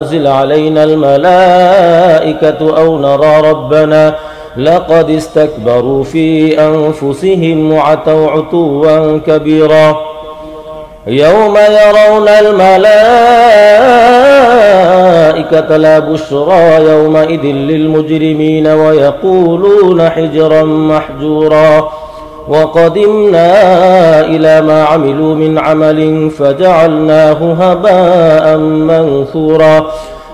تنزل علينا الملائكة أو نرى ربنا لقد استكبروا في أنفسهم وعتوا عتوا كبيرا. يوم يرون الملائكة لا بشرى يومئذ للمجرمين ويقولون حجرا محجورا. وقدمنا إلى ما عملوا من عمل فجعلناه هباء منثورا.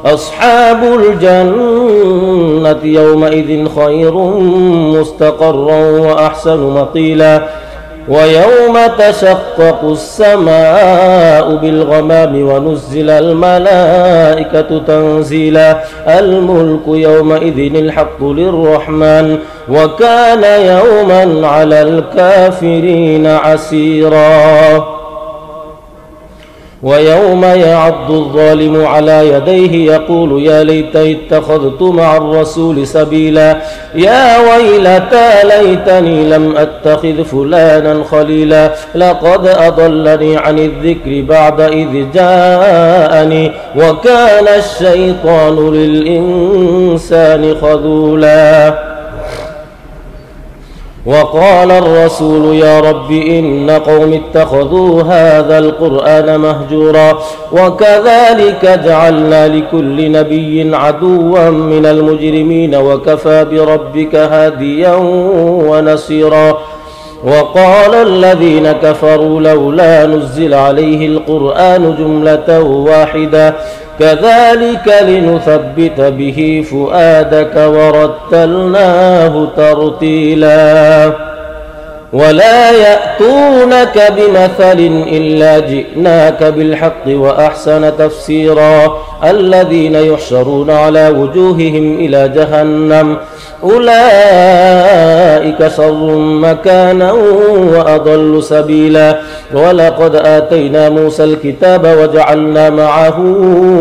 أصحاب الجنة يومئذ خير مستقرا وأحسن مقيلا. ويوم تشقق السماء بالغمام ونزل الملائكة تنزيلا. الملك يومئذ الحق للرحمن وكان يوما على الكافرين عسيرا. ويوم يعض الظالم على يديه يقول يا ليتني اتخذت مع الرسول سبيلا. يا ويلتى ليتني لم أتخذ فلانا خليلا لقد أضلني عن الذكر بعد إذ جاءني وكان الشيطان للإنسان خذولا. وقال الرسول يا رب إن قوم اتخذوا هذا القرآن مهجورا. وكذلك جعلنا لكل نبي عدوا من المجرمين وكفى بربك هاديا ونصيرا. وقال الذين كفروا لولا نزل عليه القرآن جملة واحدة كذلك لنثبت به فؤادك ورتلناه ترتيلا. ولا يأتونك بمثل إلا جئناك بالحق وأحسن تفسيرا. الذين يحشرون على وجوههم إلى جهنم أولئك شر مكانا وأضل سبيلا. ولقد آتينا موسى الكتاب وجعلنا معه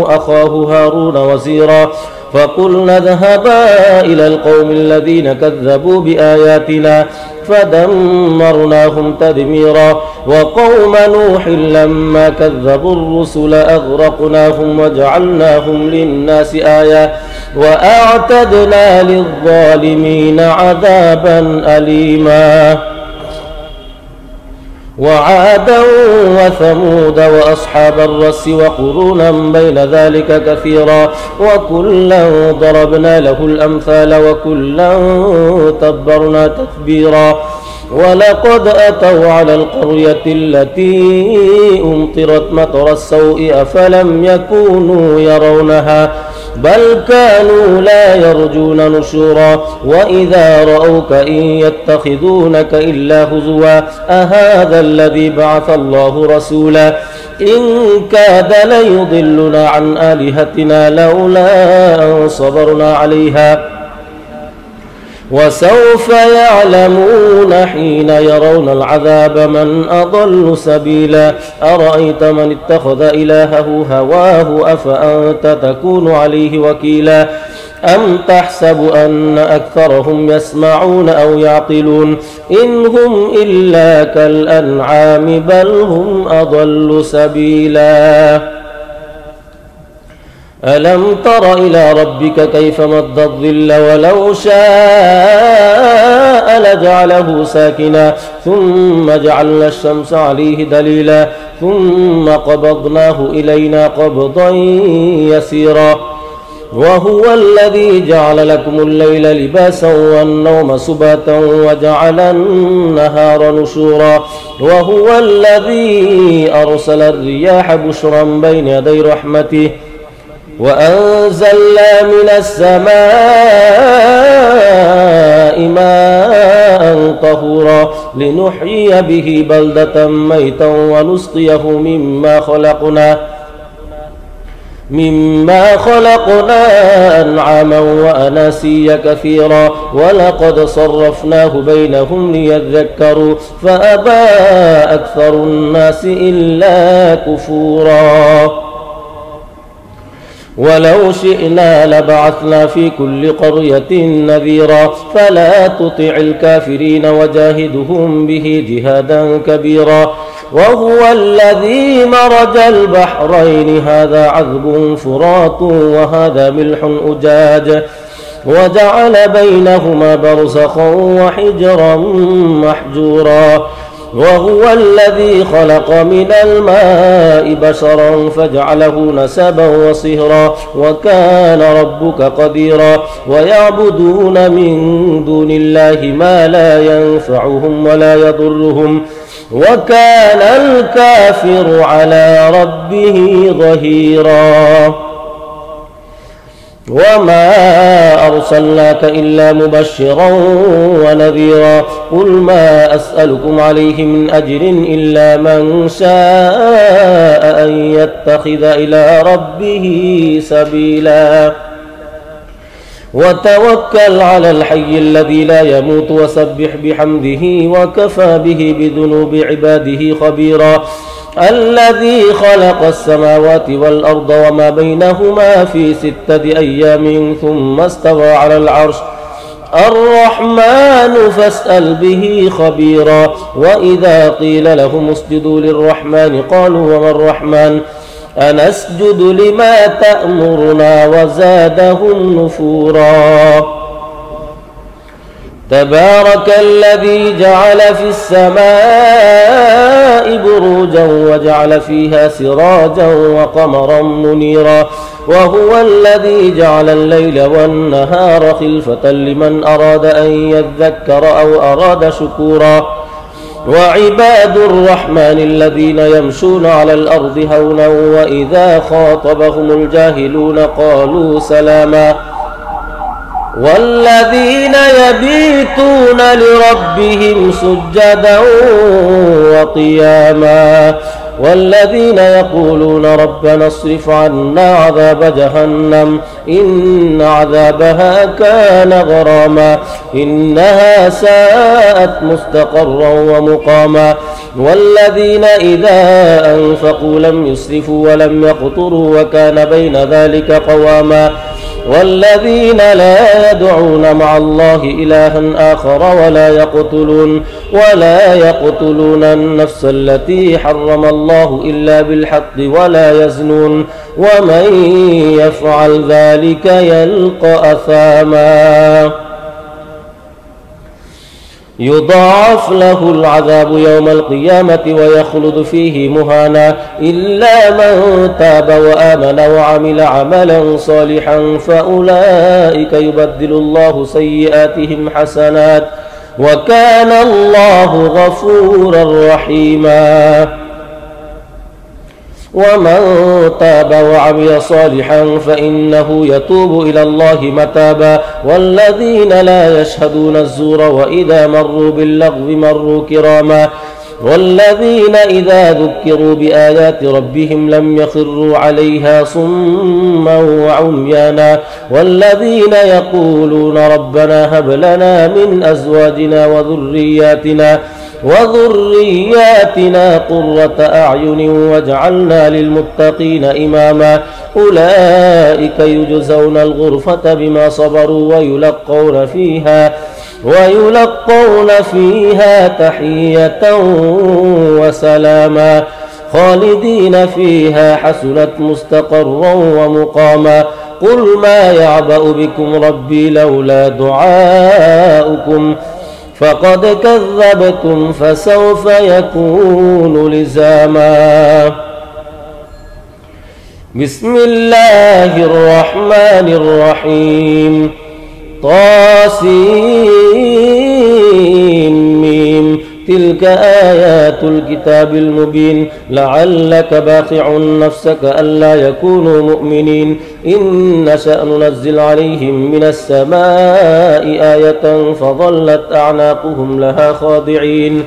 أخاه هارون وزيرا. فقلنا اذهبا إلى القوم الذين كذبوا بآياتنا فدمرناهم تدميرا. وقوم نوح لما كذبوا الرسل أغرقناهم وجعلناهم للناس آية وأعتدنا للظالمين عذابا أليما. وعادا وثمود وأصحاب الرس وقرونا بين ذلك كثيرا. وكلا ضربنا له الأمثال وكلا تبرنا تتبيرا. ولقد أتوا على القرية التي أمطرت مطر السوء أفلم يكونوا يرونها بل كانوا لا يرجون نشورا. وإذا رأوك إن يتخذونك إلا هزوا أهذا الذي بعث الله رسولا إن كاد ليضلنا عن آلهتنا لولا أن صبرنا عليها. وسوف يعلمون حين يرون العذاب من أضل سبيلا. أرأيت من اتخذ إلهه هواه أفأنت تكون عليه وكيلا. أم تحسب أن أكثرهم يسمعون أو يعقلون إن هم إلا كالأنعام بل هم أضل سبيلا. ألم تر إلى ربك كيف مد الظل ولو شاء لجعله ساكنا ثم جعلنا الشمس عليه دليلا ثم قبضناه إلينا قبضا يسيرا. وهو الذي جعل لكم الليل لباسا والنوم سباتا وجعل النهار نشورا. وهو الذي أرسل الرياح بشرا بين يدي رحمته وأنزلنا من السماء ماء طهورا لنحيي به بلدة ميتا ونسقيه مما خلقنا أنعاما وأناسيا كثيرا. ولقد صرفناه بينهم ليذكروا فأبى أكثر الناس إلا كفورا. ولو شئنا لبعثنا في كل قرية نذيرا فلا تطع الكافرين وجاهدهم به جهادا كبيرا. وهو الذي مرج البحرين هذا عذب فرات وهذا ملح أجاج وجعل بينهما برزخا وحجرا محجورا وهو الذي خلق من الماء بشرا فجعله نسبا وصهرا وكان ربك قديرا ويعبدون من دون الله ما لا ينفعهم ولا يضرهم وكان الكافر على ربه ظهيرا وما أرسلناك إلا مبشرا ونذيرا قل ما أسألكم عليه من أجر إلا من شاء أن يتخذ إلى ربه سبيلا وتوكل على الحي الذي لا يموت وسبح بحمده وكفى به بذنوب عباده خبيرا الذي خلق السماوات والأرض وما بينهما في 6 أيام ثم استوى على العرش الرحمن فاسأل به خبيرا وإذا قيل لهم اسجدوا للرحمن قالوا وما الرحمن أنسجد لما تأمرنا وزادهم نفورا تبارك الذي جعل في السماء بروجا وجعل فيها سراجا وقمرا منيرا وهو الذي جعل الليل والنهار خلفة لمن أراد أن يذكر أو أراد شكورا وعباد الرحمن الذين يمشون على الأرض هونا وإذا خاطبهم الجاهلون قالوا سلاما والذين يبيتون لربهم سجدا وقياما والذين يقولون ربنا اصرف عنا عذاب جهنم إن عذابها كان غراما إنها ساءت مستقرا ومقاما والذين إذا أنفقوا لم يسرفوا ولم يقتروا وكان بين ذلك قواما والذين لا يدعون مع الله إلها آخر ولا يقتلون النفس التي حرم الله إلا بالحق ولا يزنون ومن يفعل ذلك يلقى أثاما يضاعف له العذاب يوم القيامة ويخلد فيه مهانا إلا من تاب وآمن وعمل عملا صالحا فأولئك يبدل الله سيئاتهم حسنات وكان الله غفورا رحيما ومن تاب وعمل صالحا فإنه يتوب إلى الله متابا والذين لا يشهدون الزور وإذا مروا باللغو مروا كراما والذين إذا ذكروا بآيات ربهم لم يخروا عليها صما وعميانا والذين يقولون ربنا هب لنا من أزواجنا وذرياتنا قرة أعين واجعلنا للمتقين إماما أولئك يجزون الغرفة بما صبروا ويلقون فيها تحية وسلاما خالدين فيها حسنت مستقرا ومقاما قل ما يعبأ بكم ربي لولا دعاؤكم فقد كذبتم فسوف يكون لزاما بسم الله الرحمن الرحيم طاسيم تلك آيات الكتاب المبين لعلك باخع نفسك ألا يكونوا مؤمنين إن نشأ ننزل عليهم من السماء آية فظلت أعناقهم لها خاضعين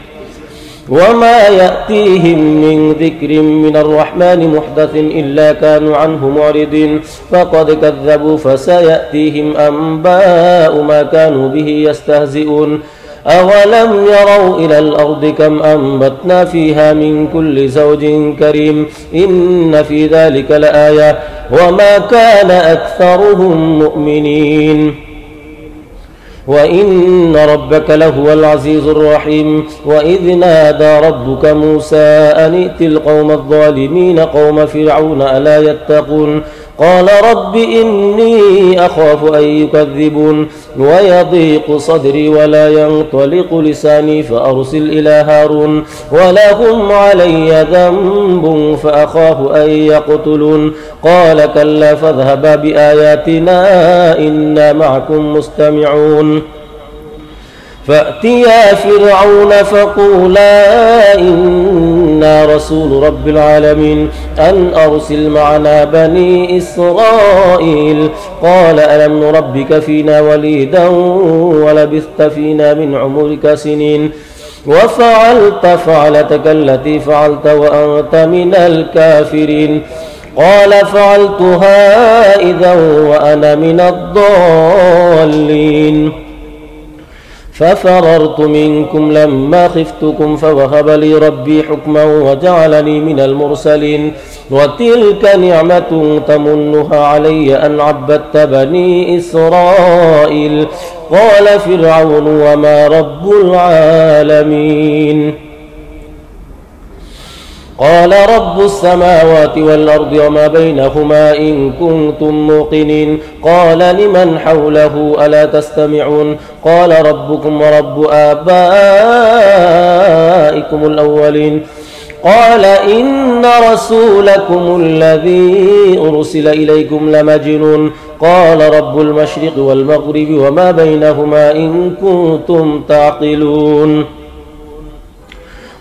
وما يأتيهم من ذكر من الرحمن محدث إلا كانوا عنه معرضين فقد كذبوا فسيأتيهم أنباء ما كانوا به يستهزئون أولم يروا إلى الأرض كم أنبتنا فيها من كل زوج كريم إن في ذلك لآية وما كان أكثرهم مؤمنين وإن ربك لهو العزيز الرحيم. وإذ نادى ربك موسى أن ائت القوم الظالمين قوم فرعون ألا يتقون قال رب إني أخاف أن يكذبون ويضيق صدري ولا ينطلق لساني فأرسل إلى هارون ولهم علي ذنب فأخاف أن يقتلون قال كلا فاذهبا بآياتنا إنا معكم مستمعون. فأتيا فرعون فقولا إنا رسول رب العالمين أن أرسل معنا بني إسرائيل قال ألم نربك فينا وليدا ولبثت فينا من عمرك سنين وفعلت فعلتك التي فعلت وأنت من الكافرين قال فعلتها إذا وأنا من الضالين ففررت منكم لما خفتكم فوهب لي ربي حكما وجعلني من المرسلين وتلك نعمة تمنها علي أن عبدت بني إسرائيل قال فرعون وما رب العالمين قال رب السماوات والأرض وما بينهما إن كنتم موقنين قال لمن حوله ألا تستمعون قال ربكم ورب آبائكم الأولين قال إن رسولكم الذي أرسل إليكم لمجنون قال رب المشرق والمغرب وما بينهما إن كنتم تعقلون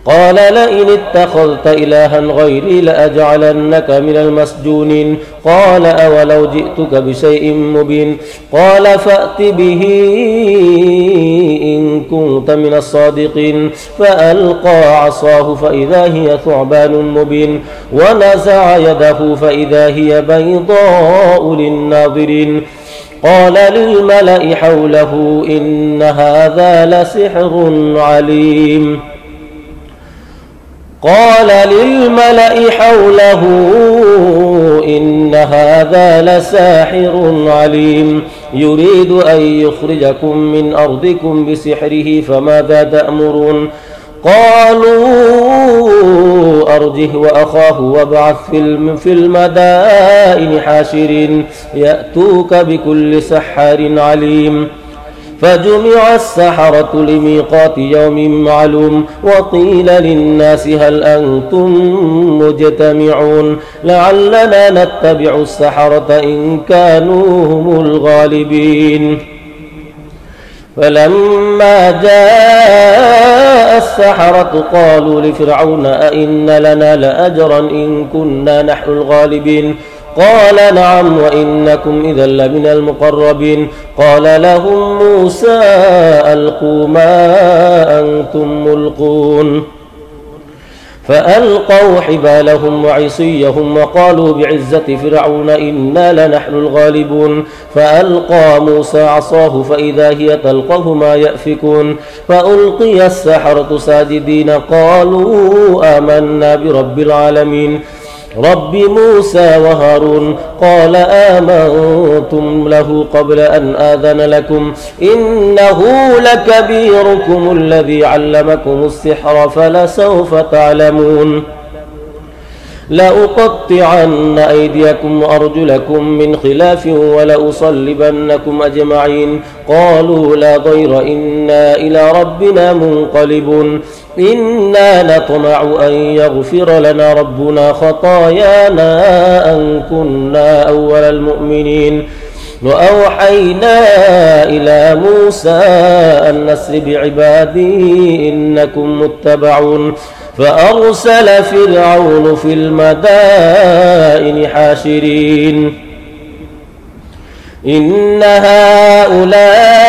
قال لئن اتخذت إلها غيري لأجعلنك من المسجونين قال أولو جئتك بشيء مبين قال فأت به إن كنت من الصادقين فألقى عصاه فإذا هي ثعبان مبين ونزع يده فإذا هي بيضاء للناظرين قال للملأ حوله إن هذا لسحر عليم قال للملأ حوله إن هذا لساحر عليم يريد أن يخرجكم من أرضكم بسحره فماذا تأمرون قالوا أرجه وأخاه وابعث في المدائن حاشرين يأتوك بكل سحار عليم فجمع السحرة لميقات يوم معلوم وقيل للناس هل أنتم مجتمعون لعلنا نتبع السحرة إن كانوا هم الغالبين فلما جاء السحرة قالوا لفرعون أئن لنا لأجرا إن كنا نحن الغالبين قال نعم وإنكم إذا لمن المقربين قال لهم موسى ألقوا ما أنتم ملقون فألقوا حبالهم وعصيهم وقالوا بعزة فرعون إنا لنحن الغالبون فألقى موسى عصاه فإذا هي تلقف ما يأفكون فألقي السحرة ساجدين قالوا آمنا برب العالمين رب موسى وهارون قال آمنتم له قبل أن آذن لكم إنه لكبيركم الذي علمكم السحر فلسوف تعلمون لأقطعن أيديكم وأرجلكم من خلاف ولأصلبنكم أجمعين قالوا لا ضير إنا إلى ربنا منقلبون إنا نطمع أن يغفر لنا ربنا خطايانا أن كنا أول المؤمنين وأوحينا إلى موسى أن نسر بعبادي إنكم متبعون فأرسل فرعون في المدائن حاشرين إن هؤلاء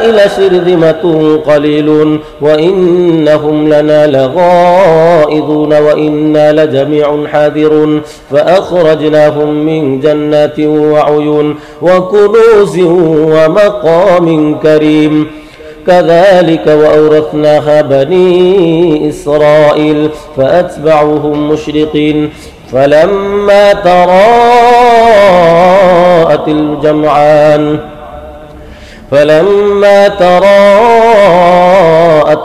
لشرذمة قليلون وإنهم لنا لغائظون وإنا لجميع حاذرون فأخرجناهم من جنات وعيون وكنوز ومقام كريم كذلك وأورثناها بني إسرائيل فأتبعوهم مشرقين فلما تراءت الجمعان فلما تراءت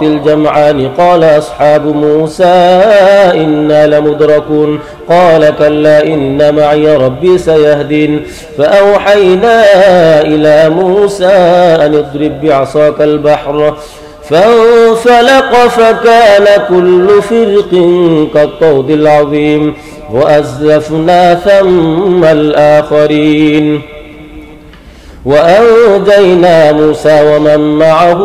الجمعان قال أصحاب موسى إنا لمدركون قال كلا إن معي ربي سيهدين فأوحينا إلى موسى أن اضرب بعصاك البحر فانفلق فكان كل فرق كالطود العظيم وأزلفنا ثم الآخرين وأنجينا موسى ومن معه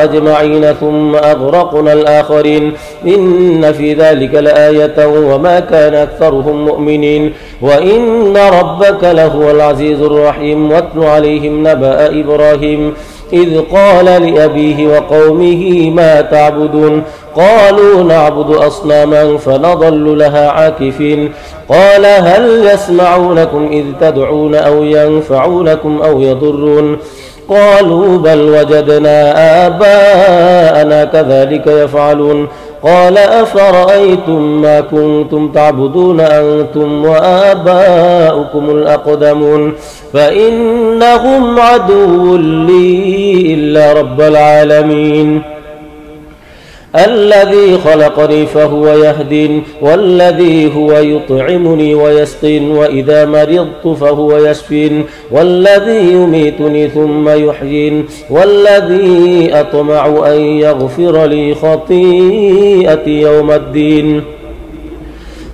أجمعين ثم أغرقنا الآخرين إن في ذلك لآية وما كان أكثرهم مؤمنين وإن ربك لهو العزيز الرحيم واتل عليهم نبأ إبراهيم إذ قال لأبيه وقومه ما تعبدون قالوا نعبد أصناما فنظل لها عاكفين قال هل يسمعونكم إذ تدعون أو ينفعونكم أو يضرون قالوا بل وجدنا آباءنا كذلك يفعلون قال أفرأيتم ما كنتم تعبدون أنتم وآباؤكم الأقدمون فإنهم عدو لي إلا رب العالمين الذي خلقني فهو يهدين والذي هو يطعمني ويسقين وإذا مرضت فهو يشفين والذي يميتني ثم يحيين والذي أطمع أن يغفر لي خطيئتي يوم الدين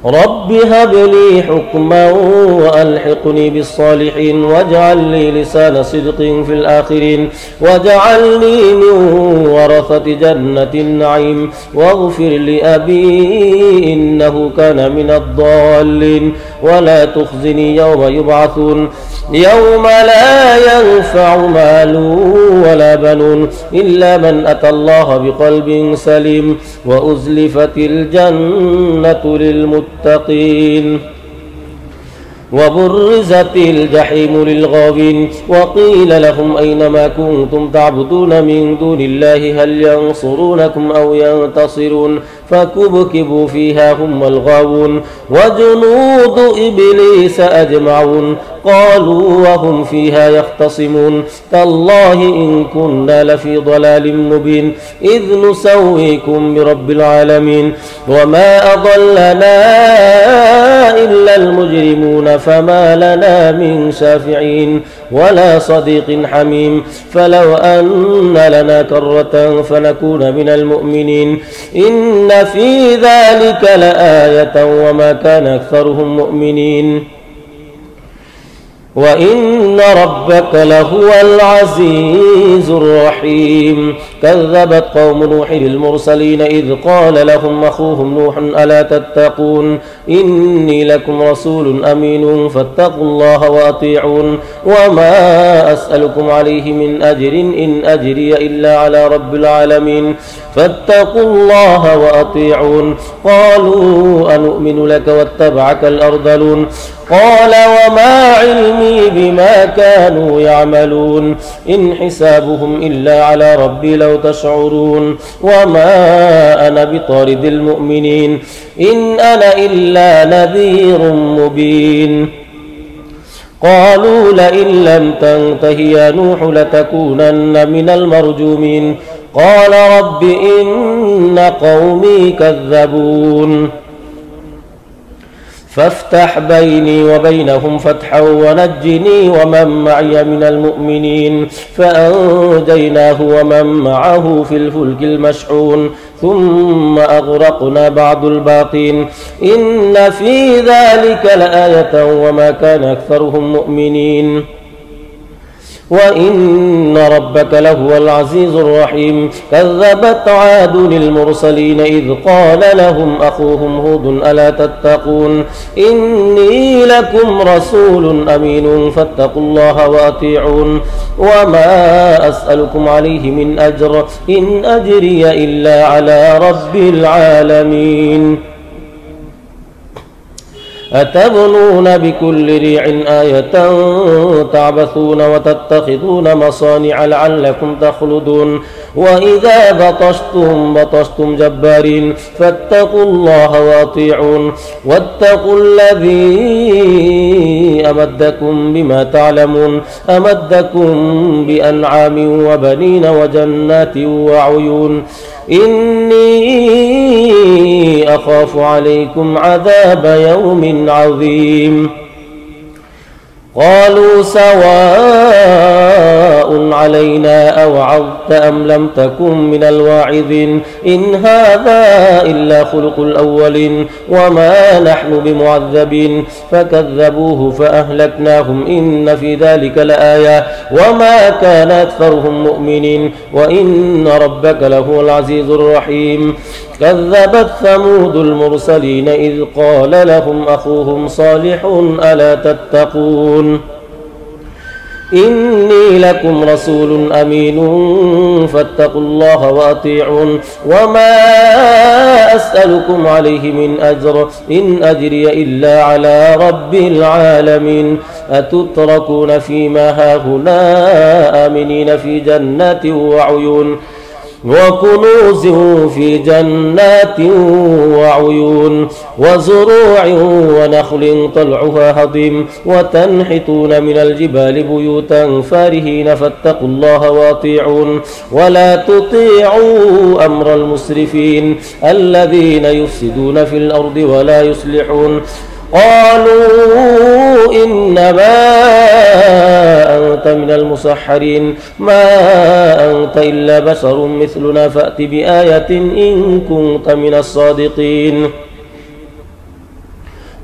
رب هب لي حكما وألحقني بالصالحين واجعل لي لسان صدق في الآخرين واجعلني من ورثة جنة النعيم واغفر لأبي إنه كان من الضالين ولا تخزني يوم يبعثون يوم لا ينفع مال ولا بنون إلا من أتى الله بقلب سليم وأزلفت الجنة للمتقين وبرزت الجحيم للغاوين وقيل لهم أين ما كنتم تعبدون من دون الله هل ينصرونكم أو ينتصرون فكبكبوا فيها هم الغاوون وجنود إبليس أجمعون قالوا وهم فيها يختصمون تالله إن كنا لفي ضلال مبين إذ نسويكم برب العالمين وما أضلنا إلا المجرمون فما لنا من شافعين ولا صديق حميم فلو أن لنا كرة فنكون من المؤمنين إن في ذلك لآية وما كان أكثرهم مؤمنين وإن ربك لهو العزيز الرحيم كذبت قوم نوح المرسلين إذ قال لهم أخوهم نوح ألا تتقون إني لكم رسول أمين فاتقوا الله وأطيعون وما أسألكم عليه من أجر إن أجري إلا على رب العالمين فاتقوا الله وأطيعون قالوا أنؤمن لك واتبعك الأرذلون قال وما علمي بما كانوا يعملون إن حسابهم إلا على ربي لو تشعرون وما أنا بطارد المؤمنين إن أنا إلا نذير مبين قالوا لئن لم تنته يا نوح لتكونن من المرجومين قال رب إن قومي كذبون فافتح بيني وبينهم فتحا ونجني ومن معي من المؤمنين فأنجيناه ومن معه في الفلك المشحون ثم أغرقنا بعد الباقين إن في ذلك لآية وما كان أكثرهم مؤمنين وإن ربك لهو العزيز الرحيم كذبت عاد المرسلين إذ قال لهم أخوهم هود ألا تتقون إني لكم رسول أمين فاتقوا الله وأطيعون وما أسألكم عليه من أجر إن أجري إلا على رب العالمين أتبنون بكل ريع آية تعبثون وتتخذون مصانع لعلكم تخلدون وإذا بطشتم بطشتم جبارين فاتقوا الله وأطيعون واتقوا الذي أمدكم بما تعلمون أمدكم بأنعام وبنين وجنات وعيون إني أخاف عليكم عذاب يوم عظيم قالوا سواء علينا أوعظت أم لم تكن من الواعظين إن هذا إلا خلق الأولين وما نحن بمعذبين فكذبوه فأهلكناهم إن في ذلك لآية وما كان أكثرهم مؤمنين وإن ربك لهو العزيز الرحيم كذبت ثمود المرسلين إذ قال لهم أخوهم صالح ألا تتقون إني لكم رسول أمين فاتقوا الله وأطيعون وما أسألكم عليه من أجر إن أجري إلا على رب العالمين أتتركون فيما هاهنا آمنين في جنات وعيون وكنوز في جنات وعيون وزروع ونخل طلعها هضيم وتنحتون من الجبال بيوتا فارهين فاتقوا الله وأطيعون ولا تطيعوا أمر المسرفين الذين يفسدون في الأرض ولا يصلحون قالوا إنما أنت من المسحرين ما أنت إلا بشر مثلنا فأت بآية إن كنت من الصادقين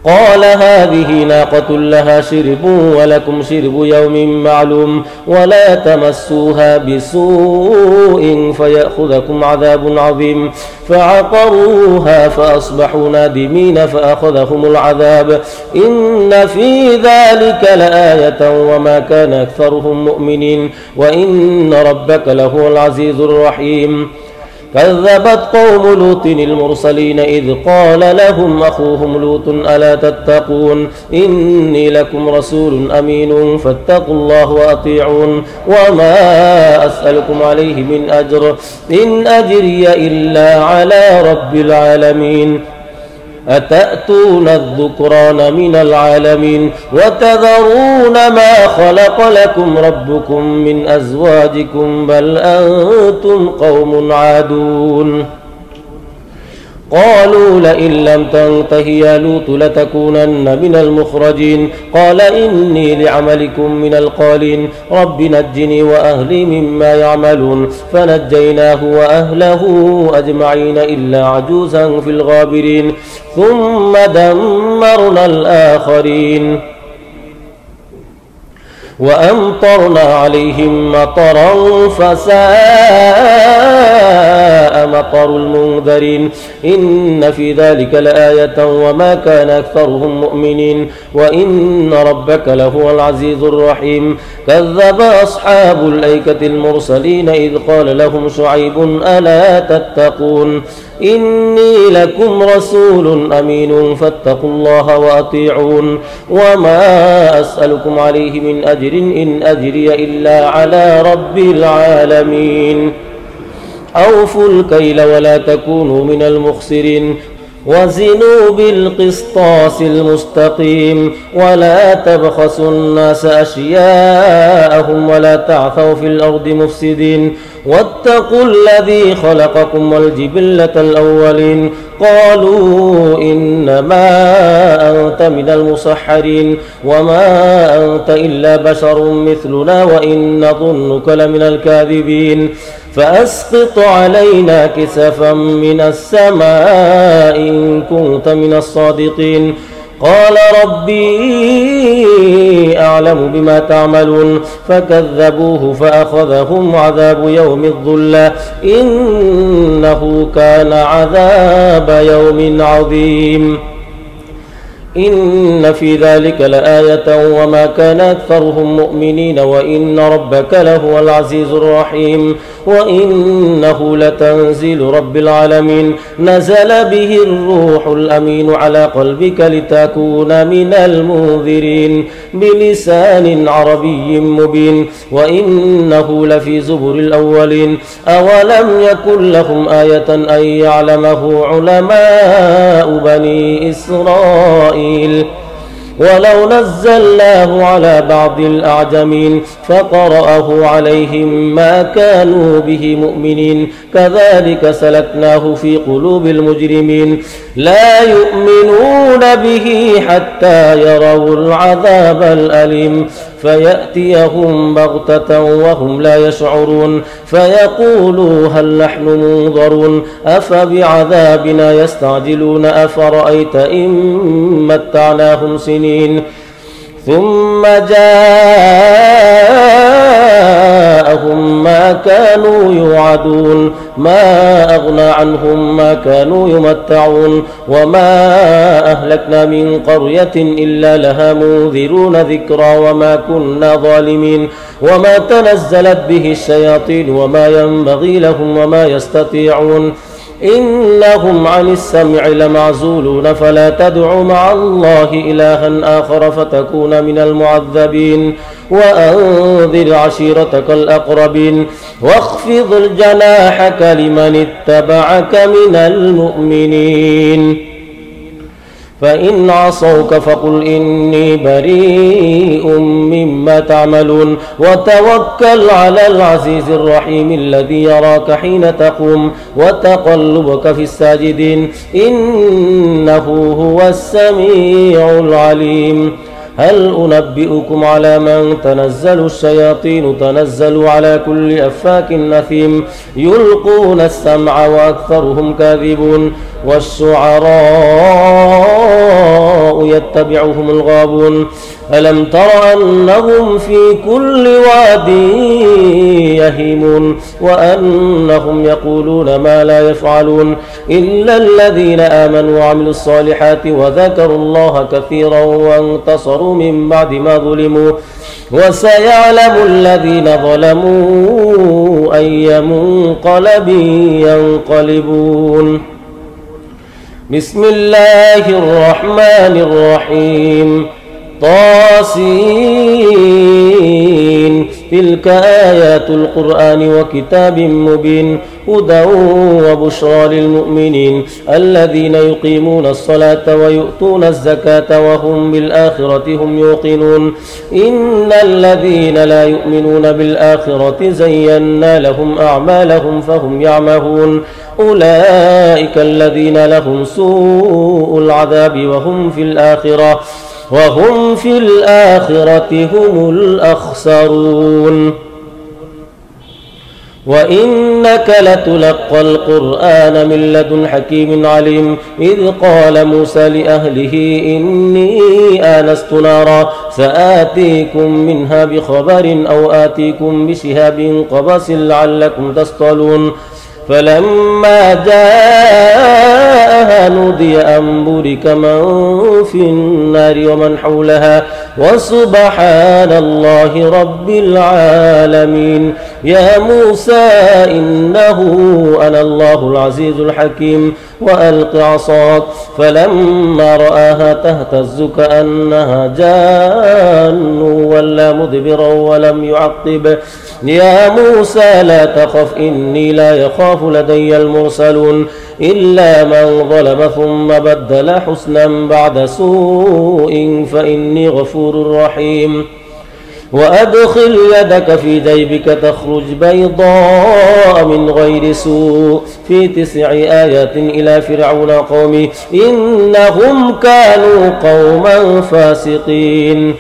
قال هذه ناقة لها شرب ولكم شرب يوم معلوم ولا تمسوها بسوء فيأخذكم عذاب عظيم فعقروها فأصبحوا نادمين فأخذهم العذاب إن في ذلك لآية وما كان أكثرهم مؤمنين وإن ربك لهو العزيز الرحيم كذبت قوم لوط المرسلين إذ قال لهم أخوهم لوط ألا تتقون إني لكم رسول أمين فاتقوا الله وأطيعون وما أسألكم عليه من أجر إن أجري إلا على رب العالمين أتأتون الذكران من العالمين وتذرون ما خلق لكم ربكم من أزواجكم بل أنتم قوم عادون قالوا لئن لم تنته يا لوط لتكونن من المخرجين قال إني لعملكم من القالين رب نجني وأهلي مما يعملون فنجيناه وأهله أجمعين إلا عجوزا في الغابرين ثم دمرنا الآخرين وأمطرنا عليهم مطرا فساء مطر المنذرين إن في ذلك لآية وما كان أكثرهم مؤمنين وإن ربك لهو العزيز الرحيم كذب أصحاب الأيكة المرسلين إذ قال لهم شعيب ألا تتقون إني لكم رسول أمين فاتقوا الله وأطيعون وما أسألكم عليه من أجر إن أجري إلا على رب العالمين أوفوا الكيل ولا تكونوا من المخسرين وزنوا بالقسطاس المستقيم ولا تبخسوا الناس أشياءهم ولا تعثوا في الأرض مفسدين واتقوا الذي خلقكم والجبلة الأولين قالوا إنما أنت من المسحرين وما أنت إلا بشر مثلنا وإن نظنك لمن الكاذبين فأسقط علينا كسفا من السماء إن كنت من الصادقين قال ربي أعلم بما تعملون فكذبوه فأخذهم عذاب يوم الظلة إنه كان عذاب يوم عظيم إن في ذلك لآية وما كان أكثرهم مؤمنين وإن ربك لهو العزيز الرحيم وإنه لتنزيل رب العالمين نزل به الروح الأمين على قلبك لتكون من المنذرين بلسان عربي مبين وإنه لفي زبر الأولين أولم يكن لهم آية أن يعلمه علماء بني إسرائيل ولو نزلناه على بعض الأعجمين فقرأه عليهم ما كانوا به مؤمنين كذلك سلكناه في قلوب المجرمين لا يؤمنون به حتى يروا العذاب الأليم فيأتيهم بغتة وهم لا يشعرون فيقولوا هل نحن منظرون أفبعذابنا يستعجلون أفرأيت إن متعناهم سنين ثم جاءهم ما كانوا يوعدون ما أغنى عنهم ما كانوا يمتعون وما أهلكنا من قرية إلا لها منذرون ذكرى وما كنا ظالمين وما تنزلت به الشياطين وما ينبغي لهم وما يستطيعون إنهم عن السمع لمعزولون فلا تدع مع الله إلها آخر فتكون من المعذبين وأنذر عشيرتك الأقربين واخفض جناحك لمن اتبعك من المؤمنين فإن عصوك فقل إني بريء مما تعملون وتوكل على العزيز الرحيم الذي يراك حين تقوم وتقلبك في الساجدين إنه هو السميع العليم هل أنبئكم على من تنزل الشياطين تنزل على كل أفاك نثيم يلقون السمع وأكثرهم كاذبون والشعراء يتبعهم الغابون ألم تر أنهم في كل واد يهيمون وأنهم يقولون ما لا يفعلون إلا الذين آمنوا وعملوا الصالحات وذكروا الله كثيرا وانتصروا من بعد ما ظلموا وسيعلم الذين ظلموا أي منقلب ينقلبون بسم الله الرحمن الرحيم طاسين تلك آيات القرآن وكتاب مبين هدى وبشرى للمؤمنين الذين يقيمون الصلاة ويؤتون الزكاة وهم بالآخرة هم يوقنون إن الذين لا يؤمنون بالآخرة زينا لهم أعمالهم فهم يعمهون أولئك الذين لهم سوء العذاب وهم في الآخرة هم الأخسرون وإنك لتلقى القرآن من لدن حكيم عليم إذ قال موسى لأهله إني آنست نارا سآتيكم منها بخبر أو آتيكم بشهاب قبس لعلكم تصطلون فلما جاءها نودي أن بورك من في النار ومن حولها وسبحان الله رب العالمين يا موسى إنه أنا الله العزيز الحكيم وألق عصاك فلما رآها تهتز كأنها جان ولا مدبرا ولم يعقب يا موسى لا تخف إني لا يخاف لدي المرسلون إلا من ظلم ثم بدل حسنا بعد سوء فإني غفور رحيم وأدخل يدك في جيبك تخرج بيضاء من غير سوء في 9 آيات إلى فرعون قومه إنهم كانوا قوما فاسقين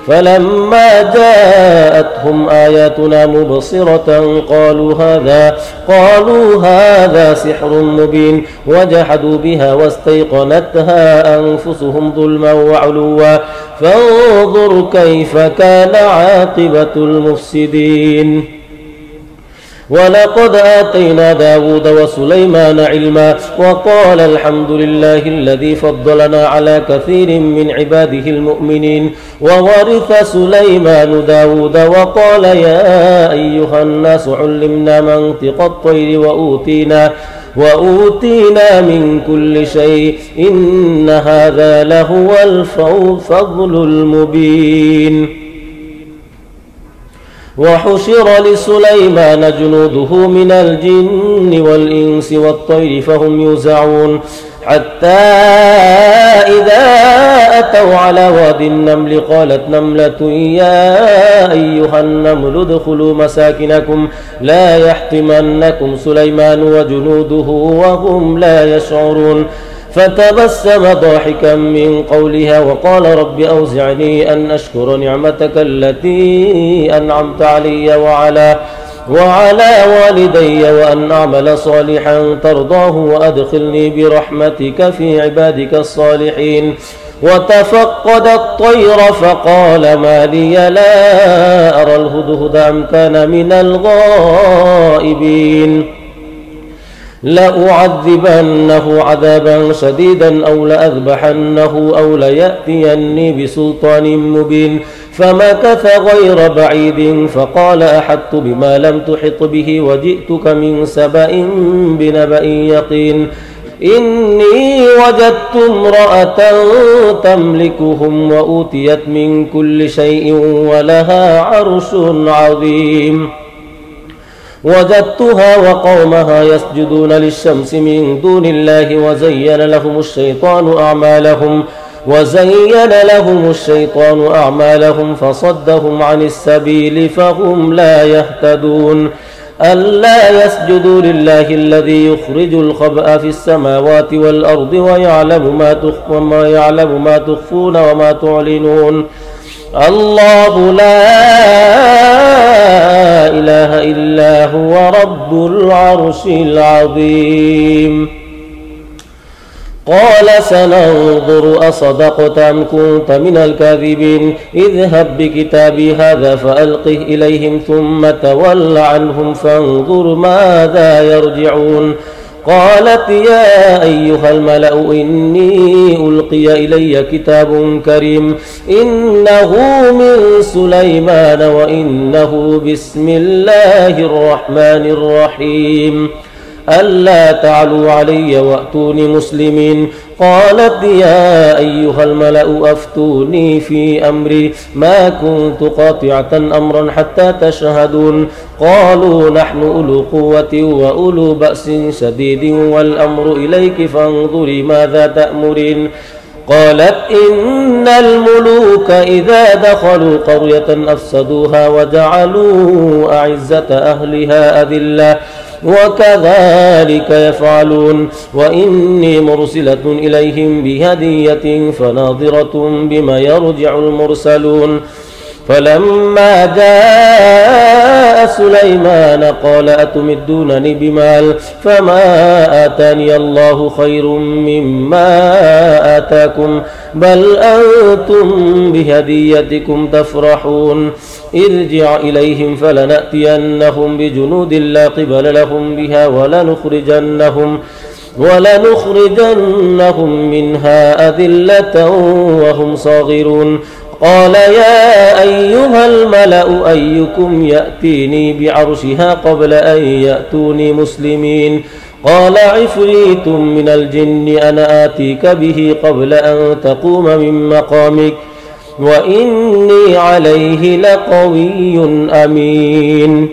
فلما جاءتهم آياتنا مبصرة قالوا هذا سحر مبين وجحدوا بها واستيقنتها أنفسهم ظلما وعلوا فانظر كيف كان عاقبة المفسدين ولقد آتينا داود وسليمان علما وقال الحمد لله الذي فضلنا على كثير من عباده المؤمنين. وورث سليمان داود وقال يا أيها الناس علمنا منطق الطير وأوتينا من كل شيء إن هذا لهو الفضل المبين. وحشر لسليمان جنوده من الجن والإنس والطير فهم يوزعون حتى إذا أتوا على واد النمل قالت نملة يا أيها النمل ادخلوا مساكنكم لا يحطمنكم سليمان وجنوده وهم لا يشعرون. فتبسم ضاحكا من قولها وقال رب أوزعني أن أشكر نعمتك التي أنعمت علي وعلى والدي وأن أعمل صالحا ترضاه وأدخلني برحمتك في عبادك الصالحين. وتفقد الطير فقال ما لي لا أرى الهدهد أم كان من الغائبين لأعذبنه عذابا شديدا أو لأذبحنه أو ليأتيني بسلطان مبين. فمكث غير بعيد فقال أحطت بما لم تحط به وجئتك من سبأ بنبأ يقين إني وجدت امرأة تملكهم وأوتيت من كل شيء ولها عرش عظيم. وجدتها وقومها يسجدون للشمس من دون الله وزين لهم الشيطان أعمالهم فصدهم عن السبيل فهم لا يهتدون. ألا يسجدوا لله الذي يخرج الخبأ في السماوات والأرض ويعلم ما تخفون وما تعلنون. الله لا إله إلا هو رب العرش العظيم. قال سننظر أصدقت أم كنت من الكاذبين اذهب بكتابي هذا فألقه إليهم ثم تول عنهم فانظر ماذا يرجعون. قالت يا أيها الملأ إني ألقي إلي كتاب كريم إنه من سليمان وإنه بسم الله الرحمن الرحيم ألا تعلوا علي وأتوني مسلمين. قالت يا أيها الملأ أفتوني في أمري ما كنت قاطعة أمرا حتى تشهدون. قالوا نحن أولو قوة وأولو بأس شديد والأمر إليك فانظري ماذا تأمرين. قالت إن الملوك إذا دخلوا قرية أفسدوها وجعلوا أعزة أهلها أذلة وكذلك يفعلون. وإني مرسلة إليهم بهدية فناظرة بما يرجع المرسلون. فلما جاء سليمان قال أتمدونني بمال فما آتاني الله خير مما آتاكم بل أنتم بهديتكم تفرحون. ارجع إليهم فلنأتينهم بجنود لا قبل لهم بها ولنخرجنهم منها أذلة وهم صاغرون. قال يا أيها الملأ أيكم يأتيني بعرشها قبل أن يأتوني مسلمين. قال عفريت من الجن أنا آتيك به قبل أن تقوم من مقامك وإني عليه لقوي أمين.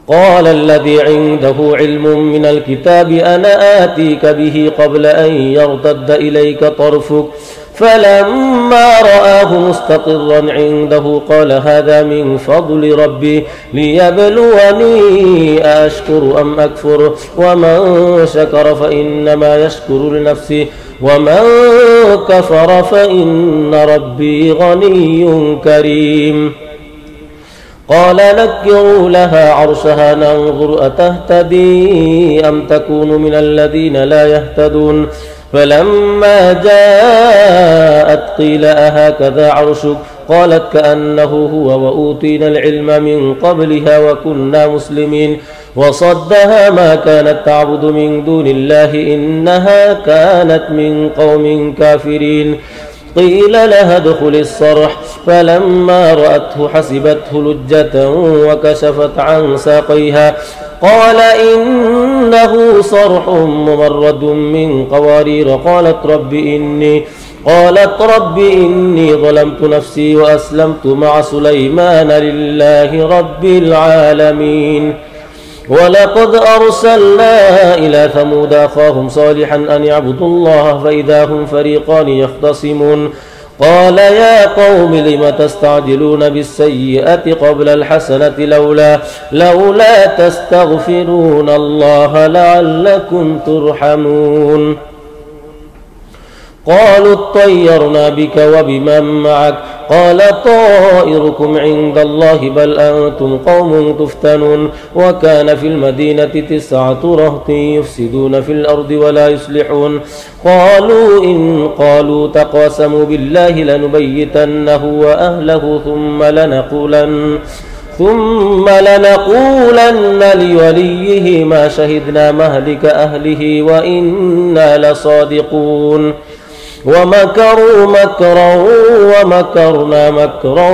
قال الذي عنده علم من الكتاب أنا آتيك به قبل أن يرتد إليك طرفك فلما رآه مستقرا عنده قال هذا من فضل ربي ليبلوني أأشكر أم أكفر ومن شكر فإنما يشكر لنفسه ومن كفر فإن ربي غني كريم. قال نكروا لها عرشها ننظر أتهتدي أم تكون من الذين لا يهتدون. فلما جاءت قيل أهكذا عرشك قالت كأنه هو وأوتينا العلم من قبلها وكنا مسلمين وصدها ما كانت تعبد من دون الله إنها كانت من قوم كافرين قيل لها ادخل الصرح فلما رأته حسبته لجة وكشفت عن ساقيها قال إنه صرح ممرد من قوارير قالت رب إني ظلمت نفسي وأسلمت مع سليمان لله رب العالمين ولقد أرسلنا إلى ثمود أخاهم صالحا أن يعبدوا الله فإذا هم فريقان يختصمون قال يا قوم لم تستعجلون بالسيئة قبل الحسنة لولا تستغفرون الله لعلكم ترحمون قالوا اطيرنا بك وبمن معك قال طائركم عند الله بل أنتم قوم تفتنون وكان في المدينة 9 رهط يفسدون في الأرض ولا يصلحون قالوا تقاسموا بالله لنبيتنه وأهله ثم لنقولن لوليه ما شهدنا مهلك أهله وإنا لصادقون ومكروا مكرا ومكرنا مكرا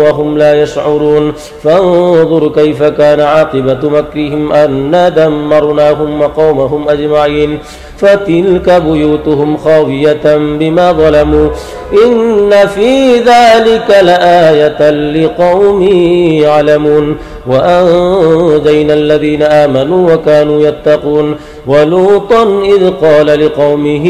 وهم لا يشعرون فانظر كيف كان عاقبة مكرهم أنا دمرناهم وقومهم أجمعين فتلك بيوتهم خاوية بما ظلموا إن في ذلك لآية لقوم يعلمون وأنجينا الذين آمنوا وكانوا يتقون ولوطا إذ قال لقومه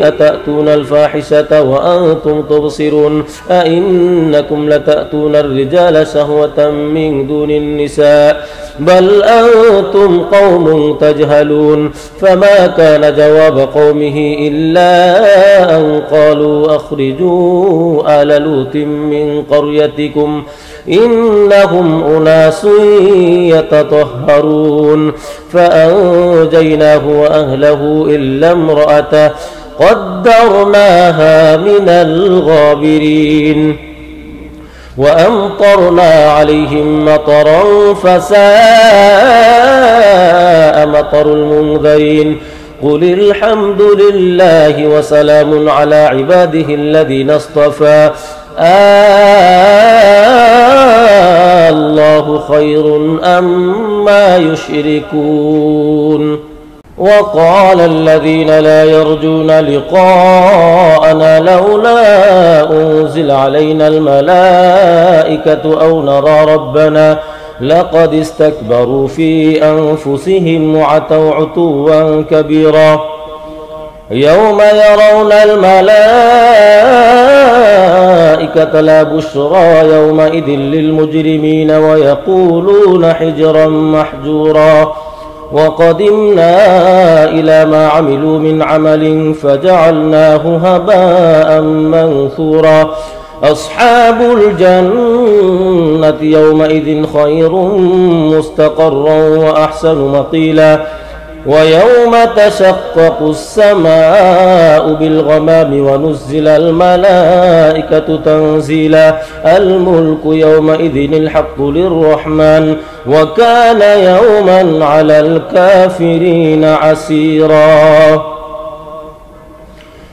أتأتون الفاحشة وأنتم تبصرون أئنكم لتأتون الرجال شهوة من دون النساء بل أنتم قوم تجهلون فما كان جواب قومه إلا أن قالوا أخرجوا آل لوط من قريتكم إنهم أناس يتطهرون فأنجيناه وأهله إلا امرأته قدرناها من الغابرين وأمطرنا عليهم مطرا فساء مطر المنذرين قل الحمد لله وسلام على عباده الذين اصطفى الله خير أما يشركون وقال الذين لا يرجون لقاءنا لولا أنزل علينا الملائكة أو نرى ربنا لقد استكبروا في أنفسهم وعتوا عتوا كبيرا يوم يرون الملائكة لا بشرى يومئذ للمجرمين ويقولون حجرا محجورا وقدمنا إلى ما عملوا من عمل فجعلناه هباء منثورا أصحاب الجنة يومئذ خير مستقرا وأحسن مقيلا ويوم تشقق السماء بالغمام ونزل الملائكة تنزيلا الملك يومئذ الحق للرحمن وكان يوما على الكافرين عسيرا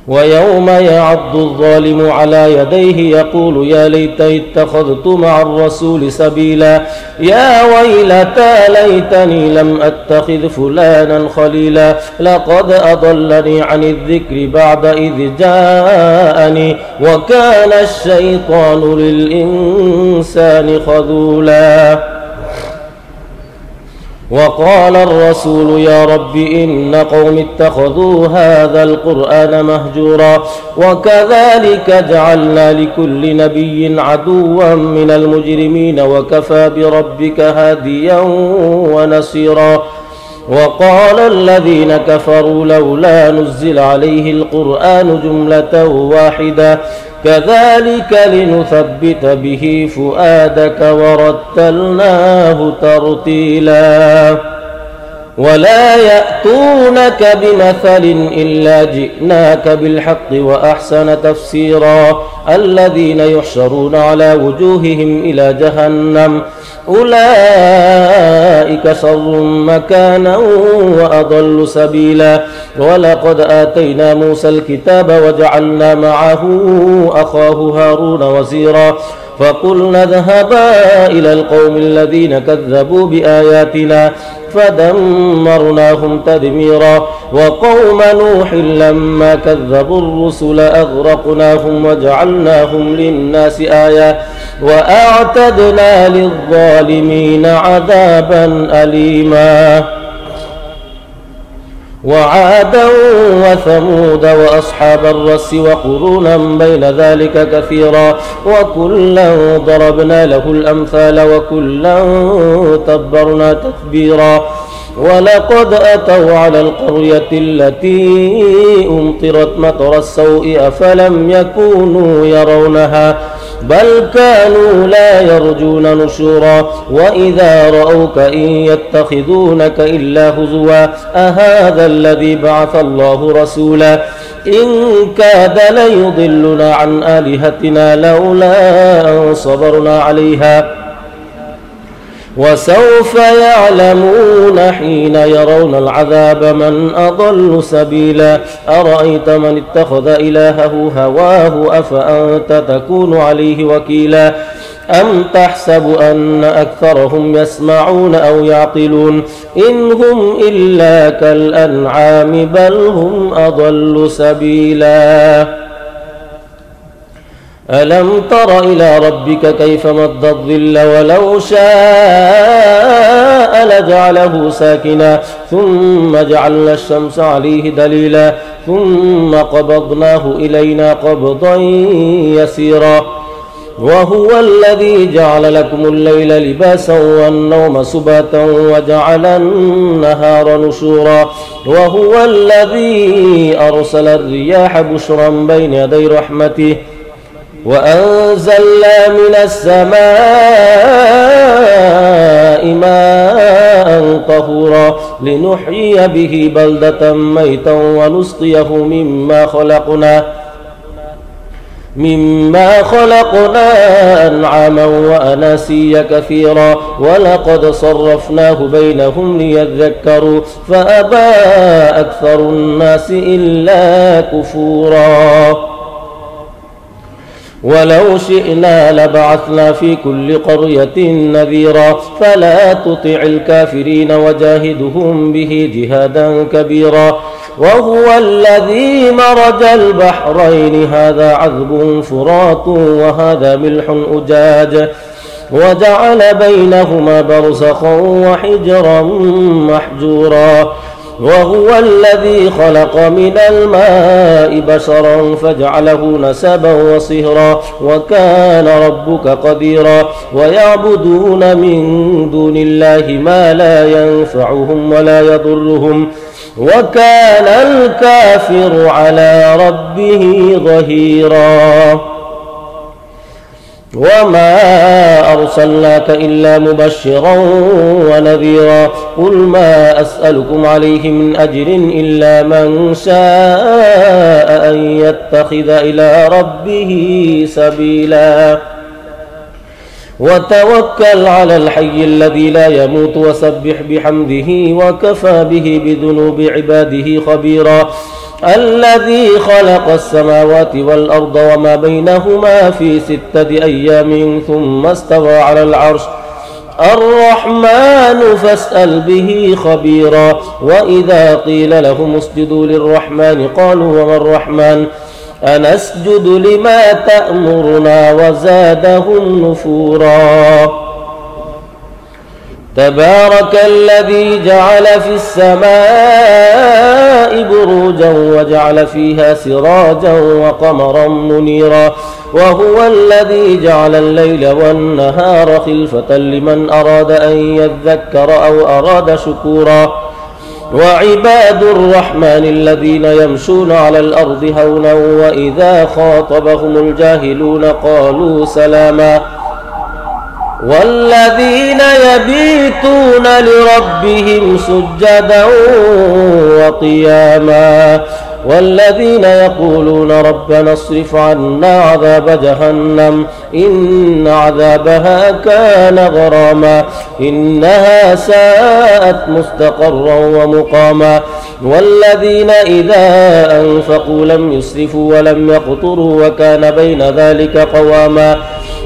ويوم يعض الظالم على يديه يقول يا ليتني اتخذت مع الرسول سبيلا يا ويلتى ليتني لم أتخذ فلانا خليلا لقد أضلني عن الذكر بعد إذ جاءني وكان الشيطان للإنسان خذولا وقال الرسول يا رب إن قوم اتخذوا هذا القرآن مهجورا وكذلك جعلنا لكل نبي عدوا من المجرمين وكفى بربك هاديا ونصيرا وقال الذين كفروا لولا نزل عليه القرآن جملة واحدة كذلك لنثبت به فؤادك ورتلناه ترتيلا ولا يأتونك بمثل إلا جئناك بالحق وأحسن تفسيرا الذين يحشرون على وجوههم إلى جهنم أولئك شر مكانا وأضل سبيلا ولقد آتينا موسى الكتاب وجعلنا معه أخاه هارون وزيرا فقلنا اذهبا إلى القوم الذين كذبوا بآياتنا فدمرناهم تدميرا وقوم نوح لما كذبوا الرسل أغرقناهم وجعلناهم للناس آية وأعتدنا للظالمين عذابا أليما وعادا وثمود وأصحاب الرس وقرونا بين ذلك كثيرا وكلا ضربنا له الأمثال وكلا تبرنا تتبيرا ولقد أتوا على القرية التي أمطرت مطر السوء أفلم يكونوا يرونها بل كانوا لا يرجون نشورا وإذا رأوك إن يتخذونك إلا هزوا أهذا الذي بعث الله رسولا إن كاد ليضلنا عن آلهتنا لولا أن صبرنا عليها وسوف يعلمون حين يرون العذاب من أضل سبيلا أرأيت من اتخذ إلهه هواه أفأنت تكون عليه وكيلا أم تحسب أن أكثرهم يسمعون أو يعقلون إن هم إلا كالأنعام بل هم أضل سبيلا ألم تر إلى ربك كيف مد الظل ولو شاء لجعله ساكنا ثم جعلنا الشمس عليه دليلا ثم قبضناه إلينا قبضا يسيرا وهو الذي جعل لكم الليل لباسا والنوم سباتا وجعل النهار نشورا وهو الذي أرسل الرياح بشرا بين يدي رحمته وأنزلنا من السماء ماء طهورا لنحيي به بلدة ميتا ونسقيه مما خلقنا أنعاما وأناسيا كثيرا ولقد صرفناه بينهم ليذكروا فأبى أكثر الناس إلا كفورا ولو شئنا لبعثنا في كل قرية نذيرا فلا تطع الكافرين وجاهدهم به جهادا كبيرا وهو الذي مرج البحرين هذا عذب فرات وهذا ملح أجاج وجعل بينهما برزخا وحجرا محجورا وهو الذي خلق من الماء بشرا فجعله نسبا وصهرا وكان ربك قديرا ويعبدون من دون الله ما لا ينفعهم ولا يضرهم وكان الكافر على ربه ظهيرا وما أرسلناك إلا مبشرا ونذيرا قل ما أسألكم عليه من أجر إلا من شاء أن يتخذ إلى ربه سبيلا وتوكل على الحي الذي لا يموت وسبح بحمده وكفى به بذنوب عباده خبيرا الذي خلق السماوات والأرض وما بينهما في 6 أيام ثم استوى على العرش الرحمن فاسأل به خبيرا وإذا قيل لهم اسجدوا للرحمن قالوا وما الرحمن أنسجد لما تأمرنا وزادهم نفورا تبارك الذي جعل في السماء بروجا وجعل فيها سراجا وقمرا منيرا وهو الذي جعل الليل والنهار خلفة لمن أراد أن يذكر أو أراد شكورا وعباد الرحمن الذين يمشون على الأرض هونا وإذا خاطبهم الجاهلون قالوا سلاما والذين يبيتون لربهم سجدا وقياما والذين يقولون ربنا اصرف عنا عذاب جهنم إن عذابها كان غراما إنها ساءت مستقرا ومقاما والذين إذا أنفقوا لم يسرفوا ولم يقتروا وكان بين ذلك قواما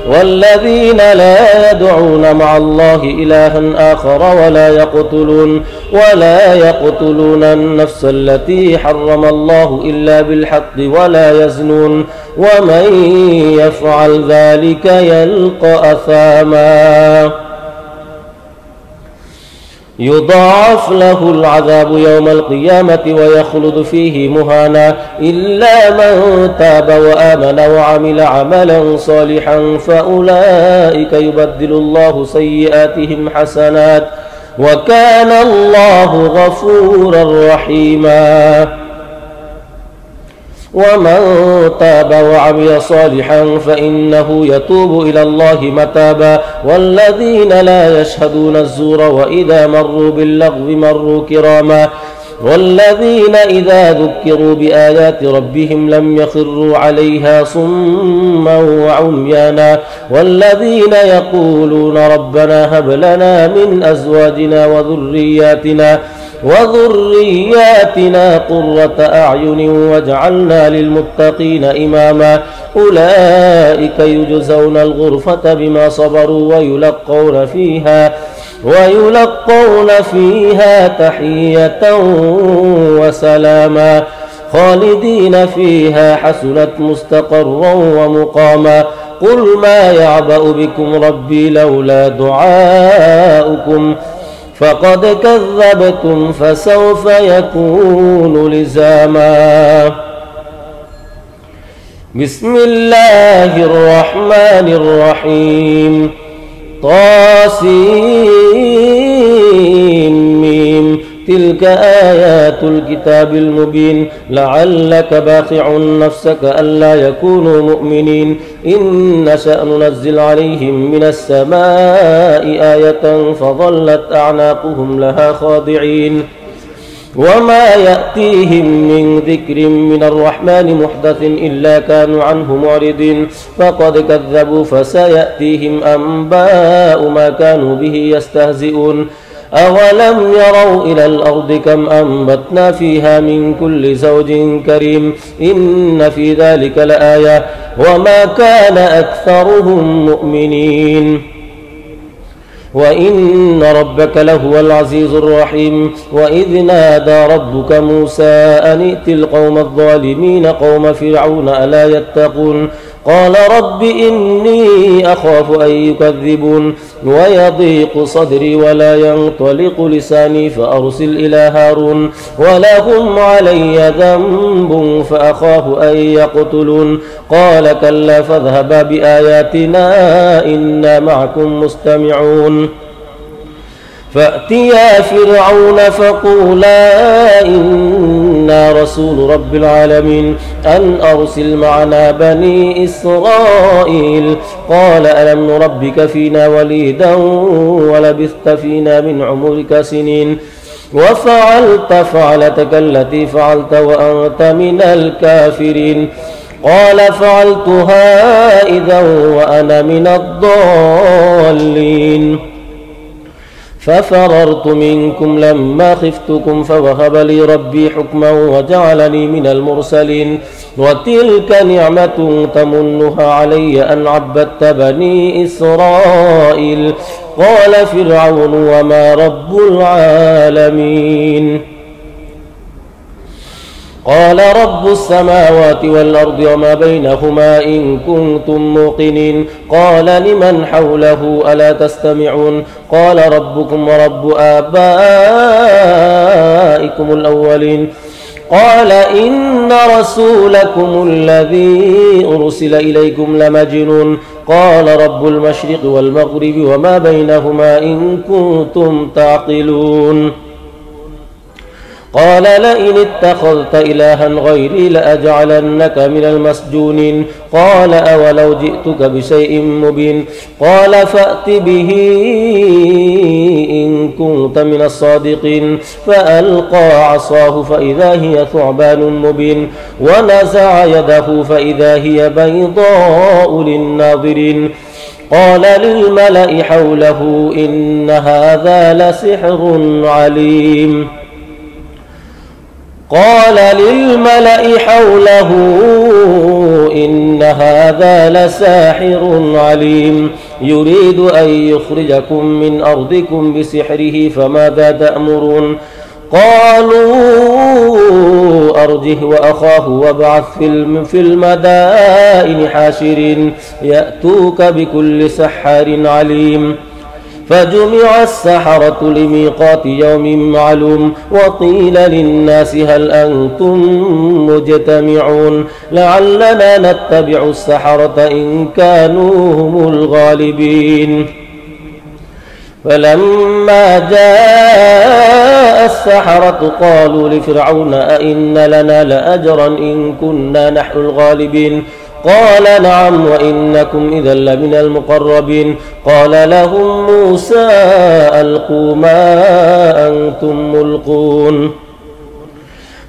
والذين لا يدعون مع الله إلها آخر ولا يقتلون النفس التي حرم الله إلا بالحق ولا يزنون ومن يفعل ذلك يلقى أثاما يضاعف له العذاب يوم القيامة ويخلد فيه مهانا إلا من تاب وآمن وعمل عملا صالحا فأولئك يبدل الله سيئاتهم حسنات وكان الله غفورا رحيما ومن تاب وعمل صالحا فإنه يتوب إلى الله متابا والذين لا يشهدون الزور وإذا مروا باللغو مروا كراما والذين إذا ذكروا بآيات ربهم لم يخروا عليها صما وعميانا والذين يقولون ربنا هب لنا من أزواجنا وذرياتنا قرة أعين واجعلنا للمتقين إماما أولئك يجزون الغرفة بما صبروا ويلقون فيها تحية وسلاما خالدين فيها حسنت مستقرا ومقاما قل ما يعبأ بكم ربي لولا دعاؤكم فقد كذبتم فسوف يكون لزاما بسم الله الرحمن الرحيم طاسيم تلك آيات الكتاب المبين لعلك باخع نفسك ألا يكونوا مؤمنين إن نشأ ننزل عليهم من السماء آية فظلت أعناقهم لها خاضعين وما يأتيهم من ذكر من الرحمن محدث إلا كانوا عنه معرضين فقد كذبوا فسيأتيهم أنباء ما كانوا به يستهزئون أولم يروا إلى الأرض كم أنبتنا فيها من كل زوج كريم إن في ذلك لآية وما كان أكثرهم مؤمنين وإن ربك لهو العزيز الرحيم وإذ نادى ربك موسى أن ائت القوم الظالمين قوم فرعون ألا يتقون قال رب إني أخاف أن يكذبون ويضيق صدري ولا ينطلق لساني فأرسل إلى هارون ولهم علي ذنب فأخاف أن يقتلون قال كلا فاذهبا بآياتنا إنا معكم مستمعون فأتيا فرعون فقولا إنا رسول رب العالمين أن أرسل معنا بني إسرائيل قال ألم نربك فينا وليدا ولبثت فينا من عمرك سنين وفعلت فعلتك التي فعلت وأنت من الكافرين قال فعلتها إذا وأنا من الضالين ففررت منكم لما خفتكم فوهب لي ربي حكما وجعلني من المرسلين وتلك نعمة تمنها علي أن عبدت بني إسرائيل قال فرعون وما رب العالمين قال رب السماوات والأرض وما بينهما إن كنتم موقنين قال لمن حوله ألا تستمعون قال ربكم ورب آبائكم الأولين قال إن رسولكم الذي أرسل إليكم لمجنون قال رب المشرق والمغرب وما بينهما إن كنتم تعقلون قال لئن اتخذت إلها غيري لأجعلنك من المسجونين قال أولو جئتك بشيء مبين قال فأت به إن كنت من الصادقين فألقى عصاه فإذا هي ثعبان مبين ونزع يده فإذا هي بيضاء للناظرين قال للملأ حوله إن هذا لسحر عليم قال للملأ حوله إن هذا لساحر عليم يريد أن يخرجكم من أرضكم بسحره فماذا تأمرون قالوا أرجه وأخاه وابعث في المدائن حاشرين يأتوك بكل سحار عليم فجمع السحرة لميقات يوم معلوم وقيل للناس هل أنتم مجتمعون لعلنا نتبع السحرة إن كانوا هم الغالبين فلما جاء السحرة قالوا لفرعون أئن لنا لأجرا إن كنا نحن الغالبين قال نعم وإنكم إذا لمن المقربين قال لهم موسى ألقوا ما أنتم ملقون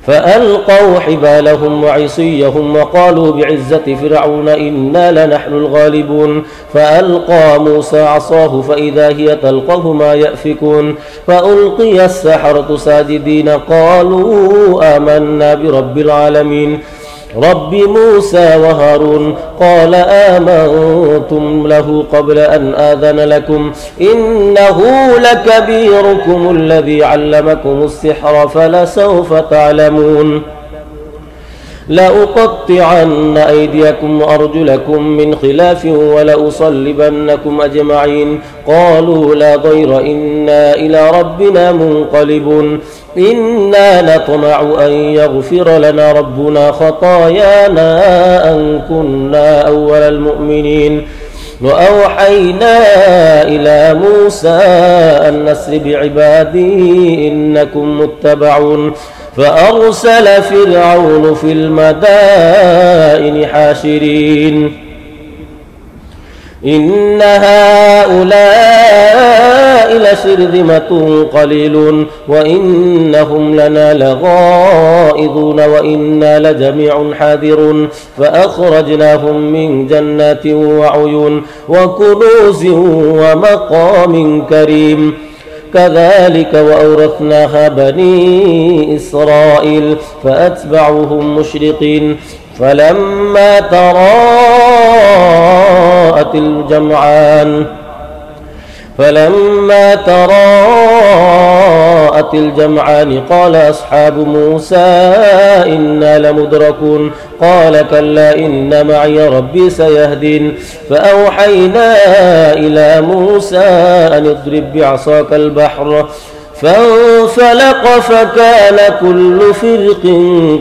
فألقوا حبالهم وعصيهم وقالوا بعزة فرعون إنا لنحن الغالبون فألقى موسى عصاه فإذا هي تلقف ما يأفكون فألقي السحرة ساجدين قالوا آمنا برب العالمين رب موسى وهارون قال آمنتم له قبل أن آذن لكم إنه لكبيركم الذي علمكم السحر فلسوف تعلمون لأقطعن أيديكم وأرجلكم من خلاف ولأصلبنكم أجمعين قالوا لا ضير إنا إلى ربنا منقلبون إنا نطمع أن يغفر لنا ربنا خطايانا أن كنا أول المؤمنين وأوحينا إلى موسى أن نسر بعبادي إنكم متبعون فأرسل فرعون في المدائن حاشرين إن هؤلاء لشرذمة قليلون وإنهم لنا لغائظون وإنا لجميع حاذرون فأخرجناهم من جنات وعيون وكنوز ومقام كريم كذلك وأورثناها بني إسرائيل فأتبعوهم مشرقين فلما تراءت الجمعان قال أصحاب موسى إنا لمدركون قال كلا إن معي ربي سيهدين فأوحينا إلى موسى أن اضرب بعصاك البحر فانفلق فكان كل فرق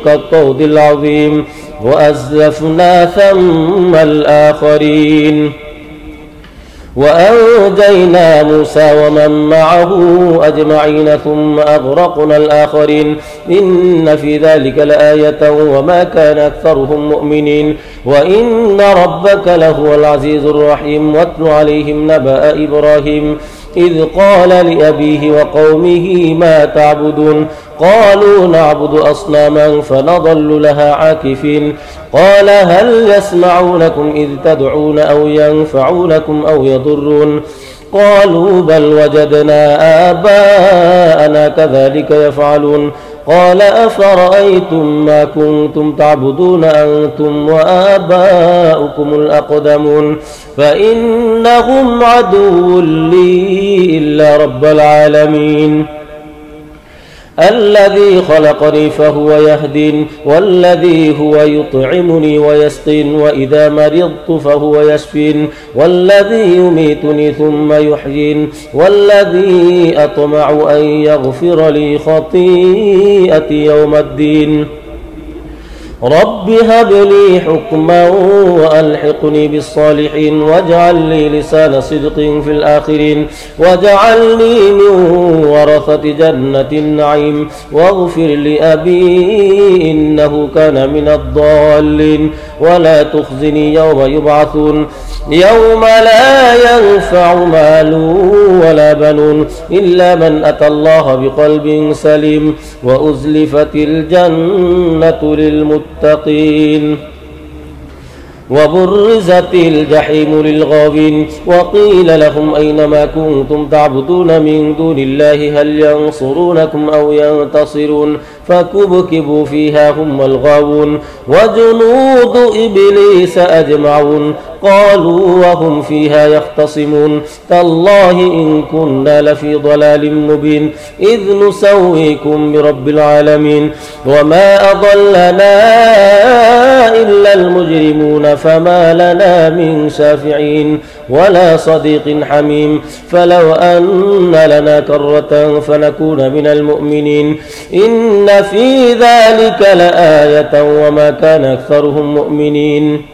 كالطود العظيم وأزلفنا ثم الآخرين وأنجينا موسى ومن معه أجمعين ثم أغرقنا الآخرين إن في ذلك لآية وما كان أكثرهم مؤمنين وإن ربك لهو العزيز الرحيم واتل عليهم نبأ إبراهيم إذ قال لأبيه وقومه ما تعبدون قالوا نعبد أصناما فنظل لها عاكفين قال هل يسمعونكم إذ تدعون أو ينفعونكم أو يضرون قالوا بل وجدنا آباءنا كذلك يفعلون قال أفرأيتم ما كنتم تعبدون أنتم وآباؤكم الأقدمون فإنهم عدو لي إلا رب العالمين الذي خلقني فهو يهدين والذي هو يطعمني ويسقين وإذا مرضت فهو يشفين والذي يميتني ثم يحيين والذي أطمع أن يغفر لي خطيئتي يوم الدين رب هب لي حكما وألحقني بالصالحين واجعل لي لسان صدق في الآخرين واجعلني من ورثة جنة النعيم واغفر لأبي إنه كان من الضالين ولا تخزني يوم يبعثون يوم لا ينفع مال ولا بنون إلا من أتى الله بقلب سليم وأزلفت الجنة للمتقين وبرزت الجحيم للغاوين وقيل لهم أين ما كنتم تعبدون من دون الله هل ينصرونكم أو ينتصرون فكبكبوا فيها هم الغاوون وجنود إبليس أجمعون قالوا وهم فيها يختصمون تالله إن كنا لفي ضلال مبين إذ نسويكم برب العالمين وما أضلنا إلا المجرمون فما لنا من شافعين ولا صديق حميم فلو أن لنا كرة فنكون من المؤمنين إن في ذلك لآية وما كان أكثرهم مؤمنين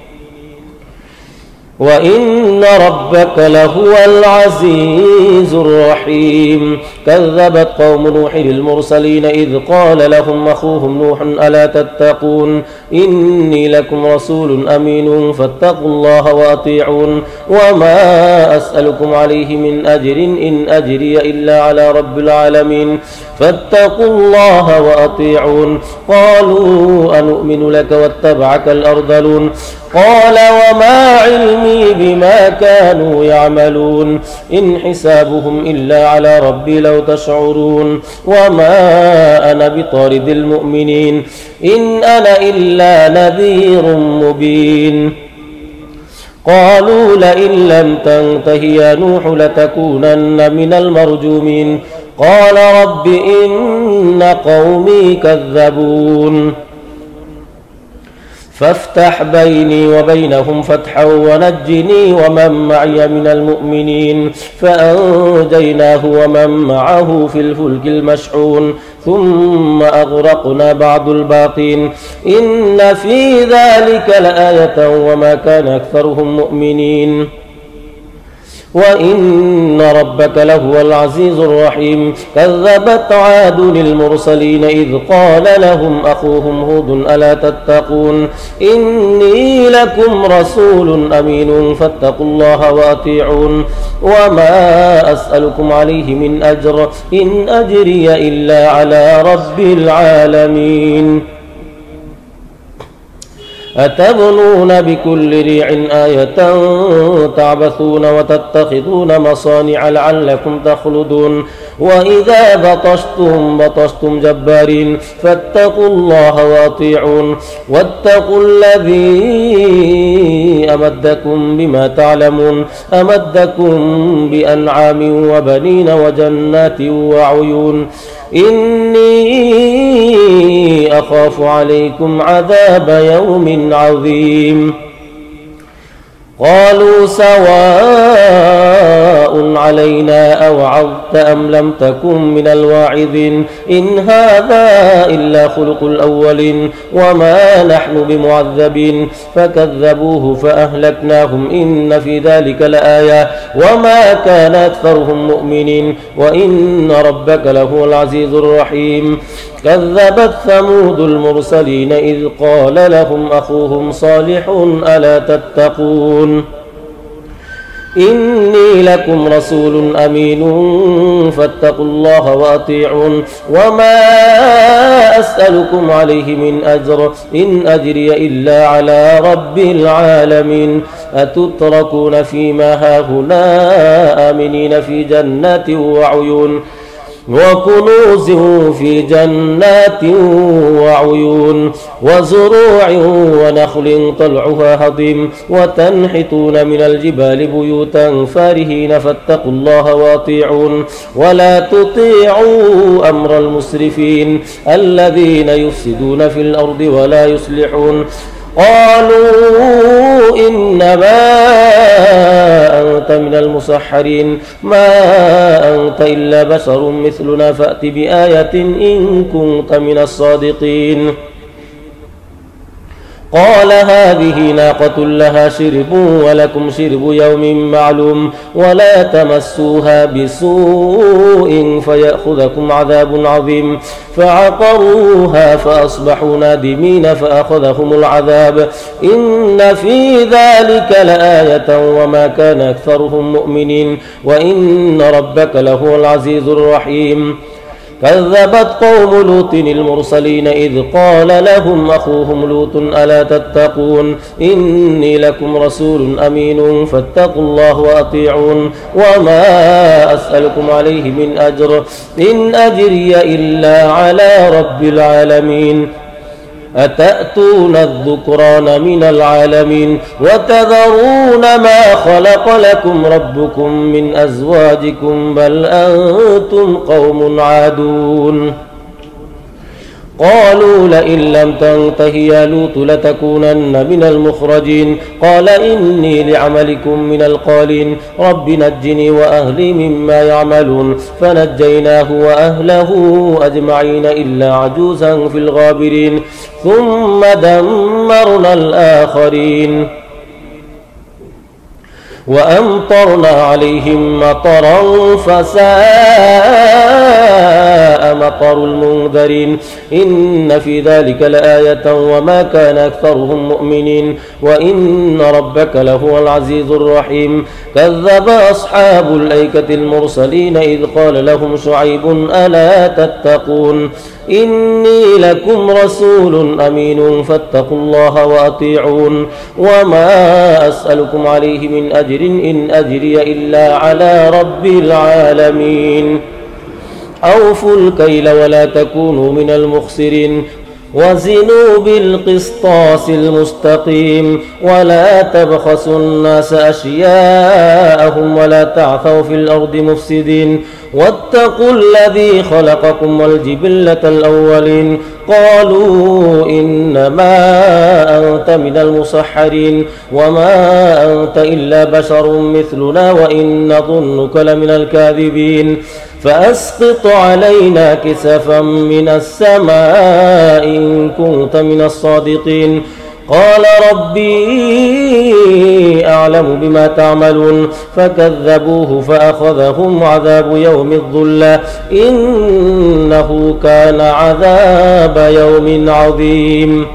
وإن ربك لهو العزيز الرحيم كذبت قوم نوح المرسلين إذ قال لهم أخوهم نوح ألا تتقون إني لكم رسول أمين فاتقوا الله وأطيعون وما أسألكم عليه من أجر إن أجري إلا على رب العالمين فاتقوا الله وأطيعون قالوا أنؤمن لك واتبعك الأرذلون قال وما علمي بما كانوا يعملون إن حسابهم إلا على ربي لو تشعرون وما أنا بطارد المؤمنين إن أنا إلا نذير مبين قالوا لئن لم تنته يا نوح لتكونن من المرجومين قال رب إن قومي كذبون فافتح بيني وبينهم فتحا ونجني ومن معي من المؤمنين فأنجيناه ومن معه في الفلك المشحون ثم أغرقنا بعض الباقين إن في ذلك لآية وما كان أكثرهم مؤمنين وإن ربك لهو العزيز الرحيم كذبت عاد المرسلين إذ قال لهم أخوهم هود ألا تتقون إني لكم رسول أمين فاتقوا الله وأطيعون وما أسألكم عليه من أجر إن أجري إلا على رب العالمين أتبنون بكل ريع آية تعبثون وتتخذون مصانع لعلكم تخلدون وإذا بطشتم جبارين فاتقوا الله وأطيعون واتقوا الذي أمدكم بما تعلمون أمدكم بأنعام وبنين وجنات وعيون إني أخاف عليكم عذاب يوم عظيم قالوا سواء علينا أوعظت أم لم تكن من الواعظين إن هذا إلا خلق الأولين وما نحن بمعذبين فكذبوه فأهلكناهم إن في ذلك لآية وما كان أكثرهم مؤمنين وإن ربك لهو العزيز الرحيم كذبت ثمود المرسلين إذ قال لهم أخوهم صالح ألا تتقون إني لكم رسول أمين فاتقوا الله وأطيعون وما أسألكم عليه من أجر إن أجري إلا على رب العالمين أتتركون فيما هاهنا آمنين في جنات وعيون وكنوز في جنات وعيون وزروع ونخل طلعها هضيم وتنحتون من الجبال بيوتا فارهين فاتقوا الله وأطيعون ولا تطيعوا أمر المسرفين الذين يفسدون في الأرض ولا يصلحون قالوا إنما أنت من المسحرين ما أنت إلا بشر مثلنا فأت 'تَأْتِ بِآيَةٍ إِن كُنتَ مِنَ الصَّادِقِينَ. وَقَالُوا إِن كُنَّا لَفِي ضَلَالٍ مُّبِينٍ إِذْ نُسَوِّيكُم بِرَبِّ الْعَالَمِينَ وَإِذَا بَطَشْتُم بَطَشْتُمْ جَبَّارِينَ فَاتَّقُوا اللَّهَ وَأَطِيعُونِ وَمَا أَنَا بِطَارِدِ الْمُؤْمِنِينَ إِنَّ أَنَا إِلَّا نَذِيرٌ مُّبِينٌ قَالُوا سَوَاءٌ عَلَيْنَا أَوَعَظْتَ أَمْ لَمْ تَكُن مِّنَ الْوَاعِظِينَ قال هذه ناقة لها شرب ولكم شرب يوم معلوم ولا تمسوها بسوء فيأخذكم عذاب عظيم فعقروها فأصبحوا نادمين فأخذهم العذاب إن في ذلك لآية وما كان أكثرهم مؤمنين وإن ربك لهو العزيز الرحيم كذبت قوم لوط المرسلين إذ قال لهم أخوهم لوط ألا تتقون إني لكم رسول أمين فاتقوا الله وأطيعون وما أسألكم عليه من أجر إن أجري إلا على رب العالمين أتأتون الذكران من العالمين وتذرون ما خلق لكم ربكم من أزواجكم بل أنتم قوم عادون قالوا لئن لم تنته يا لوط لتكونن من المخرجين قال إني لعملكم من القالين رب نجني وأهلي مما يعملون فنجيناه وأهله أجمعين إلا عجوزا في الغابرين ثم دمرنا الآخرين وأمطرنا عليهم مطرا فساء مطر المنذرين إن في ذلك لآية وما كان أكثرهم مؤمنين وإن ربك لهو العزيز الرحيم كذب أصحاب الأيكة المرسلين إذ قال لهم شعيب ألا تتقون إني لكم رسول أمين فاتقوا الله وأطيعون وما أسألكم عليه من أجر إن أجري إلا على رب العالمين أوفوا الكيل ولا تكونوا من المخسرين وزنوا بالقسطاس المستقيم ولا تبخسوا الناس أشياءهم ولا تعثوا في الأرض مفسدين واتقوا الذي خلقكم والجبلة الأولين قالوا إنما أنت من المسحرين وما أنت إلا بشر مثلنا وإن نظنك لمن الكاذبين فأسقط علينا كسفا من السماء إن كنت من الصادقين قال ربي أعلم بما تعملون فكذبوه فأخذهم عذاب يوم الظلة إنه كان عذاب يوم عظيم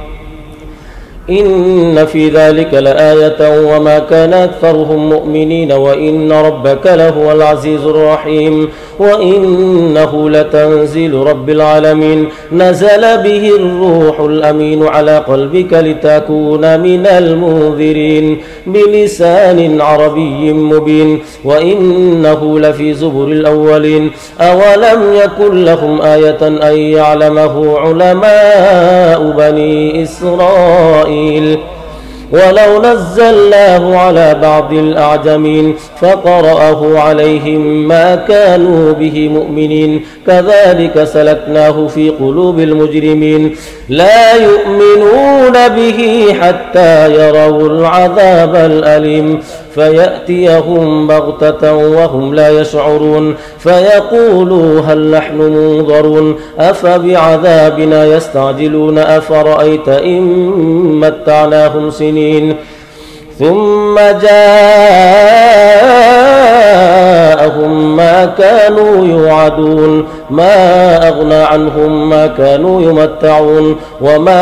إن في ذلك لآية وما كان أكثرهم مؤمنين وإن ربك لهو العزيز الرحيم وإنه لتنزيل رب العالمين نزل به الروح الأمين على قلبك لتكون من المنذرين بلسان عربي مبين وإنه لفي زبر الأولين أولم يكن لهم آية أن يعلمه علماء بني إسرائيل ولو نزلناه على بعض الأعجمين فقرأه عليهم ما كانوا به مؤمنين كذلك سلكناه في قلوب المجرمين لا يؤمنون به حتى يروا العذاب الأليم فيأتيهم بغتة وهم لا يشعرون فيقولوا هل نحن منظرون أفبعذابنا يستعجلون أفرأيت إن متعناهم سنين ثم جاءهم ما كانوا يوعدون ما أغنى عنهم ما كانوا يمتعون وما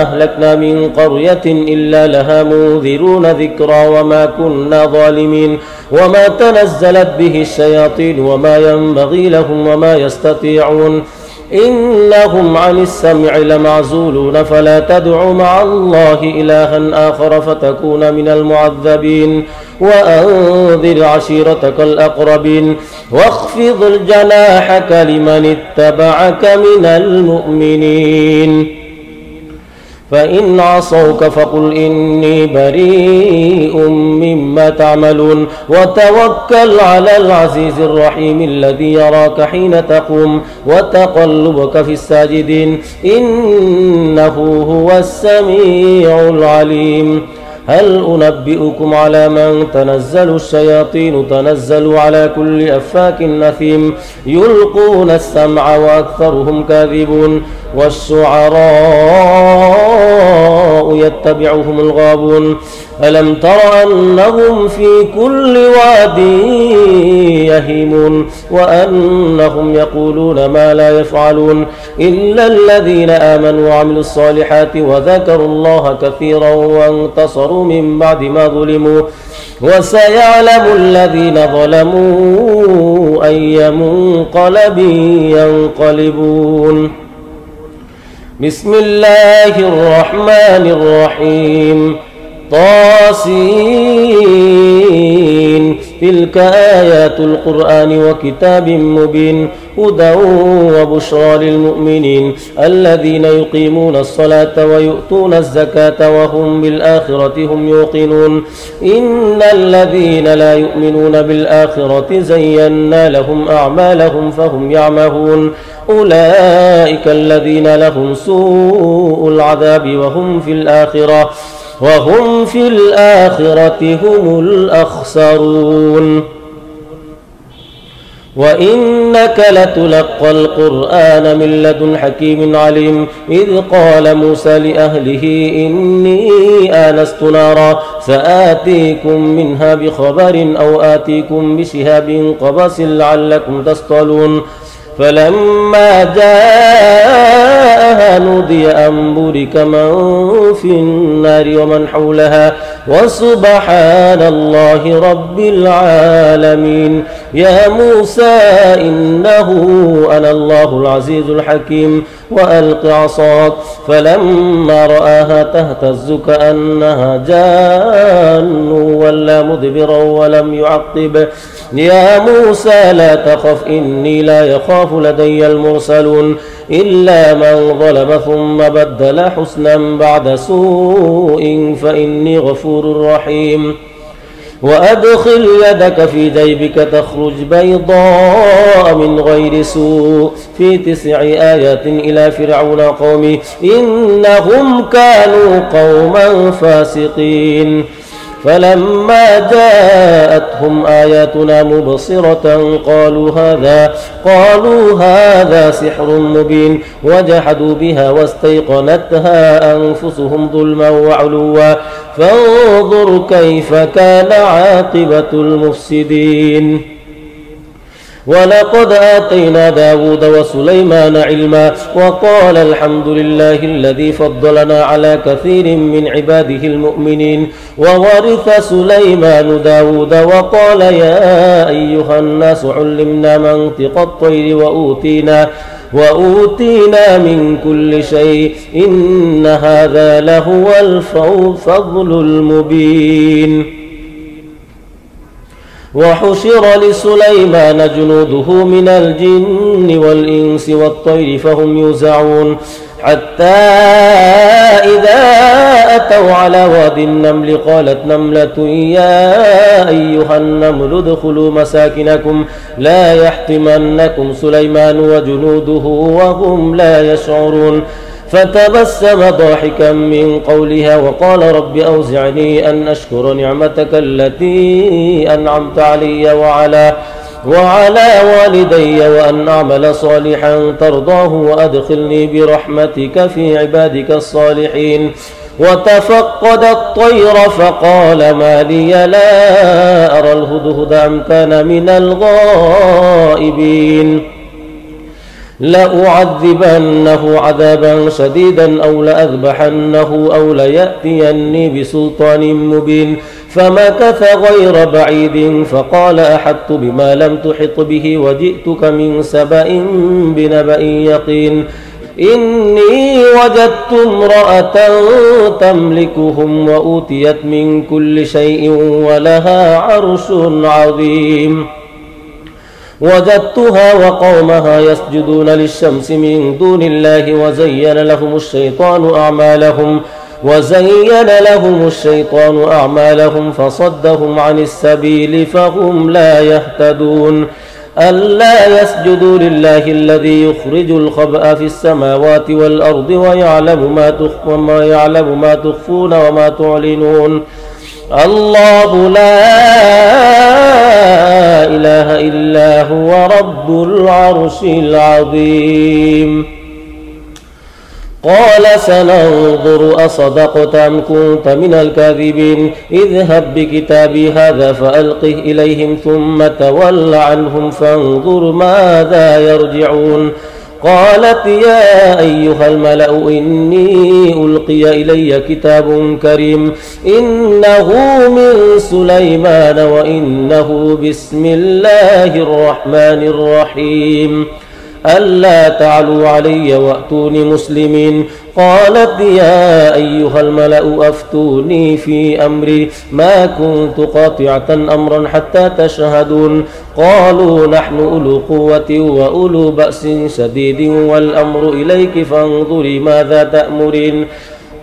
أهلكنا من قرية إلا لها منذرون ذكرى وما كنا ظالمين وما تنزلت به الشياطين وما ينبغي لهم وما يستطيعون إنهم عن السمع لمعزولون فلا تدع مع الله إلها آخر فتكون من المعذبين وأنذر عشيرتك الأقربين واخفض جناحك لمن اتبعك من المؤمنين فإن عصوك فقل إني بريء مما تعملون وتوكل على العزيز الرحيم الذي يراك حين تقوم وتقلبك في الساجدين إنه هو السميع العليم هل أنبئكم على من تنزل الشياطين تنزل على كل أفاك نثيم يلقون السمع وأكثرهم كاذبون والشعراء يتبعهم الغابون ألم تر أنهم في كل واد يهيمون وأنهم يقولون ما لا يفعلون إلا الذين آمنوا وعملوا الصالحات وذكروا الله كثيرا وانتصروا من بعد ما ظلموا وسيعلم الذين ظلموا أي منقلب ينقلبون. بسم الله الرحمن الرحيم. طاسين تلك آيات القرآن وكتاب مبين هدى وبشرى للمؤمنين الذين يقيمون الصلاة ويؤتون الزكاة وهم بالآخرة هم يوقنون إن الذين لا يؤمنون بالآخرة زينا لهم أعمالهم فهم يعمهون أولئك الذين لهم سوء العذاب وهم في الآخرة هم الأخسرون. وإنك لتلقى القرآن من لدن حكيم عليم إذ قال موسى لأهله إني آنست نارا سآتيكم منها بخبر أو آتيكم بشهاب قبس لعلكم تصطلون فلما جاءها نودي أن بورك من في النار ومن حولها وسبحان الله رب العالمين. يا موسى إنه أنا الله العزيز الحكيم وألق عصاك فلما رآها تهتز كأنها جان ولا مدبرا ولم يعقب يا موسى لا تخف إني لا يخاف لدي المرسلون إلا من ظلم ثم بدل حسنا بعد سوء فإني غفور رحيم. وأدخل يدك في جيبك تخرج بيضاء من غير سوء في 9 آيات إلى فرعون قومه إنهم كانوا قوما فاسقين فلما جاءتهم آياتنا مبصرة قالوا هذا سحر مبين وجحدوا بها واستيقنتها أنفسهم ظلما وعلوا فانظر كيف كان عاقبة المفسدين. ولقد آتينا داود وسليمان علما وقال الحمد لله الذي فضلنا على كثير من عباده المؤمنين وورث سليمان داود وقال يا أيها الناس علمنا منطق الطير وأوتينا من كل شيء إن هذا لهو الفضل المبين. وحشر لسليمان جنوده من الجن والإنس والطير فهم يوزعون حتى إذا أتوا على واد النمل قالت نملة يا أيها النمل ادخلوا مساكنكم لا يحطمنكم سليمان وجنوده وهم لا يشعرون فتبسم ضاحكا من قولها وقال رب أوزعني أن أشكر نعمتك التي أنعمت علي وعلى والدي وأن أعمل صالحا ترضاه وأدخلني برحمتك في عبادك الصالحين. وتفقد الطير فقال ما لي لا أرى الهدهد أم كان من الغائبين لأعذبنه عذابا شديدا أو لأذبحنه أو ليأتيني بسلطان مبين فمكث غير بعيد فقال أحطت بما لم تحط به وجئتك من سبأ بنبأ يقين إني وجدت امرأة تملكهم وأوتيت من كل شيء ولها عرش عظيم وجدتها وقومها يسجدون للشمس من دون الله وزين لهم الشيطان أعمالهم فصدهم عن السبيل فهم لا يهتدون ألا يسجدوا لله الذي يخرج الخبأ في السماوات والأرض ويعلم ما تخفون وما تعلنون الله لا إله إلا هو رب العرش العظيم. قال سننظر أصدقت أم كنت من الكاذبين اذهب بكتابي هذا فألقه إليهم ثم تول عنهم فانظر ماذا يرجعون قالت يا أيها الملأ إني ألقي إلي كتاب كريم إنه من سليمان وإنه بسم الله الرحمن الرحيم ألا تعلوا علي وأتوني مسلمين قالت يا أيها الملأ أفتوني في أمري ما كنت قاطعة أمرا حتى تشهدون قالوا نحن أولو قوة وأولو بأس شديد والأمر إليك فانظري ماذا تأمرين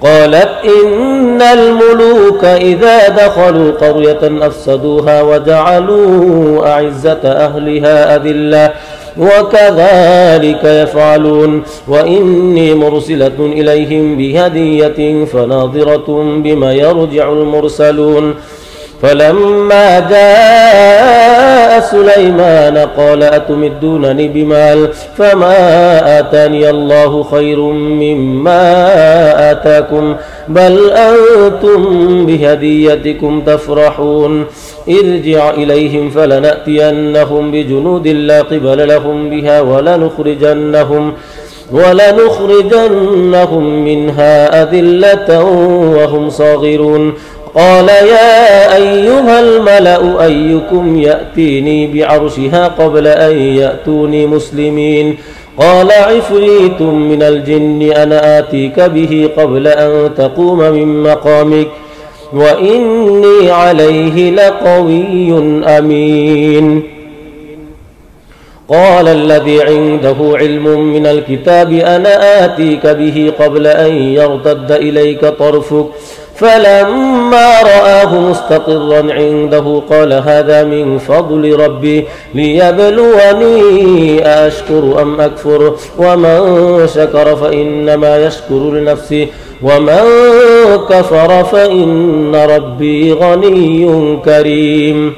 قالت إن الملوك إذا دخلوا قرية أفسدوها وجعلوا أعزة أهلها أذلة وكذلك يفعلون وإني مرسلة إليهم بهدية فناظرة بما يرجع المرسلون فلما جاء سليمان قال أتمدونني بمال فما آتاني الله خير مما آتاكم بل أنتم بهديتكم تفرحون ارجع إليهم فلنأتينهم بجنود لا قبل لهم بها ولنخرجنهم منها أذلة وهم صاغرون قال يا أيها الملأ أيكم يأتيني بعرشها قبل أن يأتوني مسلمين قال عفريت من الجن أنا آتيك به قبل أن تقوم من مقامك وإني عليه لقوي أمين قال الذي عنده علم من الكتاب أنا آتيك به قبل أن يرتد إليك طرفك فلما رآه مستقرا عنده قال هذا من فضل ربي ليبلوني أأشكر أم أكفر ومن شكر فإنما يشكر لنفسه ومن كفر فإن ربي غني كريم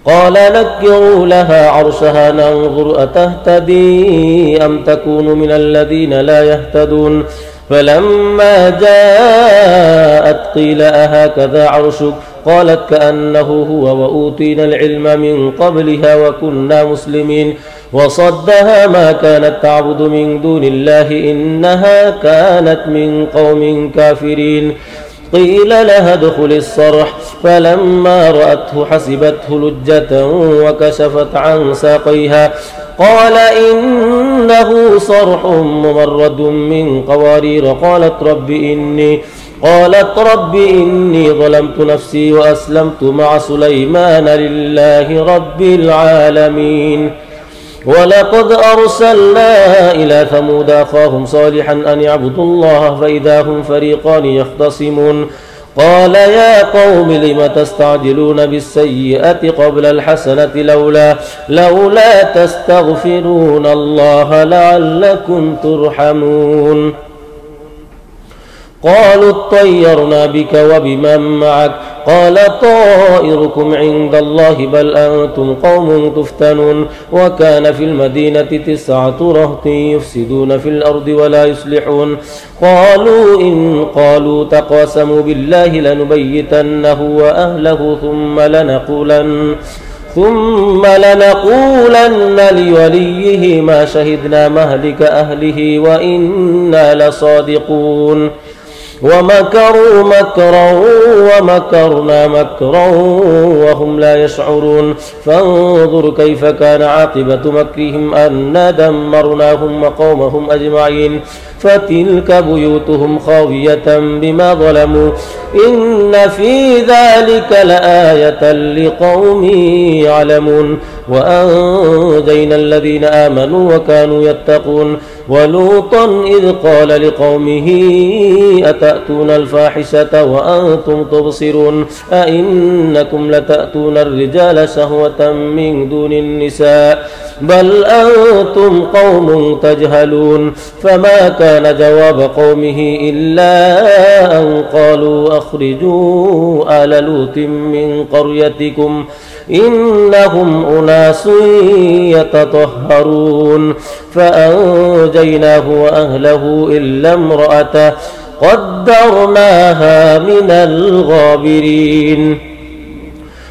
قال نكروا لها عرشها ننظر أتهتدي أم تكون من الذين لا يهتدون فلما جاءت قيل أهكذا عرشك قالت كأنه هو وأوتينا العلم من قبلها وكنا مسلمين وصدها ما كانت تعبد من دون الله إنها كانت من قوم كافرين قيل لها ادخل الصرح فلما رأته حسبته لجة وكشفت عن ساقيها قال إنه صرح ممرد من قوارير قالت رب إني ظلمت نفسي وأسلمت مع سليمان لله رب العالمين ولقد أرسلنا إلى ثمود أخاهم صالحا أن يعبدوا الله فإذا هم فريقان يختصمون قال يا قوم لم تستعجلون بالسيئة قبل الحسنة لولا تستغفرون الله لعلكم ترحمون قالوا اطيرنا بك وبمن معك قال طائركم عند الله بل أنتم قوم تفتنون وكان في المدينة 9 رهط يفسدون في الأرض ولا يصلحون قالوا تقاسموا بالله لنبيتنه وأهله ثم لنقولن لوليه ما شهدنا مهلك أهله وإنا لصادقون ومكروا مكرا ومكرنا مكرا وهم لا يشعرون فانظر كيف كان عاقبة مكرهم أنا دمرناهم وقومهم أجمعين فتلك بيوتهم خاوية بما ظلموا إن في ذلك لآية لقوم يعلمون وأنجينا الذين آمنوا وكانوا يتقون ولوطا إذ قال لقومه أتأتون الفاحشة وأنتم تبصرون أئنكم لتأتون الرجال شهوة من دون النساء بل أنتم قوم تجهلون فما كان جواب قومه إلا أن قالوا أخرجوا آل لوط من قريتكم إنهم أناس يتطهرون فأنجيناه وأهله إلا امرأته قدرناها من الغابرين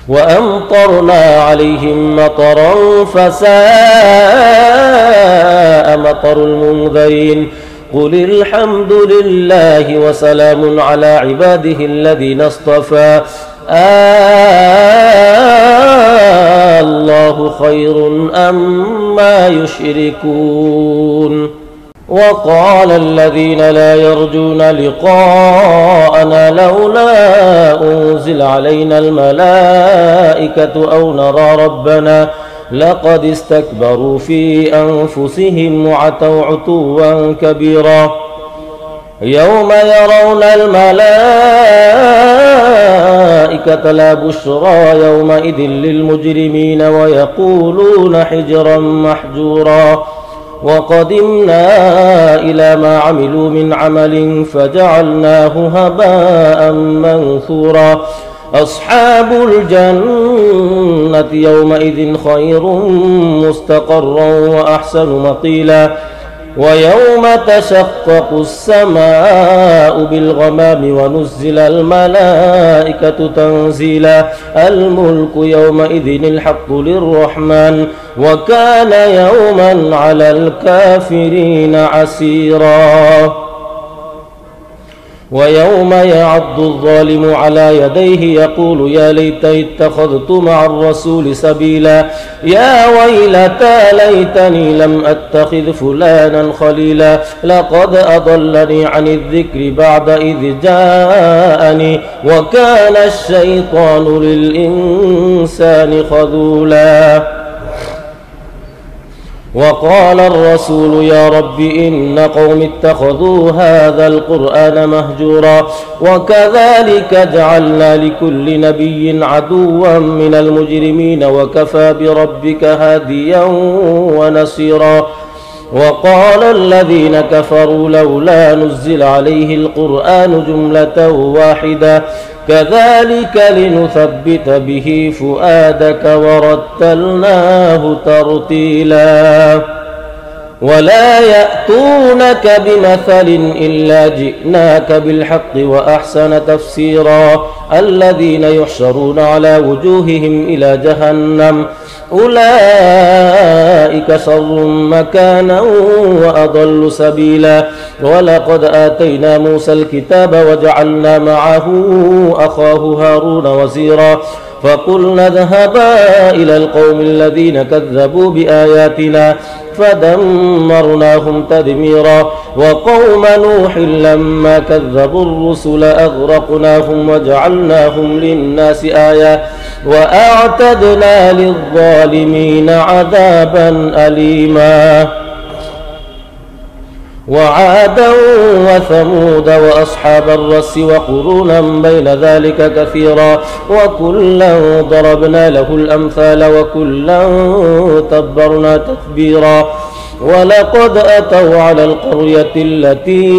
وأمطرنا عليهم مطرا فساء مطر المنذرين قل الحمد لله وسلام على عباده الذين اصطفى الله خير أما يشركون وقال الذين لا يرجون لقاءنا لولا أنزل علينا الملائكة أو نرى ربنا لقد استكبروا في أنفسهم وعتوا عتوا كبيرا يوم يرون الملائكة لا بشرى يومئذ للمجرمين ويقولون حجرا محجورا وقدمنا إلى ما عملوا من عمل فجعلناه هباء منثورا أصحاب الجنة يومئذ خير مستقرا وأحسن مقيلا ويوم تشقق السماء بالغمام ونزل الملائكة تنزيلا الملك يومئذ الحق للرحمن وكان يوما على الكافرين عسيرا ويوم يعض الظالم على يديه يقول يا ليتني اتخذت مع الرسول سبيلا يا ويلتى ليتني لم أتخذ فلانا خليلا لقد أضلني عن الذكر بعد إذ جاءني وكان الشيطان للإنسان خذولا وقال الرسول يا رب إن قوم اتخذوا هذا القرآن مهجورا وكذلك جعلنا لكل نبي عدوا من المجرمين وكفى بربك هاديا ونصيرا وقال الذين كفروا لولا نزل عليه القرآن جملة واحدة كذلك لنثبت به فؤادك ورتلناه ترتيلا ولا يأتونك بمثل إلا جئناك بالحق وأحسن تفسيرا الذين يحشرون على وجوههم إلى جهنم أولئك شر مكانا وأضل سبيلا ولقد آتينا موسى الكتاب وجعلنا معه أخاه هارون وزيرا فقلنا اذهبا إلى القوم الذين كذبوا بآياتنا فدمرناهم تدميرا وقوم نوح لما كذبوا الرسل أغرقناهم وجعلناهم للناس آية وأعتدنا للظالمين عذابا أليما وعادا وثمود وأصحاب الرس وقرونا بين ذلك كثيرا وكلا ضربنا له الأمثال وكلا تبرنا تتبيرا ولقد أتوا على القرية التي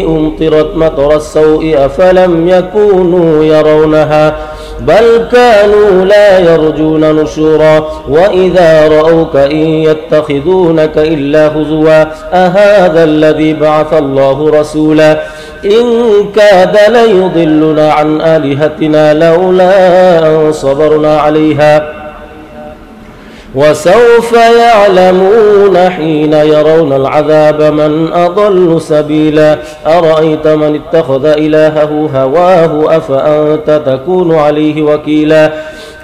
أمطرت مطر السوء أفلم يكونوا يرونها بل كانوا لا يرجون نشورا وإذا رأوك إن يتخذونك إلا هزوا أهذا الذي بعث الله رسولا إن كاد ليضلنا عن آلهتنا لولا أن صبرنا عليها وسوف يعلمون حين يرون العذاب من أضل سبيلا أرأيت من اتخذ إلهه هواه أفأنت تكون عليه وكيلا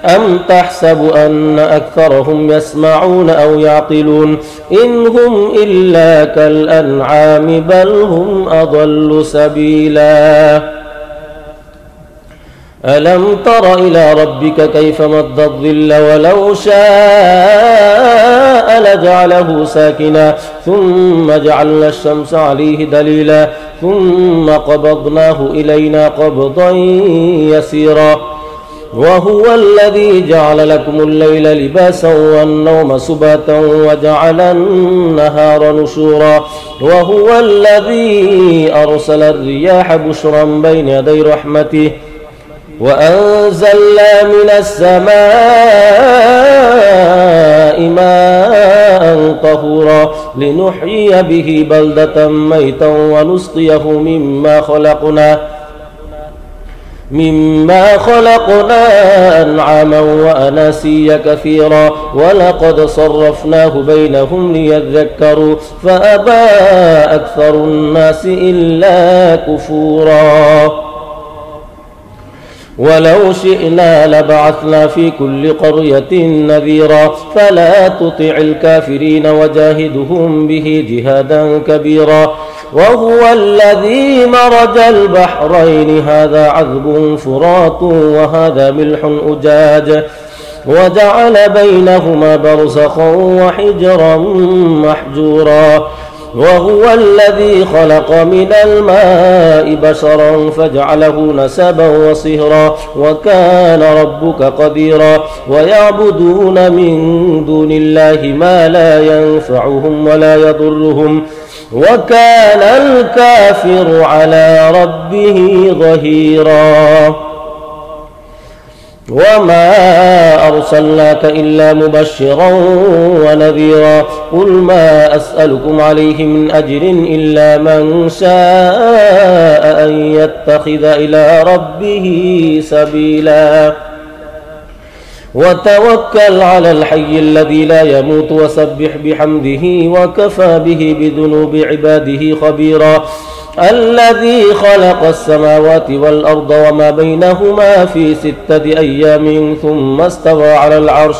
أم تحسب أن أكثرهم يسمعون أو يعقلون إن هم إلا كالأنعام بل هم أضل سبيلا ألم تر إلى ربك كيف مد الظل ولو شاء لجعله ساكنا ثم جعلنا الشمس عليه دليلا ثم قبضناه إلينا قبضا يسيرا وهو الذي جعل لكم الليل لباسا والنوم سباتا وجعل النهار نشورا وهو الذي أرسل الرياح بشرا بين يدي رحمته وأنزلنا من السماء ماء طهورا لنحيي به بلدة ميتا ونسقيه مما خلقنا أنعاما وأناسيا كثيرا ولقد صرفناه بينهم ليذكروا فأبى أكثر الناس إلا كفورا ولو شئنا لبعثنا في كل قرية نذيرا فلا تطع الكافرين وجاهدهم به جهادا كبيرا وهو الذي مرج البحرين هذا عذب فرات وهذا ملح أجاج وجعل بينهما برزخا وحجرا محجورا وهو الذي خلق من الماء بشرا فجعله نسبا وصهرا وكان ربك قديرا ويعبدون من دون الله ما لا ينفعهم ولا يضرهم وكان الكافر على ربه ظهيرا وما أرسلناك إلا مبشرا ونذيرا قل ما أسألكم عليه من أجر إلا من شاء أن يتخذ إلى ربه سبيلا وتوكل على الحي الذي لا يموت وسبح بحمده وكفى به بذنوب عباده خبيرا الذي خلق السماوات والأرض وما بينهما في 6 أيام ثم استوى على العرش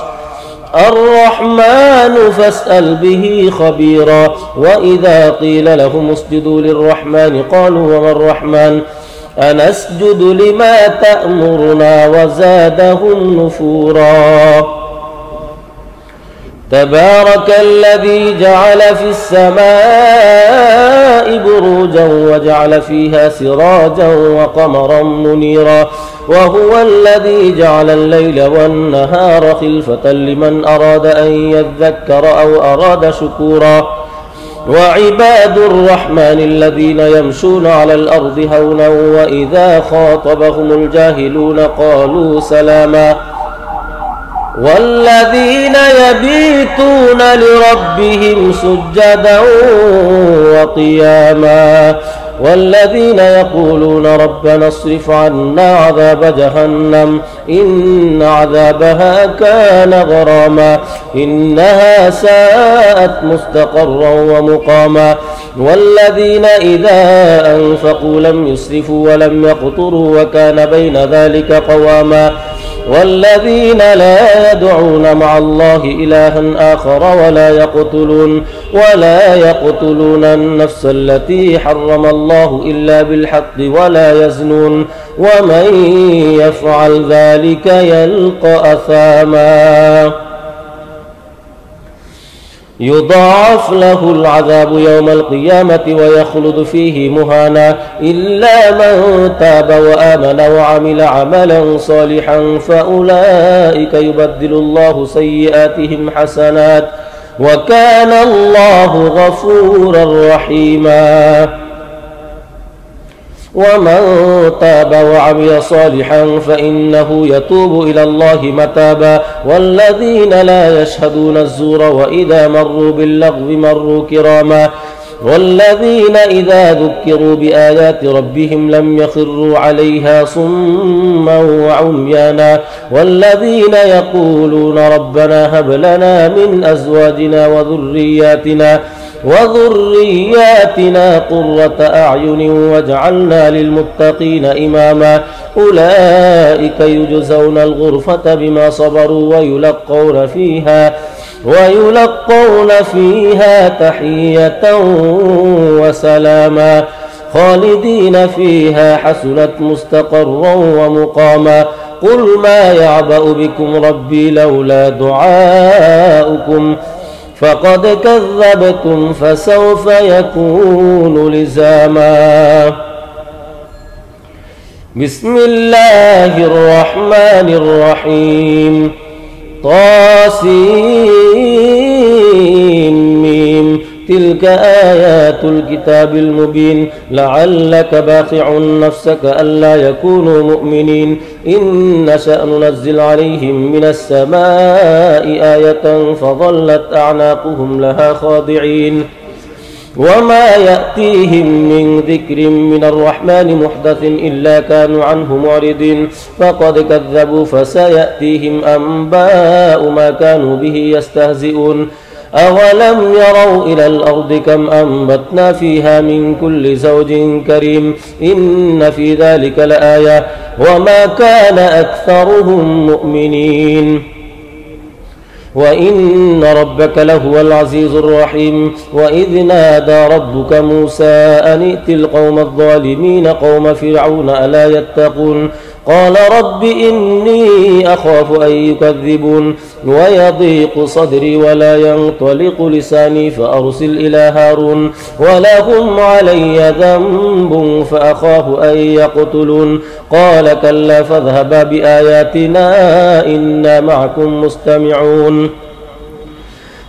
الرحمن فاسأل به خبيرا وإذا قيل لهم اسجدوا للرحمن قالوا وما الرحمن أنسجد لما تأمرنا وزادهم نفورا تبارك الذي جعل في السماء بروجا وجعل فيها سراجا وقمرا منيرا وهو الذي جعل الليل والنهار خلفة لمن أراد أن يذكر أو أراد شكورا وعباد الرحمن الذين يمشون على الأرض هونا وإذا خاطبهم الجاهلون قالوا سلاما والذين يبيتون لربهم سجدا وقياما والذين يقولون ربنا اصرف عنا عذاب جهنم إن عذابها كان غراما إنها ساءت مستقرا ومقاما والذين إذا أنفقوا لم يسرفوا ولم يقتروا وكان بين ذلك قواما والذين لا يدعون مع الله إلها آخر ولا يقتلون النفس التي حرم الله إلا بالحق ولا يزنون ومن يفعل ذلك يلقى أثاما يضاعف له العذاب يوم القيامة ويخلد فيه مهانا إلا من تاب وآمن وعمل عملا صالحا فأولئك يبدل الله سيئاتهم حسنات وكان الله غفورا رحيما ومن تاب وعمل صالحا فإنه يتوب إلى الله متابا والذين لا يشهدون الزور وإذا مروا باللغو مروا كراما والذين إذا ذكروا بآيات ربهم لم يخروا عليها صما وعميانا والذين يقولون ربنا هب لنا من أزواجنا وذرياتنا قرة أعين واجعلنا للمتقين إماما أولئك يجزون الغرفة بما صبروا ويلقون فيها تحية وسلاما خالدين فيها حسنت مستقرا ومقاما قل ما يعبأ بكم ربي لولا دعاؤكم فقد كذبتم فسوف يكون لزاما بسم الله الرحمن الرحيم طاسيم تلك آيات الكتاب المبين لعلك باخع نفسك ألا يكونوا مؤمنين إن نشأ ننزل عليهم من السماء آية فظلت أعناقهم لها خاضعين وما يأتيهم من ذكر من الرحمن محدث إلا كانوا عنه معرضين فقد كذبوا فسيأتيهم أنباء ما كانوا به يستهزئون أولم يروا إلى الأرض كم أنبتنا فيها من كل زوج كريم إن في ذلك لآية وما كان أكثرهم مؤمنين وإن ربك لهو العزيز الرحيم وإذ نادى ربك موسى أن ائت القوم الظالمين قوم فرعون ألا يتقون قال رب إني أخاف أن يكذبون ويضيق صدري ولا ينطلق لساني فأرسل إلى هارون ولهم علي ذنب فأخاف أن يقتلون قال كلا فاذهبا بآياتنا إنا معكم مستمعون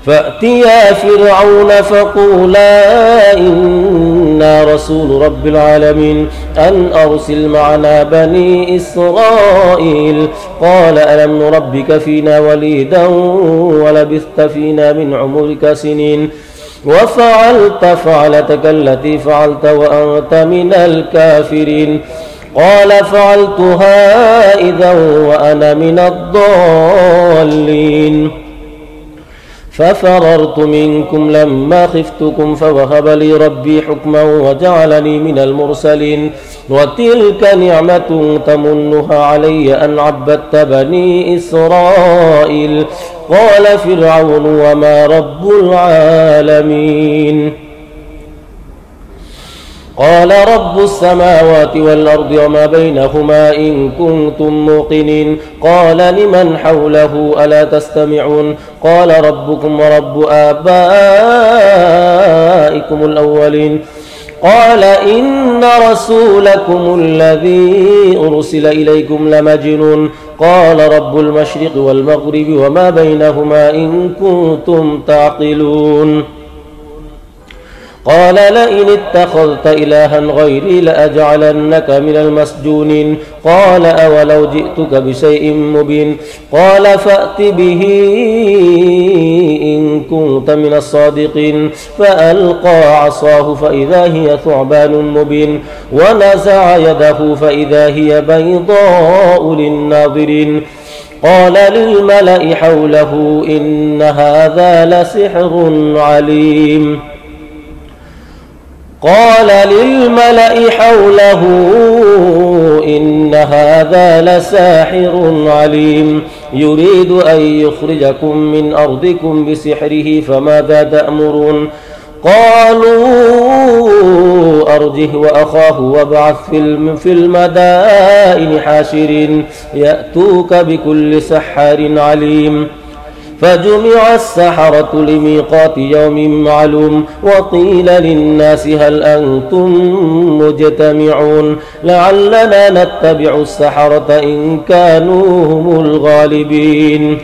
فأتيا فرعون فقولا إنا رسول رب العالمين أن أرسل معنا بني إسرائيل قال ألم نربك فينا وليدا ولبثت فينا من عمرك سنين وفعلت فعلتك التي فعلت وأنت من الكافرين قال فعلتها إذا وأنا من الضالين ففررت منكم لما خفتكم فوهب لي ربي حكما وجعلني من المرسلين وتلك نعمة تمنها علي أن عبدت بني إسرائيل قال فرعون وما رب العالمين قال رب السماوات والأرض وما بينهما إن كنتم موقنين قال لمن حوله ألا تستمعون قال ربكم ورب آبائكم الأولين قال إن رسولكم الذي أرسل إليكم لمجنون قال رب المشرق والمغرب وما بينهما إن كنتم تعقلون قال لئن اتخذت إلها غيري لأجعلنك من المسجونين قال أولو جئتك بشيء مبين قال فأت به إن كنت من الصادقين فألقى عصاه فإذا هي ثعبان مبين ونزع يده فإذا هي بيضاء للناظرين قال للملأ حوله إن هذا لسحر عليم قال للملأ حوله إن هذا لساحر عليم يريد أن يخرجكم من أرضكم بسحره فماذا تأمرون قالوا أرجه وأخاه وابعث في المدائن حاشرين يأتوك بكل سحار عليم فجمع السحرة لميقات يوم معلوم وقيل للناس هل أنتم مجتمعون لعلنا نتبع السحرة إن كانوا هم الغالبين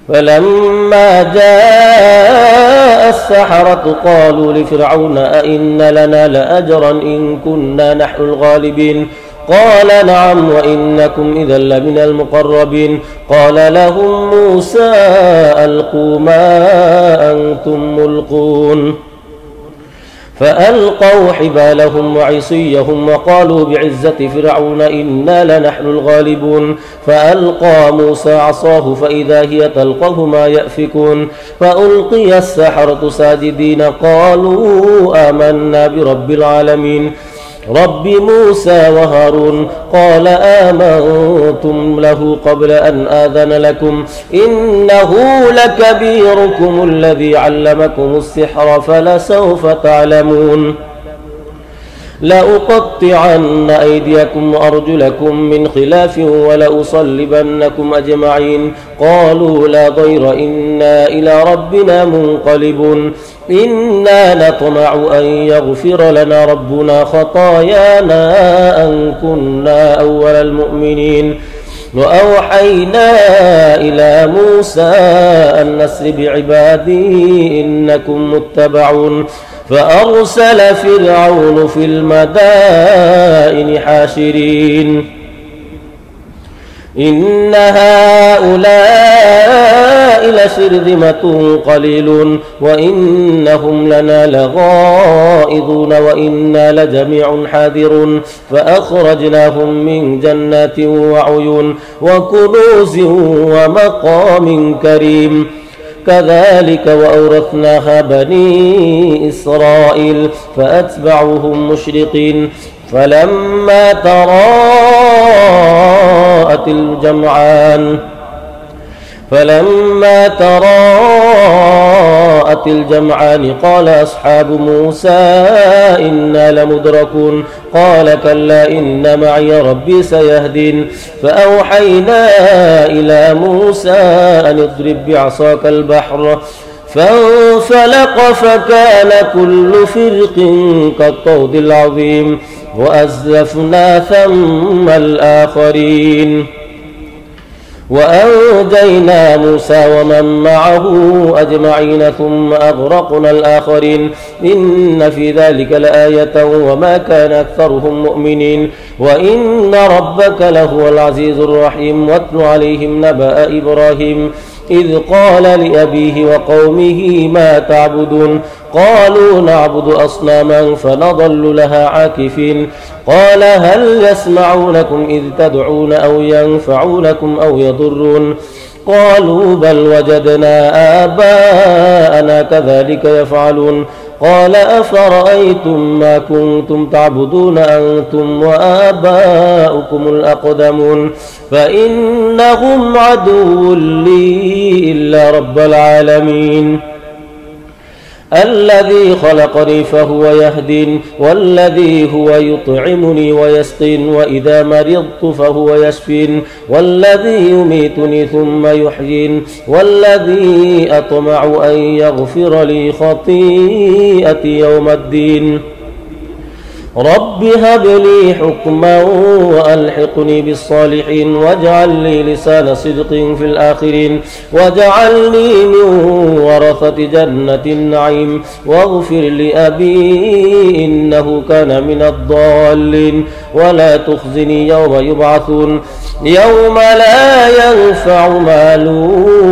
فلما جاء السحرة قالوا لفرعون أئن لنا لأجرا إن كنا نحن الغالبين قال نعم وإنكم إذا لمن المقربين قال لهم موسى ألقوا ما أنتم ملقون فألقوا حبالهم وعصيهم وقالوا بعزة فرعون إنا لنحن الغالبون فألقى موسى عصاه فإذا هي تلقف ما يأفكون فألقي السحرة ساجدين قالوا آمنا برب العالمين رب موسى وهارون قال آمنتم له قبل أن آذن لكم إنه لكبيركم الذي علمكم السحر فلسوف تعلمون لأقطعن أيديكم وأرجلكم من خلاف ولأصلبنكم أجمعين. قالوا لا ضير إنا إلى ربنا منقلبون. إنا نطمع أن يغفر لنا ربنا خطايانا أن كنا أول المؤمنين. وأوحينا إلى موسى أن نسر بعبادي إنكم متبعون. فأرسل فرعون في المدائن حاشرين إن هؤلاء لشرذمة قليلون وإنهم لنا لغائظون وإنا لجميع حاذرون. فأخرجناهم من جنات وعيون وكنوز ومقام كريم. كذلك وأورثناها بني إسرائيل فأتبعوهم مشرقين. فلما تراءت الجمعان قال أصحاب موسى إنا لمدركون. قال كلا إن معي ربي سيهدين. فأوحينا إلى موسى أن اضرب بعصاك البحر فانفلق فكان كل فرق كالطود العظيم وأزلفنا ثم الآخرين. وأنجينا موسى ومن معه أجمعين ثم أغرقنا الآخرين. إن في ذلك لآية وما كان أكثرهم مؤمنين وإن ربك لهو العزيز الرحيم. واتل عليهم نبأ إبراهيم إذ قال لأبيه وقومه ما تعبدون. قالوا نعبد أصناما فنظل لها عاكفين. قال هل يسمعونكم إذ تدعون أو ينفعونكم أو يضرون. قالوا بل وجدنا آباءنا كذلك يفعلون. قال أفرأيتم ما كنتم تعبدون أنتم وآباؤكم الأقدمون فإنهم عدو لي إلا رب العالمين. الذي خلقني فهو يهدين والذي هو يطعمني ويسقين وإذا مرضت فهو يشفين والذي يميتني ثم يحيين والذي أطمع أن يغفر لي خطيئتي يوم الدين. رب هب لي حكما وألحقني بالصالحين واجعل لي لسان صدق في الآخرين واجعلني من ورثة جنة النعيم واغفر لأبي إنه كان من الضالين ولا تخزني يوم يبعثون يوم لا ينفع مال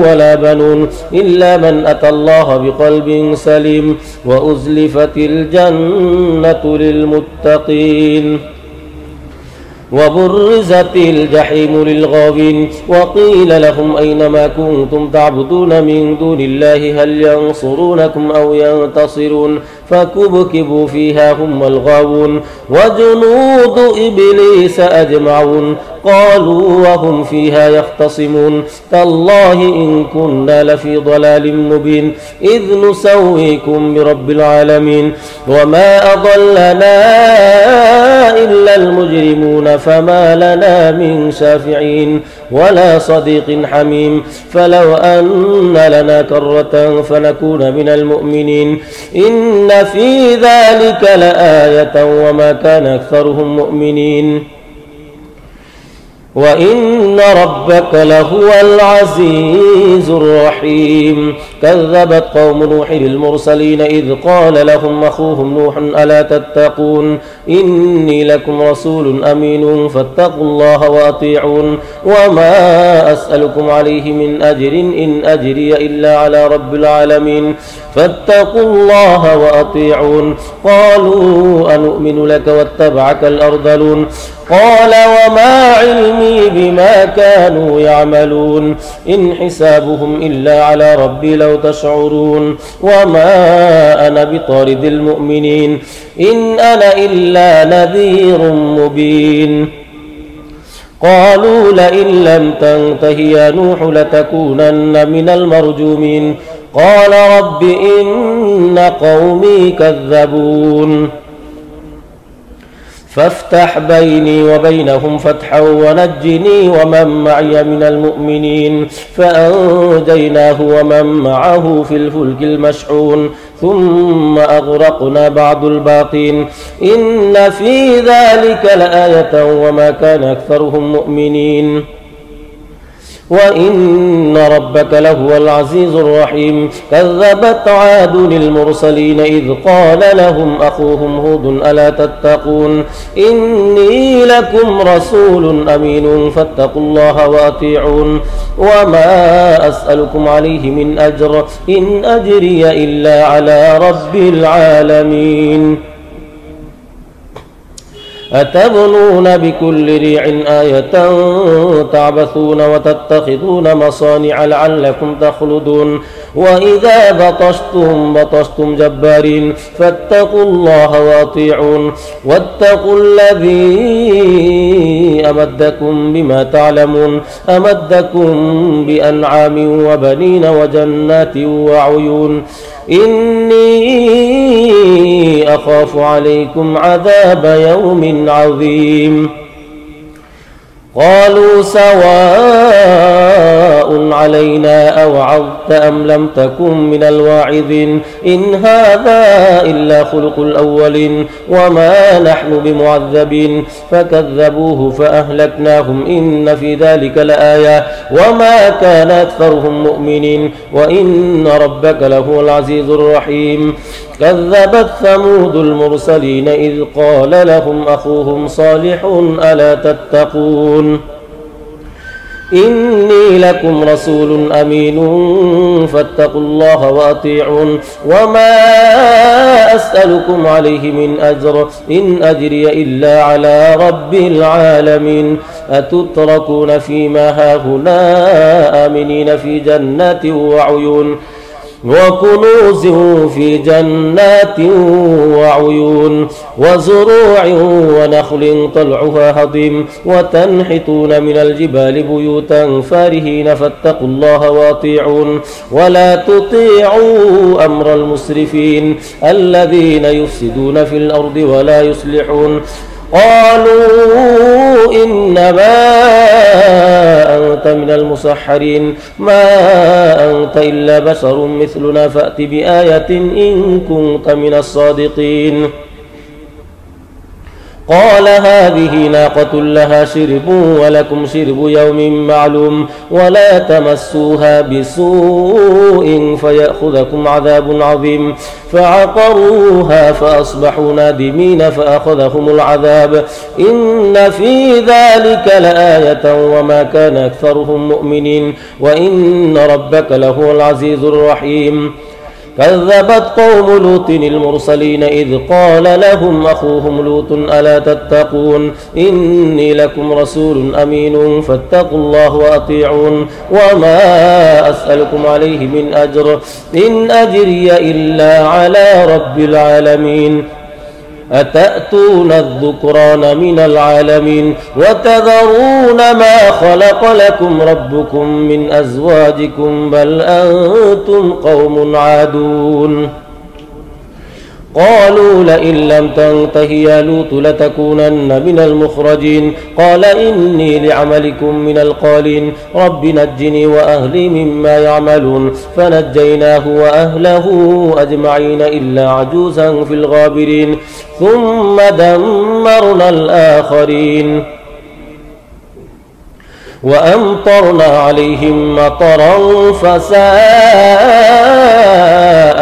ولا بنون إلا من أتى الله بقلب سليم وأزلفت الجنة للمتقين وبرزت الجحيم للغاوين وقيل لهم أين ما كنتم تعبدون من دون الله هل ينصرونكم أو ينتصرون فكبكبوا فيها هم الغاوون وجنود إبليس أجمعون قالوا وهم فيها يختصمون تالله إن كنا لفي ضلال مبين إذ نسويكم برب العالمين وما أضلنا إلا المجرمون فما لنا من شافعين ولا صديق حميم فلو أن لنا كرة فنكون من المؤمنين إن في ذلك لآية وما كان أكثرهم مؤمنين وإن ربك لهو العزيز الرحيم كذبت قوم نوح المرسلين إذ قال لهم أخوهم نوح ألا تتقون إني لكم رسول أمين فاتقوا الله وأطيعون وما أسألكم عليه من أجر إن أجري إلا على رب العالمين فاتقوا الله وأطيعون قالوا أنؤمن لك واتبعك الأرذلون قال وما علمي بما كانوا يعملون إن حسابهم إلا على ربي لو تشعرون وما أنا بطارد المؤمنين إن أنا إلا نذير مبين قالوا لئن لم تنته يا نوح لتكونن من المرجومين قال رب إن قومي كذبون فافتح بيني وبينهم فتحا ونجني ومن معي من المؤمنين. فأنجيناه ومن معه في الفلك المشحون ثم أغرقنا بعد الباقين. إن في ذلك لآية وما كان أكثرهم مؤمنين وإن ربك لهو العزيز الرحيم. كذبت عاد المرسلين إذ قال لهم أخوهم هود ألا تتقون إني لكم رسول أمين فاتقوا الله وأطيعون وما أسألكم عليه من أجر إن أجري إلا على رب العالمين. أتبنون بكل ريع آية تعبثون وتتخذون مصانع لعلكم تخلدون وإذا بطشتم جبارين فاتقوا الله وأطيعون واتقوا الذي أمدكم بما تعلمون أمدكم بأنعام وبنين وجنات وعيون إني أخاف عليكم عذاب يوم عظيم. قالوا سواء علينا أوعظت أم لم تكن من الواعظين إن هذا إلا خلق الأولين وما نحن بمعذبين. فكذبوه فأهلكناهم إن في ذلك لآية وما كان أكثرهم مؤمنين وإن ربك لهو العزيز الرحيم. كذبت ثمود المرسلين إذ قال لهم أخوهم صالح ألا تتقون إني لكم رسول أمين فاتقوا الله وأطيعون وما أسألكم عليه من أجر إن أجري إلا على رب العالمين. أتتركون فيما هاهنا آمنين في جنات وعيون وكنوز في جنات وعيون وزروع ونخل طلعها هضيم وتنحتون من الجبال بيوتا فارهين فاتقوا الله وأطيعون ولا تطيعوا أمر المسرفين الذين يفسدون في الأرض ولا يصلحون. قالوا إنما أنت من المسحرين ما أنت إلا بشر مثلنا فأت بآية إن كنت من الصادقين. قال هذه ناقة لها شرب ولكم شرب يوم معلوم ولا تمسوها بسوء فيأخذكم عذاب عظيم. فعقروها فأصبحوا نادمين فأخذهم العذاب إن في ذلك لآية وما كان أكثرهم مؤمنين وإن ربك لهو العزيز الرحيم. كذبت قوم لوط المرسلين إذ قال لهم أخوهم لوط ألا تتقون إني لكم رسول أمين فاتقوا الله وأطيعون وما أسألكم عليه من أجر إن أجري إلا على رب العالمين. أتأتون الذكران من العالمين وتذرون ما خلق لكم ربكم من أزواجكم بل أنتم قوم عادون. قالوا لئن لم تنته يا لوط لتكونن من المخرجين. قال إني لعملكم من القالين رب نجني وأهلي مما يعملون. فنجيناه وأهله أجمعين إلا عجوزا في الغابرين ثم دمرنا الآخرين وأمطرنا عليهم مطرا فساء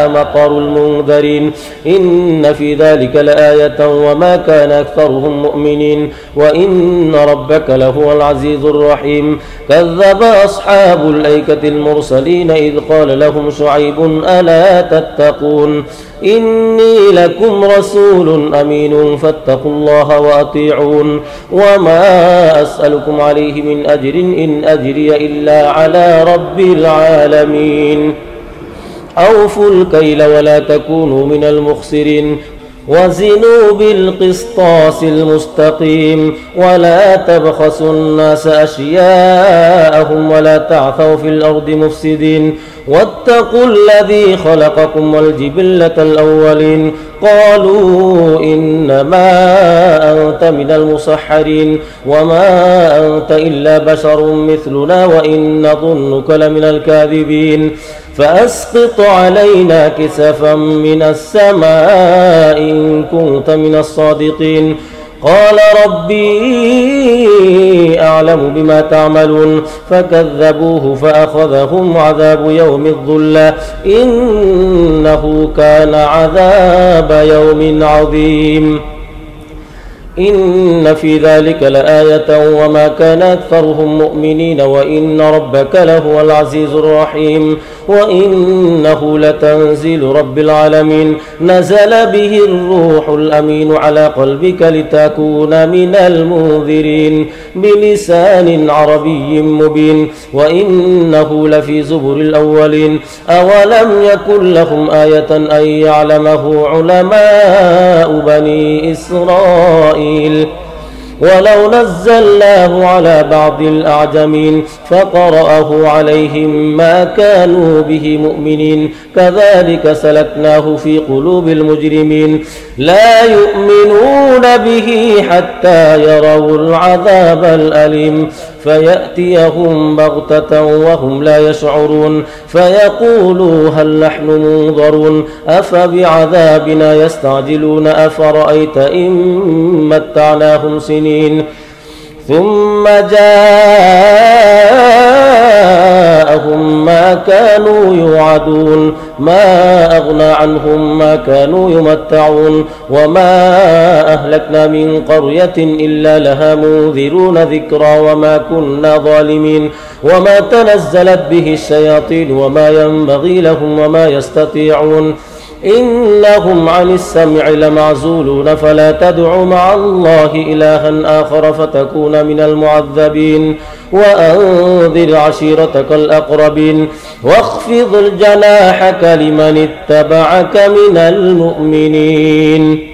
مطر المنذرين. إن في ذلك لآية وما كان أكثرهم مؤمنين وإن ربك لهو العزيز الرحيم. كذب أصحاب الأيكة المرسلين إذ قال لهم شعيب ألا تتقون إني لكم رسول أمين فاتقوا الله وأطيعون وما أسألكم عليه من أجر إن أجري إلا على رب العالمين. أوفوا الكيل ولا تكونوا من المخسرين وزنوا بالقسطاس المستقيم ولا تبخسوا الناس أشياءهم ولا تعثوا في الأرض مفسدين واتقوا الذي خلقكم والجبلة الأولين قالوا إنما أنت من المسحرين وما أنت إلا بشر مثلنا وإن نظنك لمن الكاذبين فأسقط علينا كسفا من السماء إن كنت من الصادقين قال ربي أعلم بما تعملون فكذبوه فأخذهم عذاب يوم الظلة إنه كان عذاب يوم عظيم إن في ذلك لآية وما كان أكثرهم مؤمنين وإن ربك لهو العزيز الرحيم وإنه لتنزيل رب العالمين نزل به الروح الأمين على قلبك لتكون من المنذرين بلسان عربي مبين وإنه لفي زبر الأولين أولم يكن لهم آية أن يعلمه علماء بني إسرائيل ولو نزلناه على بعض الأعجمين فقرأه عليهم ما كانوا به مؤمنين كذلك سلكناه في قلوب المجرمين لا يؤمنون به حتى يروا العذاب الأليم فيأتيهم بغتة وهم لا يشعرون فيقولوا هل نحن منظرون أفبعذابنا يستعجلون أفرأيت إن متعناهم سنين ثم جاءهم ما كانوا يوعدون ما أغنى عنهم ما كانوا يمتعون وما أهلكنا من قرية إلا لها منذرون ذكرى وما كنا ظالمين وما تنزلت به الشياطين وما ينبغي لهم وما يستطيعون إنهم عن السمع لمعزولون فلا تدع مع الله إلها آخر فتكون من المعذبين وأنذر عشيرتك الأقربين واخفض جناحك لمن اتبعك من المؤمنين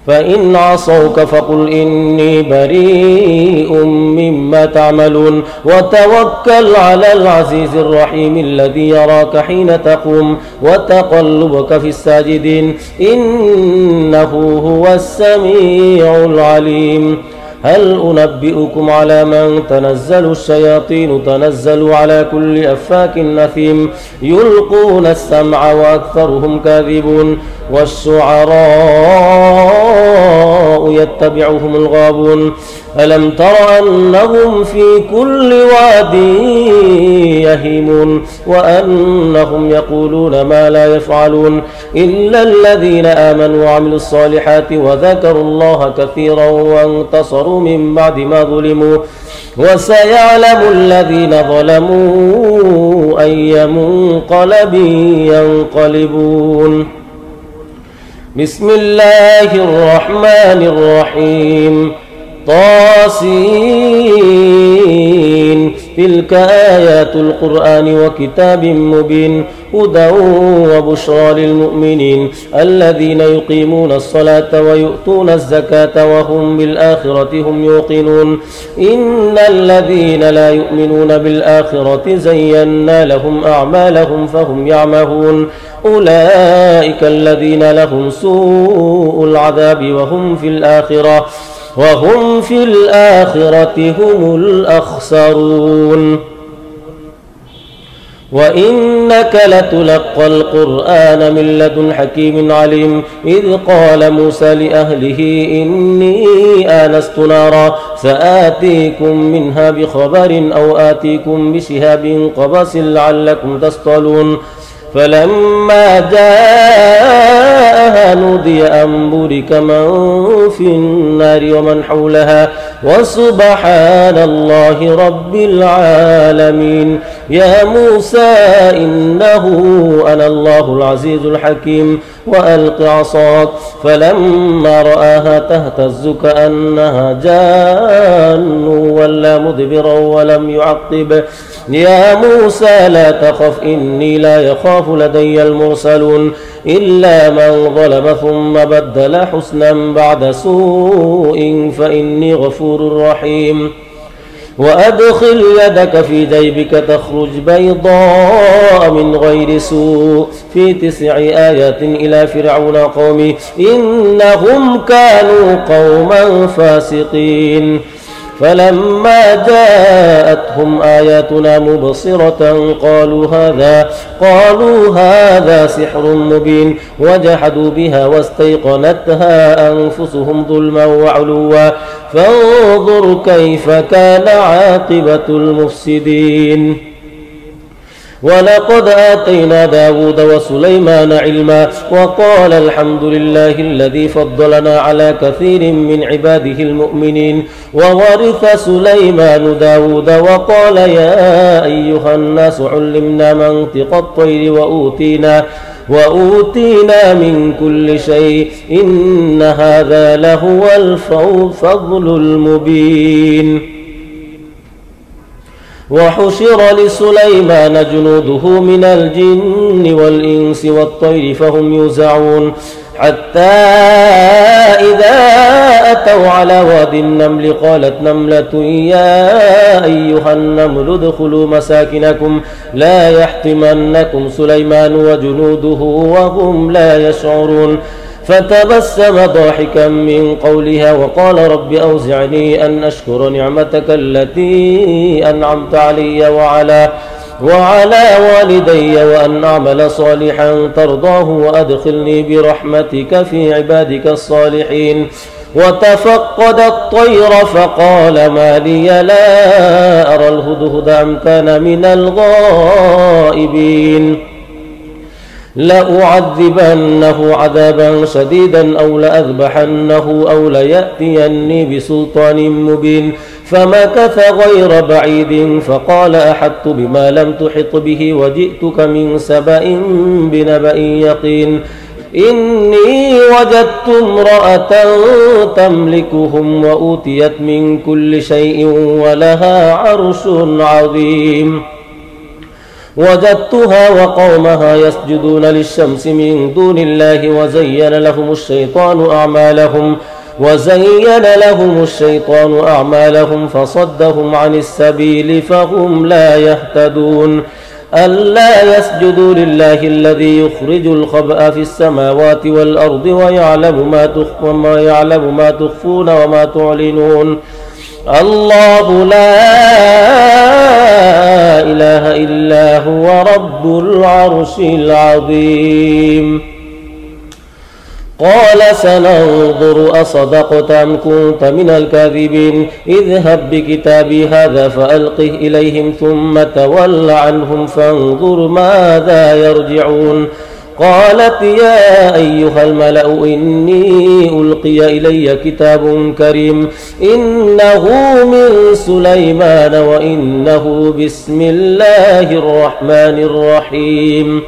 فإن عصوك فقل إني بريء مما تعملون وتوكل على العزيز الرحيم الذي يراك حين تقوم وتقلبك في الساجدين إنه هو السميع العليم هل أنبئكم على من تنزل الشياطين تنزل على كل أفاك نثيم يلقون السمع وأكثرهم كاذبون والشعراء يتبعهم الغابون ألم تر أنهم في كل واد يهيمون وأنهم يقولون ما لا يفعلون إلا الذين آمنوا وعملوا الصالحات وذكروا الله كثيرا وانتصروا من بعد ما ظلموا وسيعلم الذين ظلموا أي منقلب ينقلبون بسم الله الرحمن الرحيم طاسين تلك آيات القرآن وكتاب مبين هدى وبشرى للمؤمنين الذين يقيمون الصلاة ويؤتون الزكاة وهم بالآخرة هم يوقنون إن الذين لا يؤمنون بالآخرة زينا لهم أعمالهم فهم يعمهون أولئك الذين لهم سوء العذاب وهم في الآخرة هم الأخسرون وإنك لتلقى القرآن من لدن حكيم عليم إذ قال موسى لأهله إني آنست نارا سآتيكم منها بخبر أو آتيكم بشهاب قبس لعلكم تصطلون فلما جاءها نودي أن بورك من في النار ومن حولها وسبحان الله رب العالمين يا موسى إنه أنا الله العزيز الحكيم وألق عصاك فلما رآها تهتز كأنها جان ولا مدبرا ولم يعقب يا موسى لا تخف إني لا يخاف لدي المرسلون إلا من ظلم ثم بدل حسنا بعد سوء فإني غفور رحيم وأدخل يدك في جيبك تخرج بيضاء من غير سوء في 9 آيات إلى فرعون قومه إنهم كانوا قوما فاسقين. فلما جاءتهم آياتنا مبصرة قالوا هذا سحر مبين وجحدوا بها واستيقنتها أنفسهم ظلما وعلوا فانظر كيف كان عاقبة المفسدين. ولقد آتينا داود وسليمان علما وقال الحمد لله الذي فضلنا على كثير من عباده المؤمنين. وورث سليمان داود وقال يا أيها الناس علمنا منطق الطير وأوتينا من كل شيء إن هذا لهو الفضل المبين. وحشر لسليمان جنوده من الجن والإنس والطير فهم يوزعون حتى إذا أتوا على واد النمل قالت نملة يا أيها النمل ادخلوا مساكنكم لا يحطمنكم سليمان وجنوده وهم لا يشعرون. فتبسم ضاحكا من قولها وقال رب أوزعني أن أشكر نعمتك التي أنعمت علي وعلى والدي وأن أعمل صالحا ترضاه وأدخلني برحمتك في عبادك الصالحين. وتفقد الطير فقال ما لي لا أرى الهدهد أم كان من الغائبين لأعذبنه عذابا شديدا أو لأذبحنه أو ليأتيني بسلطان مبين. فمكث غير بعيد فقال أحطت بما لم تحط به وجئتك من سبأ بنبأ يقين إني وجدت امرأة تملكهم وأوتيت من كل شيء ولها عرش عظيم. وجدتها وقومها يسجدون للشمس من دون الله وزين لهم الشيطان أعمالهم فصدهم عن السبيل فهم لا يهتدون. ألا يسجدوا لله الذي يخرج الخبأ في السماوات والأرض ويعلم ما تخفون وما تعلنون. الله لا إله إلا هو رب العرش العظيم. قال سننظر أصدقت أم كنت من الكاذبين اذهب بكتابي هذا فألقه إليهم ثم تول عنهم فانظر ماذا يرجعون. قالت يا أيها الملأ إني ألقي إلي كتاب كريم إنه من سليمان وإنه بسم الله الرحمن الرحيم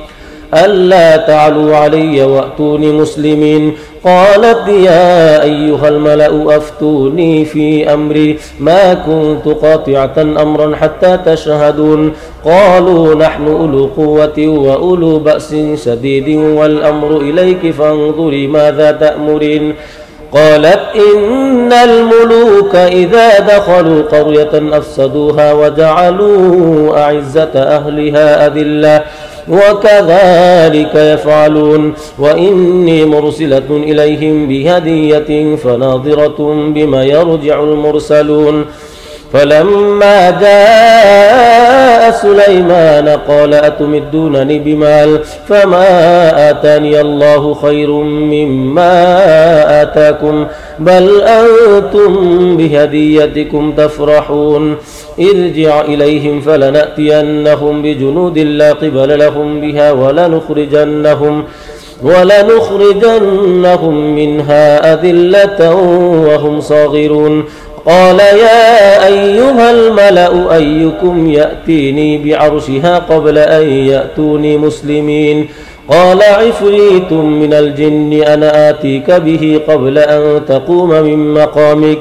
ألا تعلوا علي وأتوني مسلمين. قالت يا أيها الملأ أفتوني في أمري ما كنت قاطعة أمرا حتى تشهدون. قالوا نحن أولو قوة وأولو بأس شديد والأمر إليك فانظري ماذا تأمرين. قالت إن الملوك إذا دخلوا قرية أفسدوها وجعلوا أعزة أهلها أذلة وكذلك يفعلون. وإني مرسلة إليهم بهدية فناظرة بما يرجع المرسلون. فلما جاء سليمان قال أتمدونني بمال فما آتاني الله خير مما آتاكم بل أنتم بهديتكم تفرحون. ارجع إليهم فلنأتينهم بجنود لا قبل لهم بها ولنخرجنهم منها أذلة وهم صاغرون. قال يا أيها الملأ أيكم يأتيني بعرشها قبل أن يأتوني مسلمين. قال عفريت من الجن أنا آتيك به قبل أن تقوم من مقامك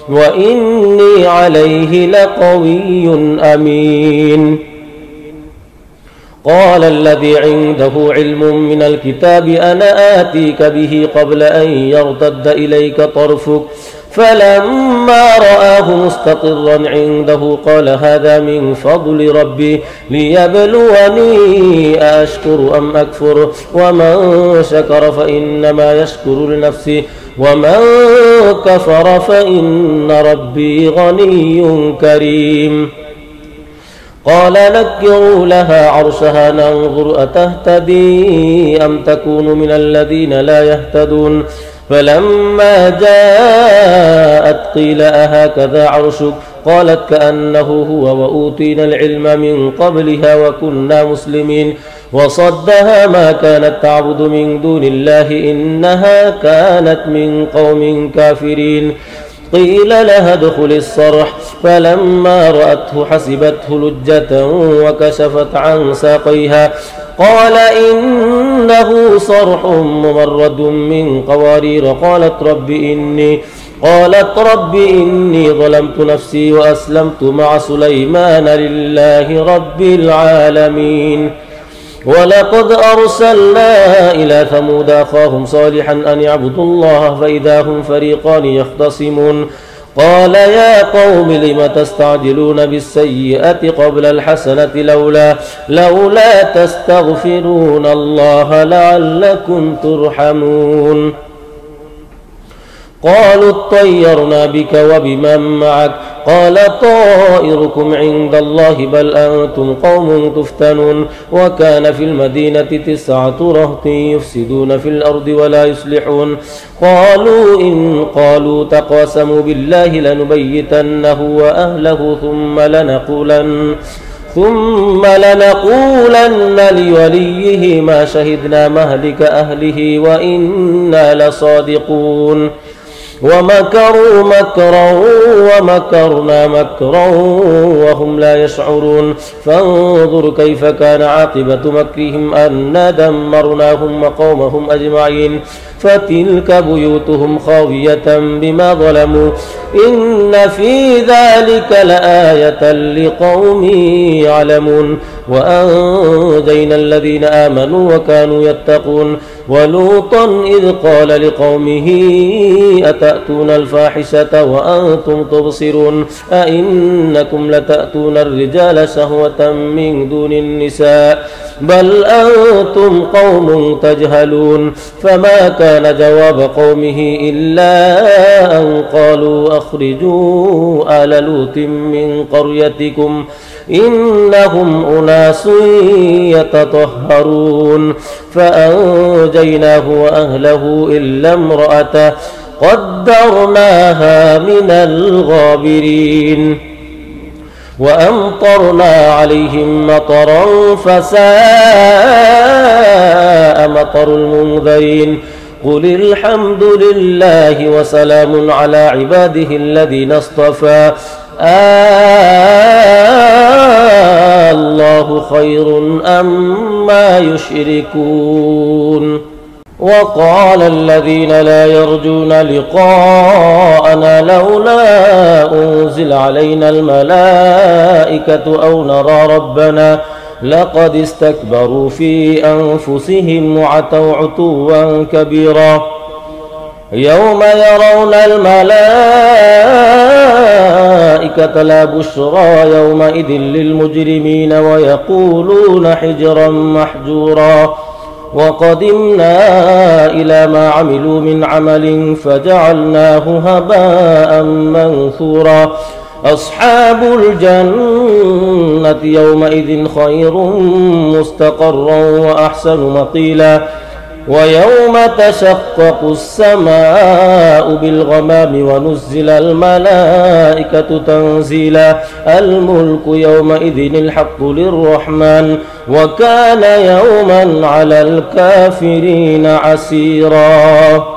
وإني عليه لقوي أمين. قال الذي عنده علم من الكتاب أنا آتيك به قبل أن يرتد إليك طرفك فلما رآه مستقرا عنده قال هذا من فضل ربي ليبلوني أأشكر أم أكفر ومن شكر فإنما يشكر لنفسه ومن كفر فإن ربي غني كريم. قال نكروا لها عرشها ننظر أتهتدي أم تكون من الذين لا يهتدون فلما جاءت قيل أهكذا عرشك قالت كأنه هو وأوتينا العلم من قبلها وكنا مسلمين وصدها ما كانت تعبد من دون الله إنها كانت من قوم كافرين. قيل لها ادخل الصرح فلما رأته حسبته لجة وكشفت عن ساقيها قال إنه صرح ممرد من قوارير قالت رب إني ظلمت نفسي وأسلمت مع سليمان لله رب العالمين. ولقد أرسلنا إلى ثمود أخاهم صالحا أن يعبدوا الله فإذا هم فريقان يختصمون قال يا قوم لم تستعجلون بالسيئة قبل الحسنة لولا تستغفرون الله لعلكم ترحمون. قالوا اطيرنا بك وبمن معك قال طائركم عند الله بل أنتم قوم تفتنون. وكان في المدينة 9 رهط يفسدون في الأرض ولا يصلحون قالوا تقاسموا بالله لنبيتنه وأهله ثم لنقولن لوليه ما شهدنا مهلك أهله وإنا لصادقون. ومكروا مكرا ومكرنا مكرا وهم لا يشعرون فانظر كيف كان عاقبة مكرهم أنا دمرناهم وقومهم أجمعين فتلك بيوتهم خاوية بما ظلموا إن في ذلك لآية لقوم يعلمون. وأنجينا الذين آمنوا وكانوا يتقون ولوطا إذ قال لقومه أتأتون الفاحشة وأنتم تبصرون أئنكم لتأتون الرجال شهوة من دون النساء بل أنتم قوم تجهلون. فما كان جواب قومه إلا أن قالوا أخرجوا آل لوط من قريتكم إنهم أناس يتطهرون فأنجيناه وأهله إلا امرأته قدرناها من الغابرين. وأمطرنا عليهم مطرا فساء مطر المنذرين. قل الحمد لله وسلام على عباده الذين اصطفى الله خير أما يشركون. وقال الذين لا يرجون لقاءنا لولا أنزل علينا الملائكة أو نرى ربنا لقد استكبروا في أنفسهم وعتوا عتوا كبيرا. يوم يرون الملائكة لا بشرى يومئذ للمجرمين ويقولون حجرا محجورا. وقدمنا إلى ما عملوا من عمل فجعلناه هباء منثورا. أصحاب الجنة يومئذ خير مستقرا وأحسن مقيلا. ويوم تشقق السماء بالغمام ونزل الملائكة تنزيلا. الملك يومئذ الحق للرحمن وكان يوما على الكافرين عسيرا.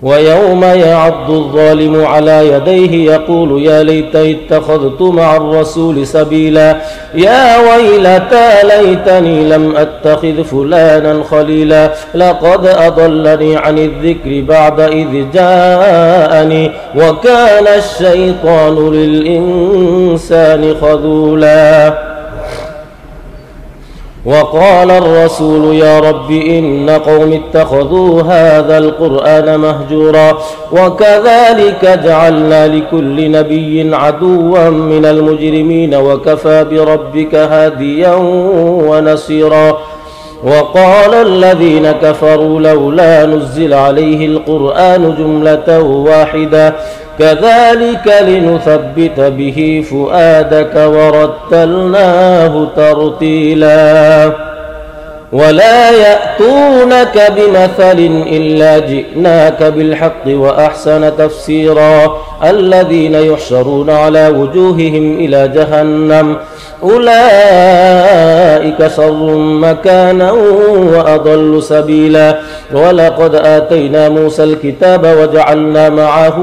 ويوم يعض الظالم على يديه يقول يا ليتني اتخذت مع الرسول سبيلا. يا ويلتى ليتني لم أتخذ فلانا خليلا لقد أضلني عن الذكر بعد إذ جاءني وكان الشيطان للإنسان خذولا. وقال الرسول يا رب إن قوم اتخذوا هذا القرآن مهجورا وكذلك جعلنا لكل نبي عدوا من المجرمين وكفى بربك هاديا ونصيرا وقال الذين كفروا لولا نزل عليه القرآن جملة واحدة كذلك لنثبت به فؤادك ورتلناه ترتيلا ولا يأتونك بمثل إلا جئناك بالحق وأحسن تفسيرا الذين يحشرون على وجوههم إلى جهنم أولئك شر مكانا وأضل سبيلا ولقد آتينا موسى الكتاب وجعلنا معه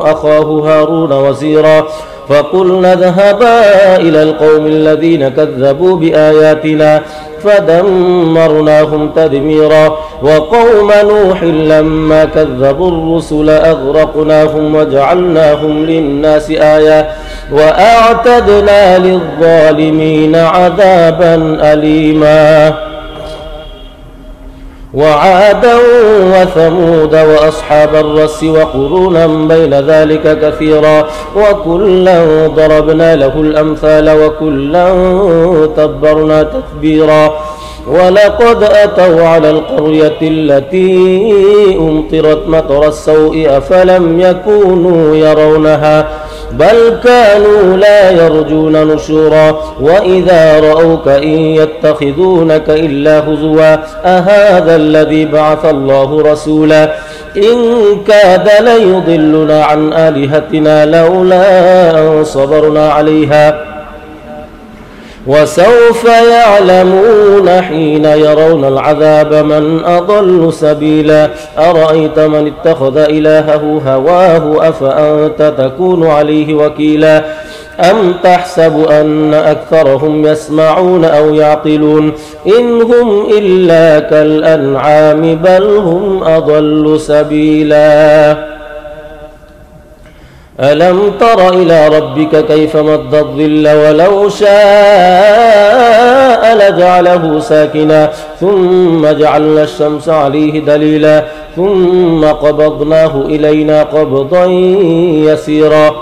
أخاه هارون وزيرا فقلنا اذهبا إلى القوم الذين كذبوا بآياتنا فدمرناهم تدميرا وقوم نوح لما كذبوا الرسل أغرقناهم وجعلناهم للناس آية وأعتدنا للظالمين عذابا أليما وعادا وثمود وأصحاب الرس وقرونا بين ذلك كثيرا وكلا ضربنا له الأمثال وكلا تبرنا تتبيرا ولقد أتوا على القرية التي أمطرت مطر السوء أفلم يكونوا يرونها بل كانوا لا يرجون نشورا وإذا رأوك إن يتخذونك إلا هزوا أهذا الذي بعث الله رسولا إن كاد ليضلنا عن آلهتنا لولا أن صبرنا عليها وسوف يعلمون حين يرون العذاب من أضل سبيلا أرأيت من اتخذ إلهه هواه أفأنت تكون عليه وكيلا أم تحسب أن أكثرهم يسمعون أو يعقلون إن هم إلا كالأنعام بل هم أضل سبيلا ألم تر إلى ربك كيف مد الظل ولو شاء لجعله ساكنا ثم جعلنا الشمس عليه دليلا ثم قبضناه إلينا قبضا يسيرا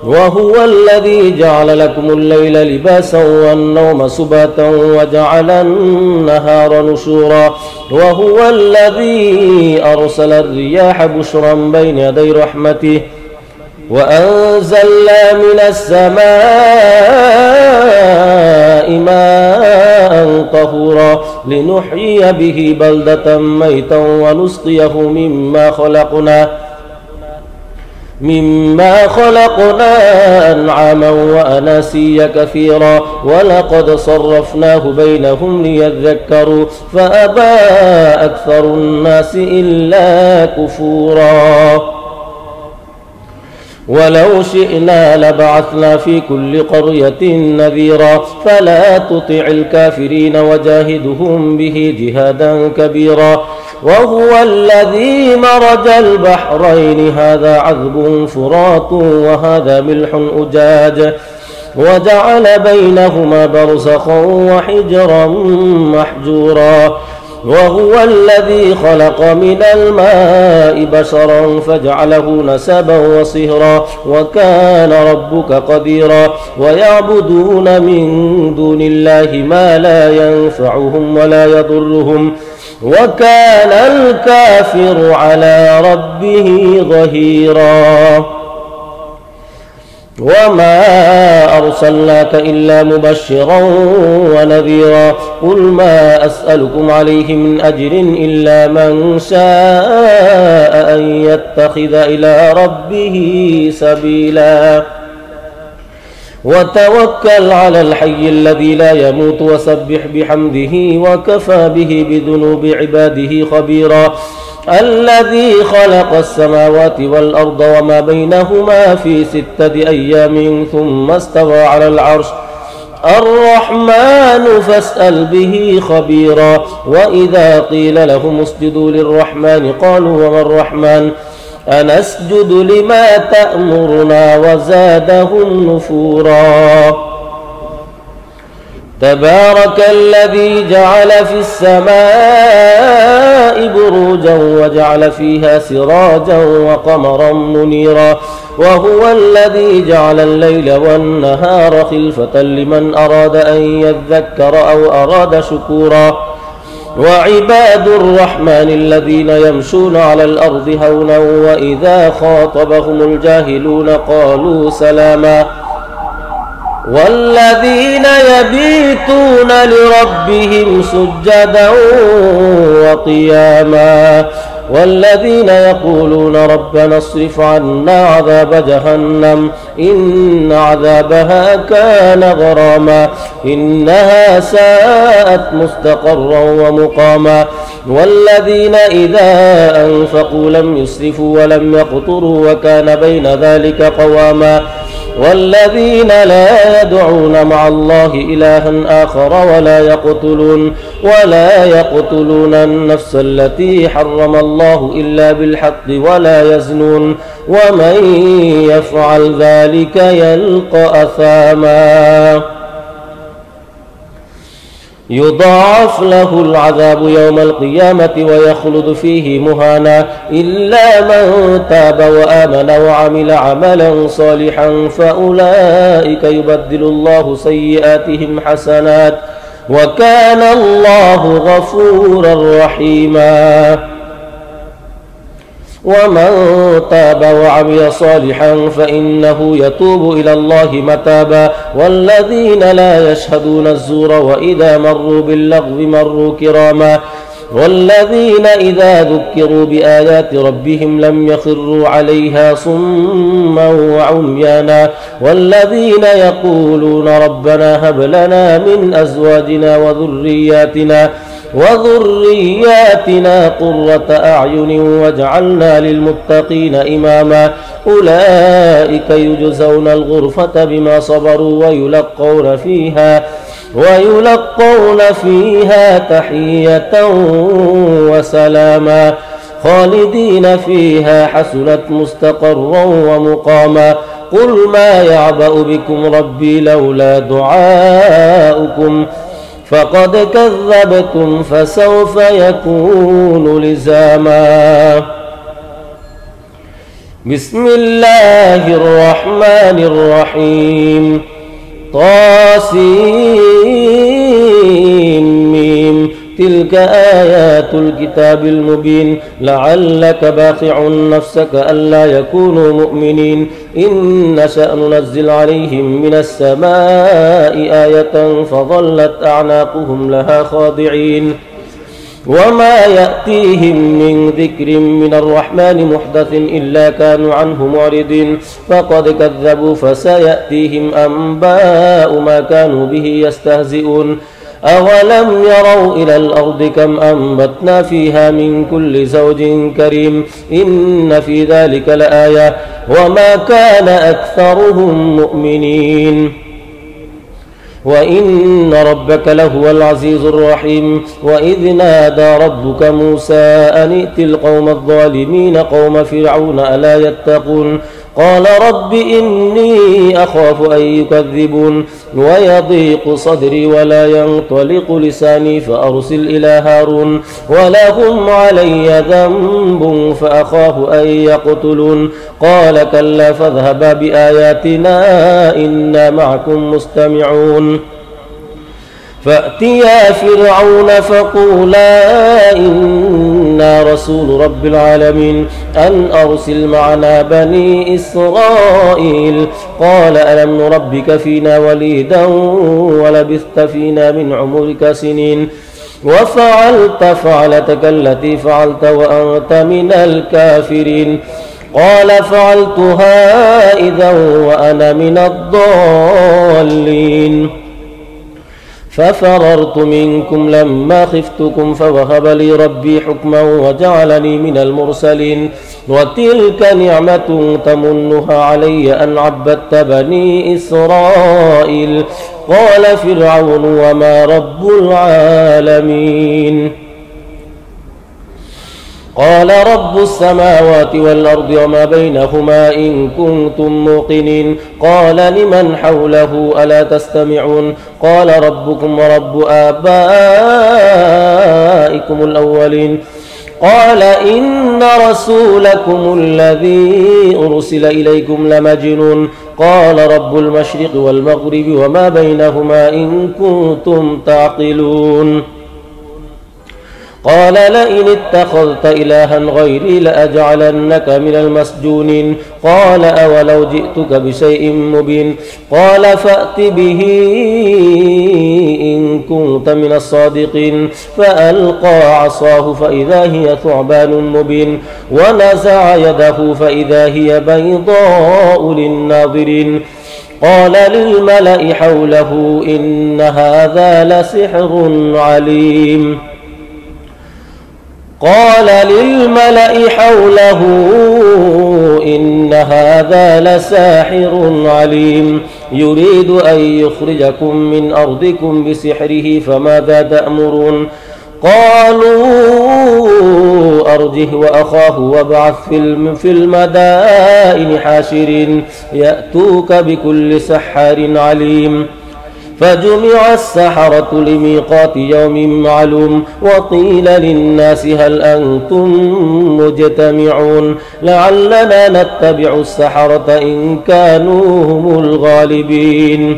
وهو الذي جعل لكم الليل لباسا والنوم سباتا وجعل النهار نشورا وهو الذي أرسل الرياح بشرا بين يدي رحمته وأنزلنا من السماء ماء طهورا لنحيي به بلدة ميتا ونسقيه مما خلقنا أنعاما وأناسيا كثيرا ولقد صرفناه بينهم ليذكروا فأبى أكثر الناس إلا كفورا ولو شئنا لبعثنا في كل قرية نذيرا فلا تطع الكافرين وجاهدهم به جهادا كبيرا وهو الذي مرج البحرين هذا عذب فرات وهذا ملح أجاج وجعل بينهما برزخا وحجرا محجورا وهو الذي خلق من الماء بشرا فجعله نسبا وصهرا وكان ربك قديرا ويعبدون من دون الله ما لا ينفعهم ولا يضرهم وكان الكافر على ربه ظهيرا وما أرسلناك إلا مبشرا ونذيرا قل ما أسألكم عليه من أجر إلا من شاء أن يتخذ إلى ربه سبيلا وتوكل على الحي الذي لا يموت وسبح بحمده وكفى به بذنوب عباده خبيرا الذي خلق السماوات والأرض وما بينهما في 6 أيام ثم استوى على العرش الرحمن فاسأل به خبيرا وإذا قيل لهم اسجدوا للرحمن قالوا وما الرحمن أنسجد لما تأمرنا وزادهم نفورا تبارك الذي جعل في السماء بروجا وجعل فيها سراجا وقمرا منيرا وهو الذي جعل الليل والنهار خلفة لمن أراد أن يذكر أو أراد شكورا وعباد الرحمن الذين يمشون على الأرض هونا وإذا خاطبهم الجاهلون قالوا سلاما والذين يبيتون لربهم سجدا وقياما والذين يقولون ربنا اصرف عنا عذاب جهنم إن عذابها كان غراما إنها ساءت مستقرا ومقاما والذين إذا أنفقوا لم يسرفوا ولم يقتروا وكان بين ذلك قواما والذين لا يدعون مع الله إلها آخر ولا يقتلون النفس التي حرم الله إلا بالحق ولا يزنون ومن يفعل ذلك يلقى أثاما يضاعف له العذاب يوم القيامة ويخلد فيه مهانا إلا من تاب وآمن وعمل عملا صالحا فأولئك يبدل الله سيئاتهم حسنات وكان الله غفورا رحيما ومن تاب وعمل صالحا فإنه يتوب إلى الله متابا والذين لا يشهدون الزور وإذا مروا باللغو مروا كراما والذين إذا ذكروا بآيات ربهم لم يخروا عليها صما وعميانا والذين يقولون ربنا هب لنا من أزواجنا وذرياتنا قرة أعين واجعلنا للمتقين إماما أولئك يجزون الغرفة بما صبروا ويلقون فيها تحية وسلاما خالدين فيها حسنت مستقرا ومقاما قل ما يعبأ بكم ربي لولا دعاؤكم فقد كذبتم فسوف يكون لزاما بسم الله الرحمن الرحيم طاسيم تلك آيات الكتاب المبين لعلك باخع نفسك ألا يكونوا مؤمنين إن نشأ ننزل عليهم من السماء آية فظلت أعناقهم لها خاضعين وما يأتيهم من ذكر من الرحمن محدث إلا كانوا عنه معرضين فقد كذبوا فسيأتيهم أنباء ما كانوا به يستهزئون أولم يروا إلى الأرض كم أنبتنا فيها من كل زوج كريم إن في ذلك لآية وما كان أكثرهم مؤمنين وإن ربك لهو العزيز الرحيم وإذ نادى ربك موسى أن ائت القوم الظالمين قوم فرعون ألا يتقون قال رب إني أخاف أن يكذبون ويضيق صدري ولا ينطلق لساني فأرسل إلى هارون ولهم علي ذنب فأخاف أن يقتلون قال كلا فاذهبا بآياتنا إنا معكم مستمعون فأتيا فرعون فقولا إنا رسول رب العالمين أن أرسل معنا بني إسرائيل قال ألم نربك فينا وليدا ولبثت فينا من عمرك سنين وفعلت فعلتك التي فعلت وأنت من الكافرين قال فعلتها إذا وأنا من الضالين ففررت منكم لما خفتكم فوهب لي ربي حكما وجعلني من المرسلين وتلك نعمة تمنها علي أن عبدت بني إسرائيل قال فرعون وما رب العالمين قال رب السماوات والأرض وما بينهما إن كنتم موقنين قال لمن حوله ألا تستمعون قال ربكم ورب آبائكم الأولين قال إن رسولكم الذي أرسل إليكم لمجنون قال رب المشرق والمغرب وما بينهما إن كنتم تعقلون قال لئن اتخذت إلها غيري لأجعلنك من المسجونين قال أولو جئتك بشيء مبين قال فأت به إن كنت من الصادقين فألقى عصاه فإذا هي ثعبان مبين ونزع يده فإذا هي بيضاء للناظرين قال للملأ حوله إن هذا لسحر عليم قال للملأ حوله إن هذا لساحر عليم يريد أن يخرجكم من أرضكم بسحره فماذا تأمرون قالوا أرجه وأخاه وابعث في المدائن حاشرين يأتوك بكل سحار عليم فجمع السحرة لميقات يوم معلوم وقيل للناس هل أنتم مجتمعون لعلنا نتبع السحرة إن كانوا هم الغالبين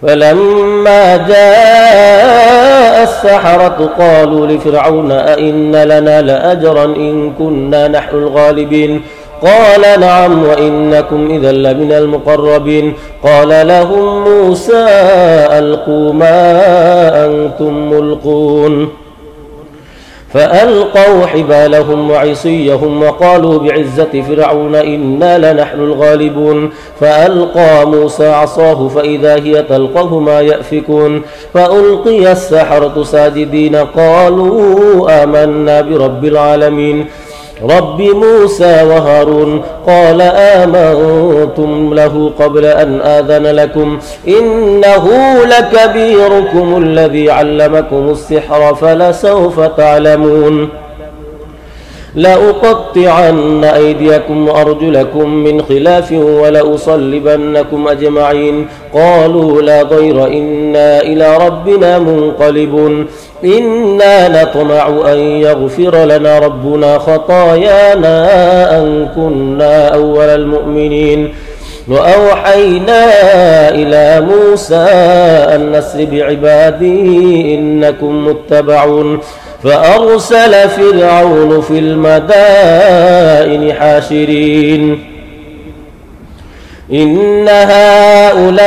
فلما جاء السحرة قالوا لفرعون أئن لنا لأجرا إن كنا نحن الغالبين قال نعم وإنكم إذا لمن المقربين قال لهم موسى ألقوا ما أنتم ملقون فألقوا حبالهم وعصيهم وقالوا بعزة فرعون إنا لنحن الغالبون فألقى موسى عصاه فإذا هي تلقف ما يأفكون فألقي السحرة ساجدين قالوا آمنا برب العالمين رب موسى وهارون قال آمنتم له قبل أن آذن لكم إنه لكبيركم الذي علمكم السحر فلسوف تعلمون لأقطعن أيديكم وأرجلكم من خلاف ولأصلبنكم أجمعين قالوا لا ضير إنا إلى ربنا منقلبون إنا نطمع أن يغفر لنا ربنا خطايانا أن كنا أول المؤمنين وأوحينا إلى موسى أن نسر بعبادي إنكم متبعون فأرسل فرعون في المدائن حاشرين إن هؤلاء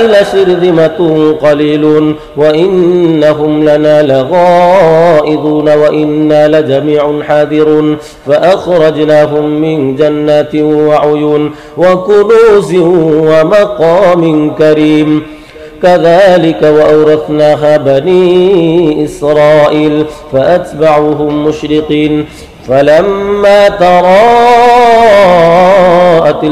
لشرذمة قليلون وإنهم لنا لغائظون وإنا لجميع حاذرون فأخرجناهم من جنات وعيون وكنوز ومقام كريم كذلك وأورثناها بني إسرائيل فأتبعوهم مشرقين فلما تراءت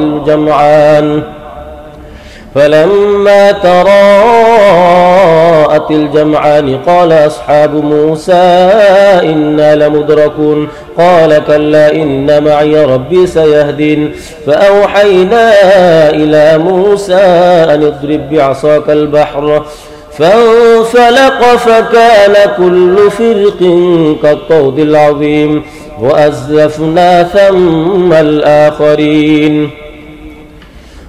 الجمعان قال أصحاب موسى إنا لمدركون قال كلا إن معي ربي سيهدين فأوحينا إلى موسى أن اضرب بعصاك البحر فانفلق فكان كل فرق كالطود العظيم وأزلفنا ثم الآخرين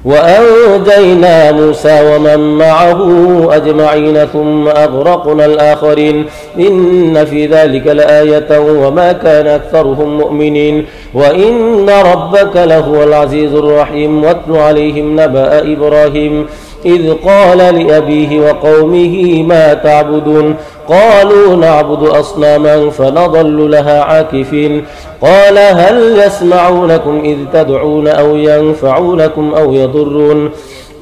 وأنجينا موسى ومن معه أجمعين ثم أغرقنا الآخرين إن في ذلك لآية وما كان أكثرهم مؤمنين وإن ربك لهو العزيز الرحيم واتل عليهم نبأ إبراهيم إذ قال لأبيه وقومه ما تعبدون قالوا نعبد أصناما فنظل لها عاكفين قال هل يسمعونكم إذ تدعون أو ينفعونكم أو يضرون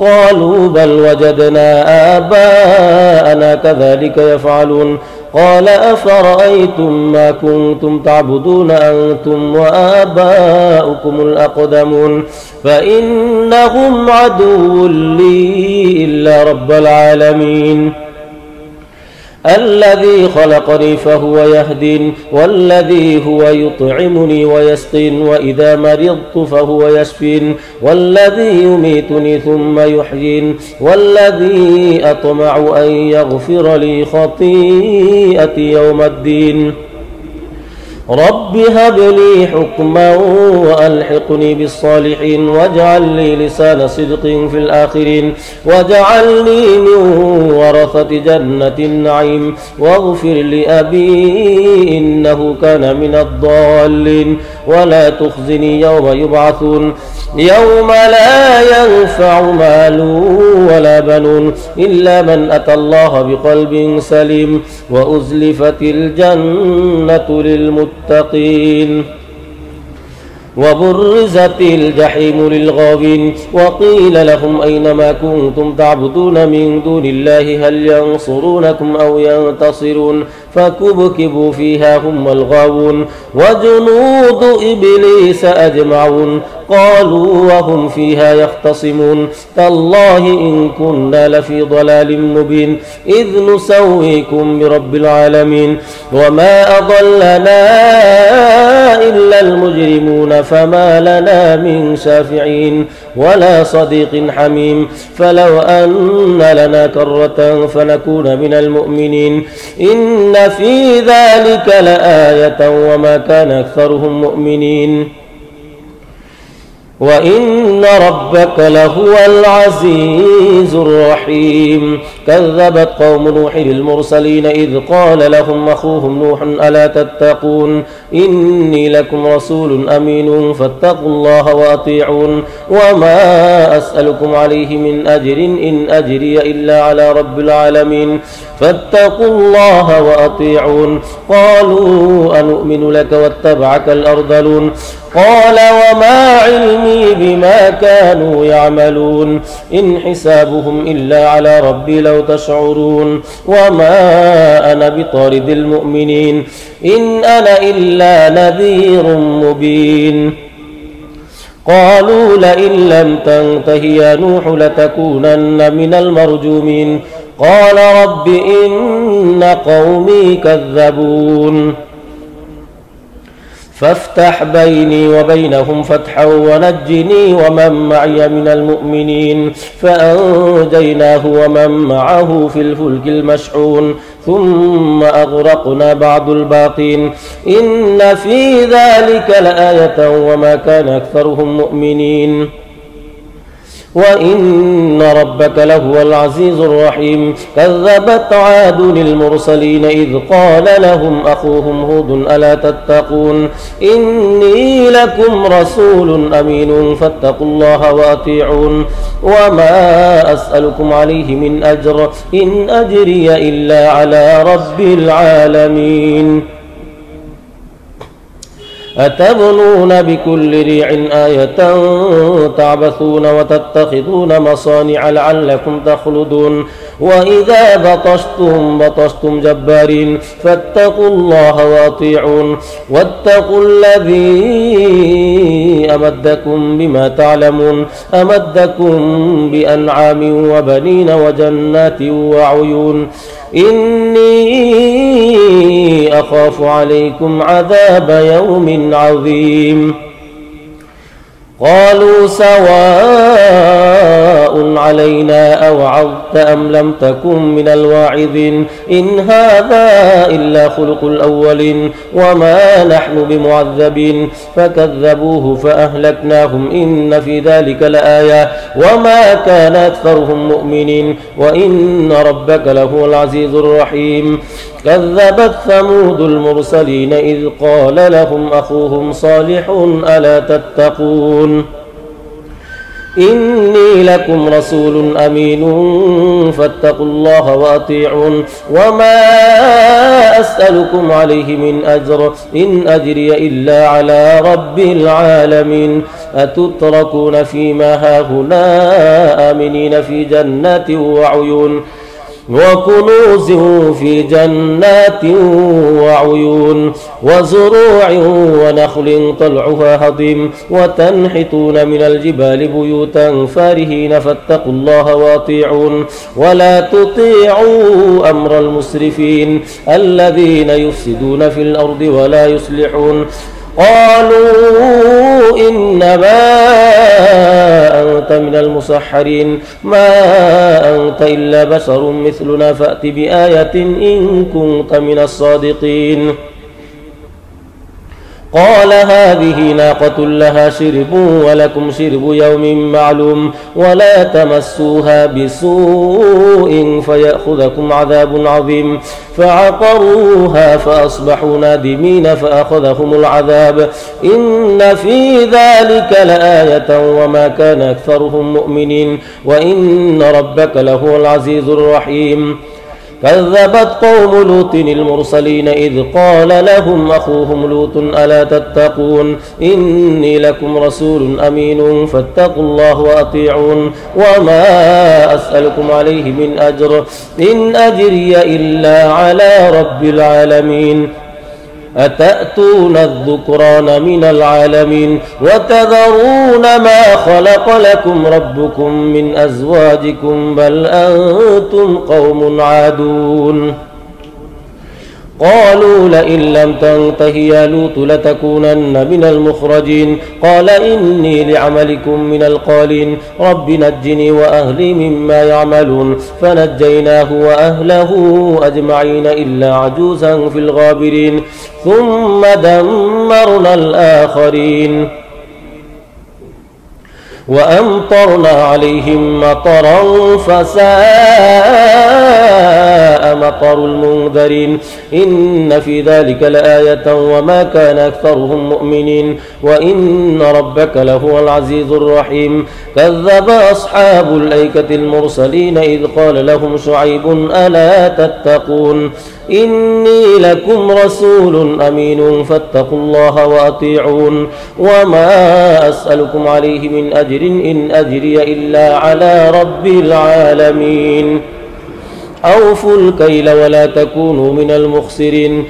قالوا بل وجدنا آباءنا كذلك يفعلون قال أفرأيتم ما كنتم تعبدون أنتم وآباؤكم الأقدمون فإنهم عدو لي إلا رب العالمين الذي خلقني فهو يهدين، والذي هو يطعمني ويسقين، وإذا مرضت فهو يشفين، والذي يميتني ثم يحيين، والذي أطمع أن يغفر لي خطيئتي يوم الدين. رب هب لي حكما وألحقني بالصالحين، واجعل لي لسان صدق في الآخرين، واجعلني من ورثة جنة النعيم، واغفر لأبي إنه كان من الضالين، ولا تخزني يوم يبعثون يوم لا ينفع مال ولا بنون إلا من أتى الله بقلب سليم، وأزلفت الجنة للمتقين، وبرزت الجحيم للغاوين، وقيل لهم أين ما كنتم تعبدون من دون الله هل ينصرونكم أو ينتصرون، فكبكبوا فيها هم الغاوون، وجنود إبليس أجمعون قالوا وهم فيها يختصمون تالله إن كنا لفي ضلال مبين إذ نسويكم برب العالمين، وما أضلنا إلا المجرمون، فما لنا من شافعين ولا صديق حميم، فلو أن لنا كرة فنكون من المؤمنين، إن في ذلك لآية وما كان أكثرهم مؤمنين، وإن ربك لهو العزيز الرحيم. كذبت قوم نوح المرسلين إذ قال لهم أخوهم نوح ألا تتقون إني لكم رسول أمين فاتقوا الله وأطيعون، وما أسألكم عليه من أجر إن أجري إلا على رب العالمين، فاتقوا الله وأطيعون. قالوا أنؤمن لك واتبعك الأرذلون، قال وما علمي بما كانوا يعملون إن حسابهم إلا على ربي لو تشعرون، وما أنا بطارد المؤمنين إن أنا إلا نذير مبين. قالوا لئن لم تنته يا نوح لتكونن من المرجومين، قال رب إن قومي كذبون، فافتح بيني وبينهم فتحا ونجني ومن معي من المؤمنين، فأنجيناه ومن معه في الفلك المشحون، ثم أغرقنا بعد الباقين، إن في ذلك لآية وما كان أكثرهم مؤمنين، وإن ربك لهو العزيز الرحيم. كذبت عاد المرسلين إذ قال لهم أخوهم هود ألا تتقون إني لكم رسول أمين فاتقوا الله وأطيعون، وما أسألكم عليه من أجر إن أجري إلا على رب العالمين. أتبنون بكل ريع آية تعبثون وتتخذون مصانع لعلكم تخلدون، وإذا بطشتم بطشتم جبارين، فاتقوا الله وأطيعون، واتقوا الذي أمدكم بما تعلمون، أمدكم بأنعام وبنين وجنات وعيون، إني أخاف عليكم عذاب يوم عظيم. قالوا سواء علينا أوعظت أم لم تكن من الواعظين إن هذا إلا خلق الأولين وما نحن بمعذبين، فكذبوه فأهلكناهم إن في ذلك لآية وما كان أكثرهم مؤمنين، وإن ربك لهو العزيز الرحيم. كذبت ثمود المرسلين إذ قال لهم أخوهم صالح ألا تتقون إني لكم رسول أمين فاتقوا الله وأطيعون، وما أسألكم عليه من أجر إن أجري إلا على رب العالمين. أتتركون فيما هاهنا آمنين في جنات وعيون، وكنوز في جنات وعيون وزروع ونخل طلعها هضيم وتنحتون من الجبال بيوتا فارهين فاتقوا الله وأطيعون ولا تطيعوا أمر المسرفين الذين يفسدون في الأرض ولا يصلحون قالوا إنما أنت من المسحرين ما أنت إلا بشر مثلنا فأت بآية إن كنت من الصادقين قال هذه ناقة لها شرب ولكم شرب يوم معلوم ولا تمسوها بسوء فيأخذكم عذاب عظيم فعقروها فأصبحوا نادمين فأخذهم العذاب إن في ذلك لآية وما كان أكثرهم مؤمنين وإن ربك لهو العزيز الرحيم كذبت قوم لوط المرسلين إذ قال لهم أخوهم لوط ألا تتقون إني لكم رسول أمين فاتقوا الله وأطيعون وما أسألكم عليه من أجر إن أجري إلا على رب العالمين أتأتون الذكران من العالمين وتذرون ما خلق لكم ربكم من أزواجكم بل أنتم قوم عادون قالوا لئن لم تنته يا لوط لتكونن من المخرجين قال إني لعملكم من القالين رب نجني وأهلي مما يعملون فنجيناه وأهله أجمعين إلا عجوزا في الغابرين ثم دمرنا الآخرين وأمطرنا عليهم مطرا فساء مطر المنذرين إن في ذلك لآية وما كان أكثرهم مؤمنين وإن ربك لهو العزيز الرحيم كذب أصحاب الأيكة المرسلين إذ قال لهم شعيب ألا تتقون إني لكم رسول أمين فاتقوا الله وأطيعون وما أسألكم عليه من أجر إن أجري إلا على رب العالمين أوفوا الكيل ولا تكونوا من المخسرين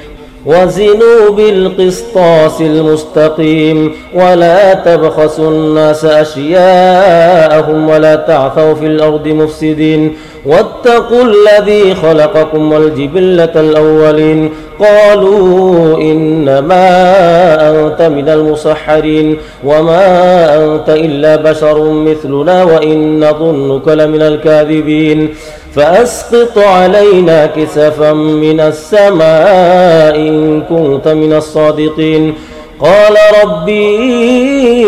وزنوا بالقسطاس المستقيم ولا تبخسوا الناس أشياءهم ولا تعثوا في الأرض مفسدين واتقوا الذي خلقكم والجبلة الأولين قالوا إنما أنت من المسحرين وما أنت إلا بشر مثلنا وإن نظنك لمن الكاذبين فأسقط علينا كسفا من السماء إن كنت من الصادقين قال ربي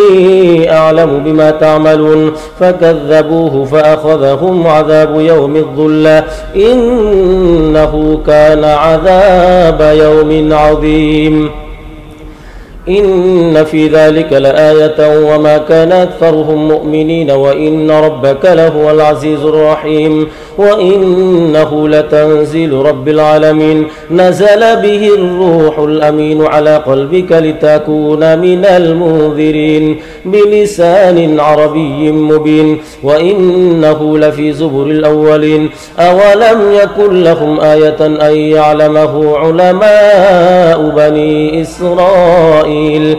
أعلم بما تعملون فكذبوه فأخذهم عذاب يوم الظلة إنه كان عذاب يوم عظيم إن في ذلك لآية وما كان أكثرهم مؤمنين وإن ربك لهو العزيز الرحيم وإنه لتنزيل رب العالمين نزل به الروح الأمين على قلبك لتكون من المنذرين بلسان عربي مبين وإنه لفي زبر الأولين أولم يكن لهم آية أن يعلمه علماء بني إسرائيل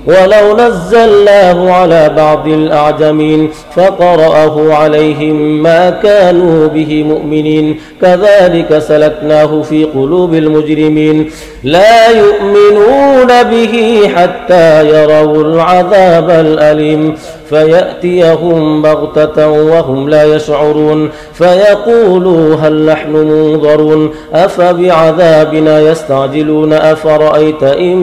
ولو نزلناه على بعض الأعجمين فقرأه عليهم ما كانوا به مؤمنين كذلك سلكناه في قلوب المجرمين لا يؤمنون به حتى يروا العذاب الأليم فيأتيهم بغتة وهم لا يشعرون فيقولوا هل نحن منظرون أفبعذابنا يستعجلون أفرأيت إن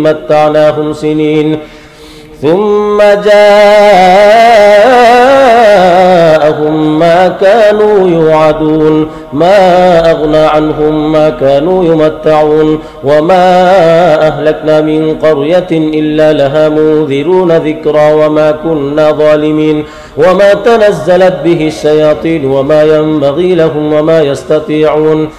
متعناهم سنين ثم جاءهم ما كانوا يوعدون ما أغنى عنهم ما كانوا يمتعون وما أهلكنا من قرية إلا لها منذرون ذكرى وما كنا ظالمين وما تنزلت به الشياطين وما ينبغي لهم وما يستطيعون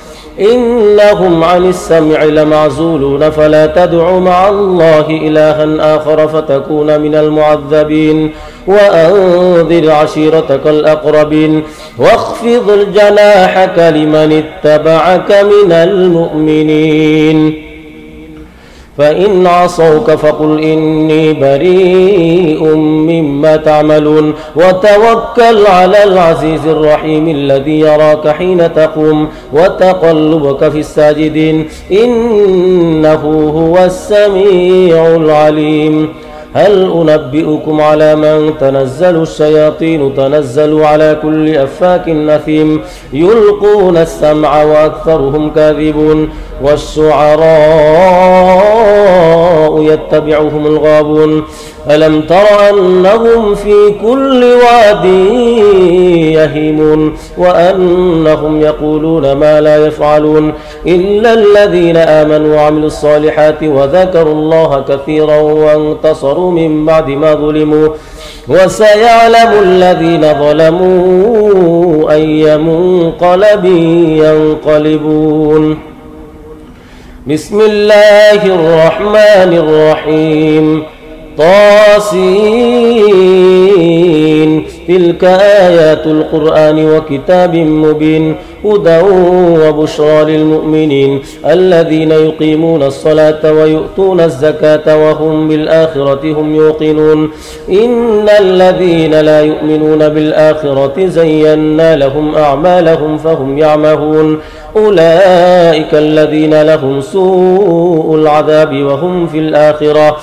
إنهم عن السمع لمعزولون فلا تدع مع الله إلها آخر فتكون من المعذبين وأنذر عشيرتك الأقربين واخفض جناحك لمن اتبعك من المؤمنين فإن عصوك فقل إني بريء مما تعملون وتوكل على العزيز الرحيم الذي يراك حين تقوم وتقلبك في الساجدين إنه هو السميع العليم هل أنبئكم على من تنزل الشياطين تنزل على كل أفاك أثيم يلقون السمع وأكثرهم كاذبون والشعراء يتبعهم الغابون ألم تر أنهم في كل واد يهيمون وأنهم يقولون ما لا يفعلون إلا الذين آمنوا وعملوا الصالحات وذكروا الله كثيرا وانتصروا من بعد ما ظلموا وسيعلم الذين ظلموا أي منقلب ينقلبون بسم الله الرحمن الرحيم طاسين تلك آيات القرآن وكتاب مبين هدى وبشرى للمؤمنين الذين يقيمون الصلاة ويؤتون الزكاة وهم بالآخرة هم يوقنون إن الذين لا يؤمنون بالآخرة زينا لهم أعمالهم فهم يعمهون أولئك الذين لهم سوء العذاب وهم في الآخرة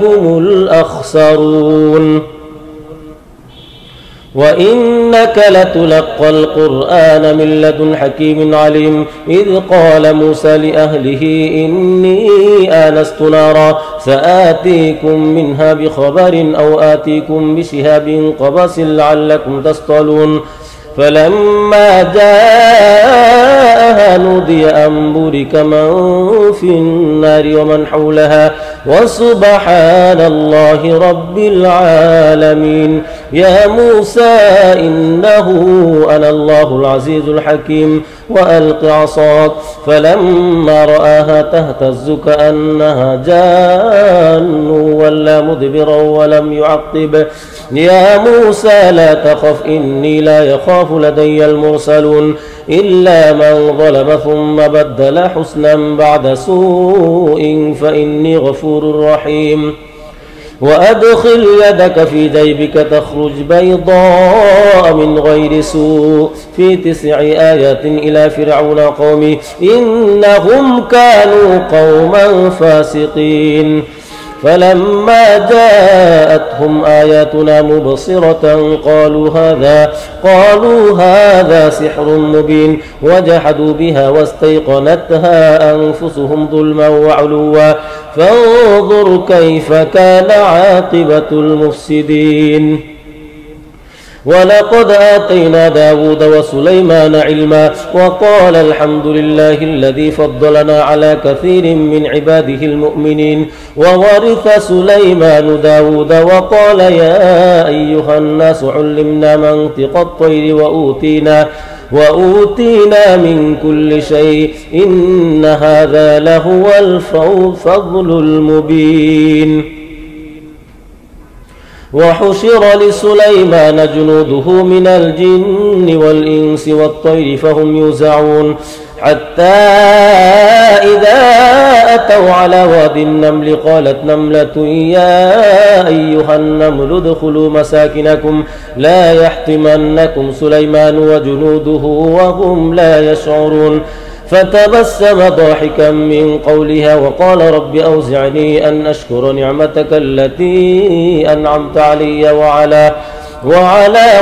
هم الأخسرون وإنك لتلقى القرآن من لدن حكيم عليم إذ قال موسى لأهله إني آنست نارا سآتيكم منها بخبر أو آتيكم بشهاب قبس لعلكم تصطلون فلما جاءها نودي أن بورك من في النار ومن حولها وسبحان الله رب العالمين يا موسى إنه أنا الله العزيز الحكيم وألق عصاك فلما رآها تهتز كأنها جان ولا مدبرا ولم يعقب يا موسى لا تخف إني لا يخاف لدي المرسلون إلا من ظلم ثم بدل حسنا بعد سوء فإني غفور رحيم وأدخل يدك في جيبك تخرج بيضاء من غير سوء في 9 آيات إلى فرعون قومه إنهم كانوا قوما فاسقين فلما جاءتهم آياتنا مبصرة قالوا هذا سحر مبين وجحدوا بها واستيقنتها أنفسهم ظلما وعلوا فانظر كيف كان عاقبة المفسدين ولقد آتينا داود وسليمان علما وقال الحمد لله الذي فضلنا على كثير من عباده المؤمنين وورث سليمان داود وقال يا أيها الناس علمنا منطق الطير وأوتينا من كل شيء إن هذا لهو الفضل المبين وحشر لسليمان جنوده من الجن والإنس والطير فهم يوزعون حتى إذا أتوا على واد النمل قالت نملة يا أيها النمل ادخلوا مساكنكم لا يحطمنكم سليمان وجنوده وهم لا يشعرون فتبسم ضاحكا من قولها وقال رب أوزعني أن أشكر نعمتك التي أنعمت علي وعلى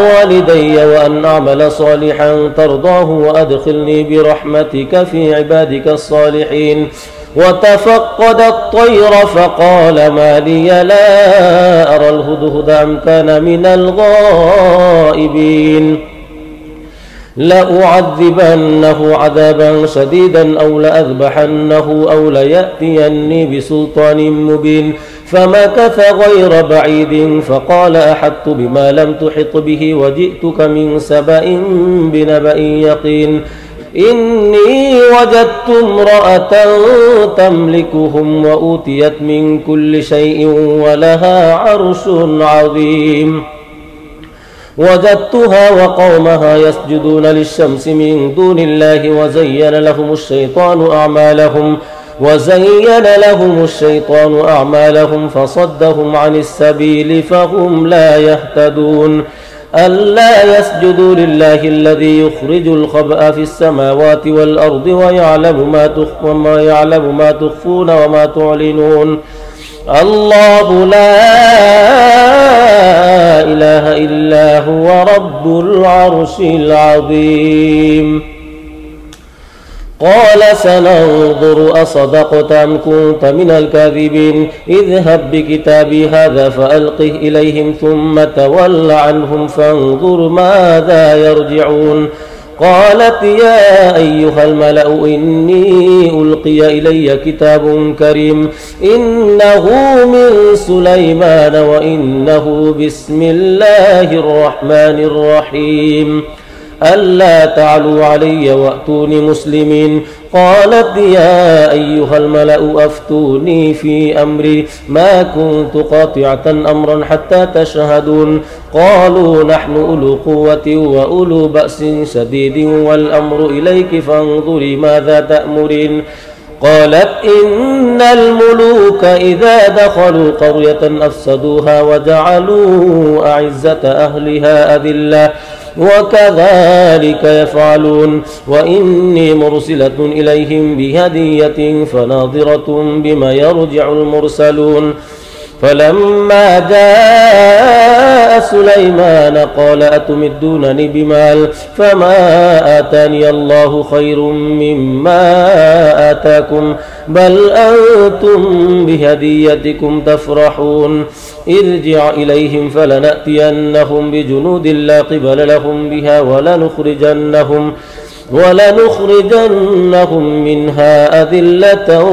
والدي وأن أعمل صالحا ترضاه وأدخلني برحمتك في عبادك الصالحين وتفقد الطير فقال ما لي لا أرى الهدهد أم كان من الغائبين لأعذبنه عذابا شديدا أو لأذبحنه أو ليأتيني بسلطان مبين فمكث غير بعيد فقال أحطت بما لم تحط به وجئتك من سبأ بنبأ يقين إني وجدت امرأة تملكهم وأوتيت من كل شيء ولها عرش عظيم وجدتها وقومها يسجدون للشمس من دون الله وزين لهم الشيطان أعمالهم فصدهم عن السبيل فهم لا يهتدون ألا يسجدوا لله الذي يخرج الخبأ في السماوات والأرض ويعلم ما تخفون وما تعلنون الله لا إله إلا هو رب العرش العظيم قال سننظر أصدقت أم كنت من الكاذبين اذهب بكتابي هذا فألقه إليهم ثم تول عنهم فانظر ماذا يرجعون قالت يا أيها الملأ إني ألقي إلي كتاب كريم إنه من سليمان وإنه بسم الله الرحمن الرحيم ألا تعلوا علي وأتوني مسلمين قالت يا أيها الملأ أفتوني في أمري ما كنت قاطعة أمرا حتى تشهدون قالوا نحن أولو قوة وأولو بأس شديد والأمر إليك فانظري ماذا تأمرين قالت إن الملوك إذا دخلوا قرية أفسدوها وجعلوا أعزة أهلها أذلة وكذلك يفعلون وإني مرسلة إليهم بهدية فناظرة بما يرجع المرسلون فلما جاء سليمان قال أتمدونني بمال فما آتاني الله خير مما آتاكم بل أنتم بهديتكم تفرحون ارجع إليهم فلنأتينهم بجنود لا قبل لهم بها ولنخرجنهم منها أذلة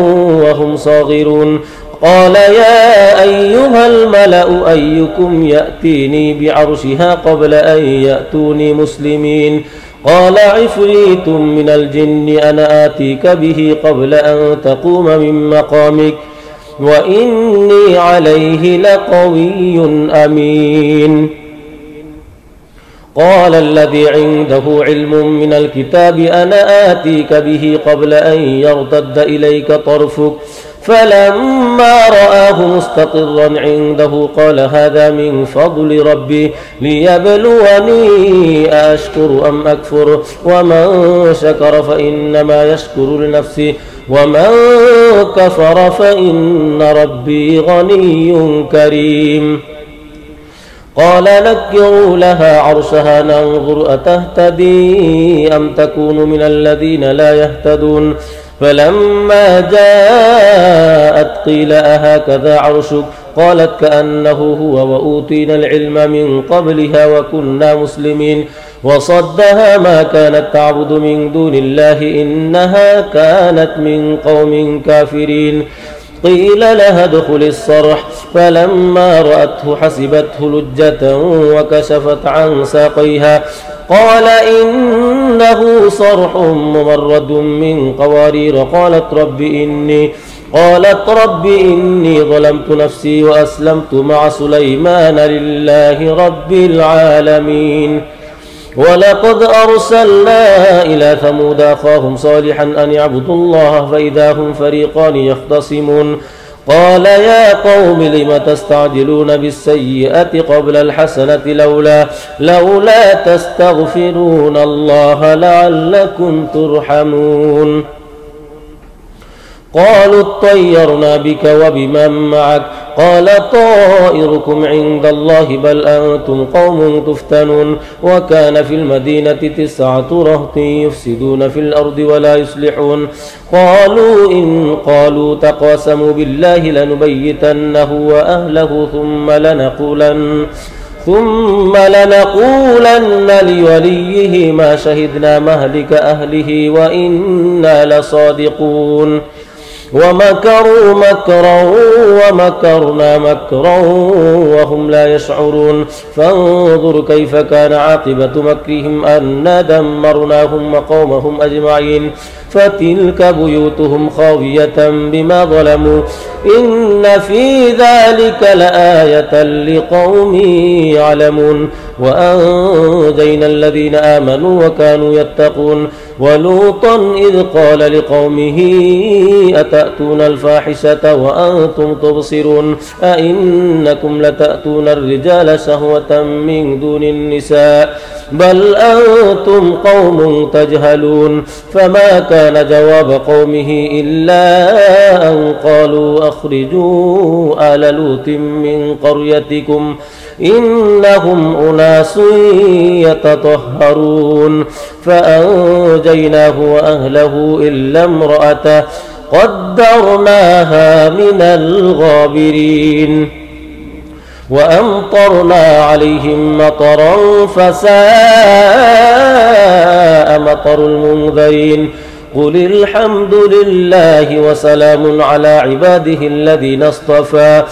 وهم صاغرون قال يا أيها الملأ أيكم يأتيني بعرشها قبل أن يأتوني مسلمين قال عفريت من الجن أنا آتيك به قبل أن تقوم من مقامك وإني عليه لقوي أمين قال الذي عنده علم من الكتاب أنا آتيك به قبل أن يرتد إليك طرفك فلما رآه مستقرا عنده قال هذا من فضل ربي ليبلوني أشكر أم أكفر ومن شكر فإنما يشكر لنفسه ومن كفر فإن ربي غني كريم قال نكروا لها عرشها ننظر أتهتدي أم تكون من الذين لا يهتدون فلما جاءت قيل أهكذا عرشك قالت كأنه هو وأوتينا العلم من قبلها وكنا مسلمين وصدها ما كانت تعبد من دون الله إنها كانت من قوم كافرين قيل لها ادخل الصرح فلما رأته حسبته لجة وكشفت عن ساقيها قال إنه صرح ممرد من قوارير قالت رب إني ظلمت نفسي وأسلمت مع سليمان لله رب العالمين ولقد أرسلنا إلى ثمود أخاهم صالحا أن يعبدوا الله فإذا هم فريقان يختصمون قال يا قوم لم تستعجلون بالسيئة قبل الحسنة لولا تستغفرون الله لعلكم ترحمون قالوا اطيرنا بك وبمن معك قال طائركم عند الله بل أنتم قوم تفتنون وكان في المدينة 9 رهط يفسدون في الأرض ولا يصلحون قالوا تقاسموا بالله لنبيتنه وأهله ثم لنقولن لوليه ما شهدنا مهلك أهله وإنا لصادقون ومكروا مكرا ومكرنا مكرا وهم لا يشعرون فانظر كيف كان عاقبة مكرهم أنا دمرناهم وقومهم أجمعين فتلك بيوتهم خاوية بما ظلموا إن في ذلك لآية لقوم يعلمون وأنجينا الذين آمنوا وكانوا يتقون ولوطا إذ قال لقومه أتأتون الفاحشة وأنتم تبصرون أئنكم لتأتون الرجال شهوة من دون النساء بل أنتم قوم تجهلون فما كان جواب قومه إلا أن قالوا أخرجوا آل لوط من قريتكم إنهم أناس يتطهرون فأنجيناه وأهله إلا امرأته قدرناها من الغابرين وأمطرنا عليهم مطرا فساء مطر المنذرين قل الحمد لله وسلام على عباده الذين اصطفى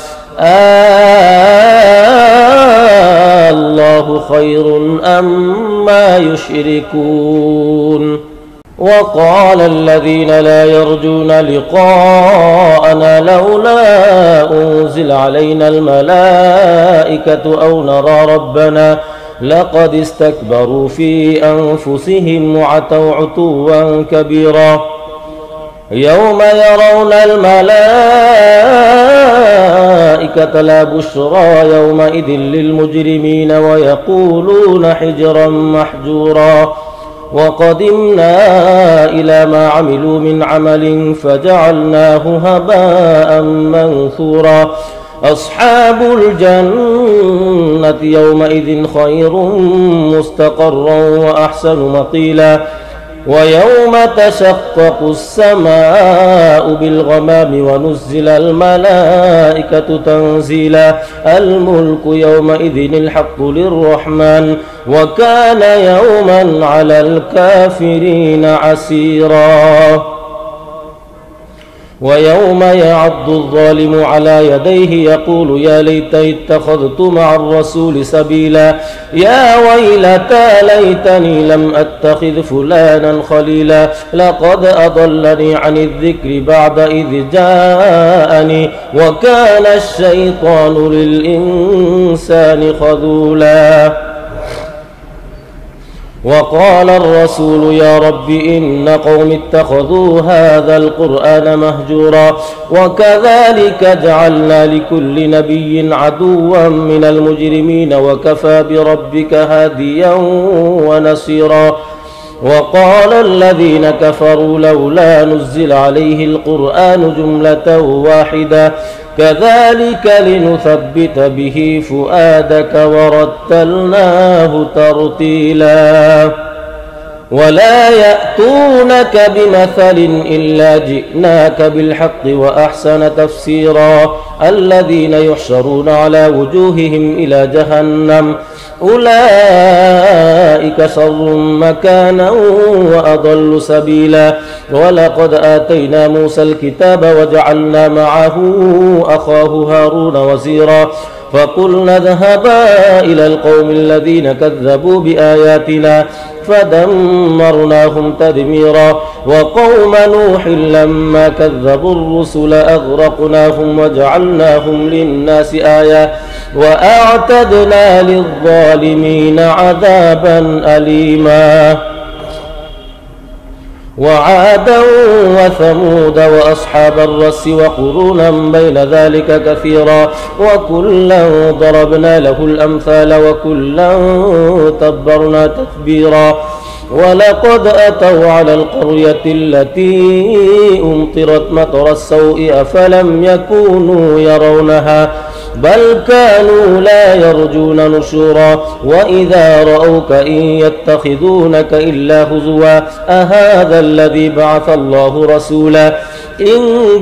الله خير أما يشركون وقال الذين لا يرجون لقاءنا لولا أنزل علينا الملائكة أو نرى ربنا لقد استكبروا في أنفسهم وعتوا عتوا كبيرا يوم يرون الملائكة لا بشرى يومئذ للمجرمين ويقولون حجرا محجورا وقدمنا إلى ما عملوا من عمل فجعلناه هباء منثورا أصحاب الجنة يومئذ خير مستقرا وأحسن مقيلا ويوم تشقق السماء بالغمام ونزل الملائكة تنزيلا الملك يومئذ الحق للرحمن وكان يوما على الكافرين عسيرا ويوم يعض الظالم على يديه يقول يا ليتني اتخذت مع الرسول سبيلا يا ويلتى ليتني لم أتخذ فلانا خليلا لقد أضلني عن الذكر بعد إذ جاءني وكان الشيطان للإنسان خذولا وقال الرسول يا رب إن قوم اتخذوا هذا القرآن مهجورا وكذلك جعلنا لكل نبي عدوا من المجرمين وكفى بربك هاديا ونصيرا وقال الذين كفروا لولا نزل عليه القرآن جملة واحدة كذلك لنثبت به فؤادك ورتلناه ترتيلا ولا يأتونك بمثل إلا جئناك بالحق وأحسن تفسيرا الذين يحشرون على وجوههم إلى جهنم أولئك شر مكانا وأضل سبيلا ولقد آتينا موسى الكتاب وجعلنا معه أخاه هارون وزيرا فقلنا اذهبا إلى القوم الذين كذبوا بآياتنا فدمرناهم تدميرا وقوم نوح لما كذبوا الرسل أغرقناهم وجعلناهم للناس آية وأعتدنا للظالمين عذابا أليما وعادا وثمود وأصحاب الرس وقرونا بين ذلك كثيرا وكلا ضربنا له الأمثال وكلا تبرنا تتبيرا ولقد أتوا على القرية التي أمطرت مطر السوء أفلم يكونوا يرونها بل كانوا لا يرجون نشورا وإذا رأوك إن يتخذونك إلا هزوا أهذا الذي بعث الله رسولا إن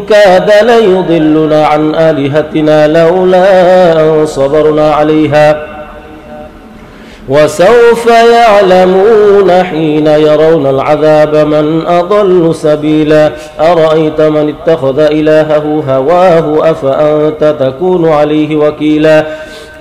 كاد ليضلنا عن آلهتنا لولا أن صبرنا عليها وسوف يعلمون حين يرون العذاب من أضل سبيلا أرأيت من اتخذ إلهه هواه أفأنت تكون عليه وكيلا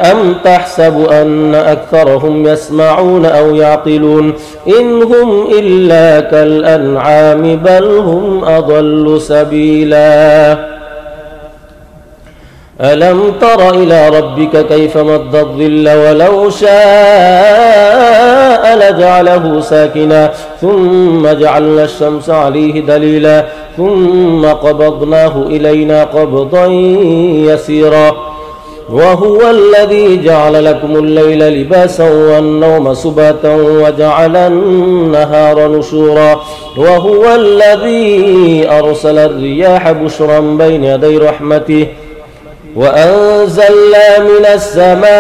أم تحسب أن أكثرهم يسمعون أو يعقلون إن هم إلا كالأنعام بل هم أضل سبيلا ألم تر إلى ربك كيف مد الظل ولو شاء لجعله ساكنا ثم جعلنا الشمس عليه دليلا ثم قبضناه إلينا قبضا يسيرا وهو الذي جعل لكم الليل لباسا والنوم سباتا وجعل النهار نشورا وهو الذي أرسل الرياح بشرا بين يدي رحمته وأنزلنا من السماء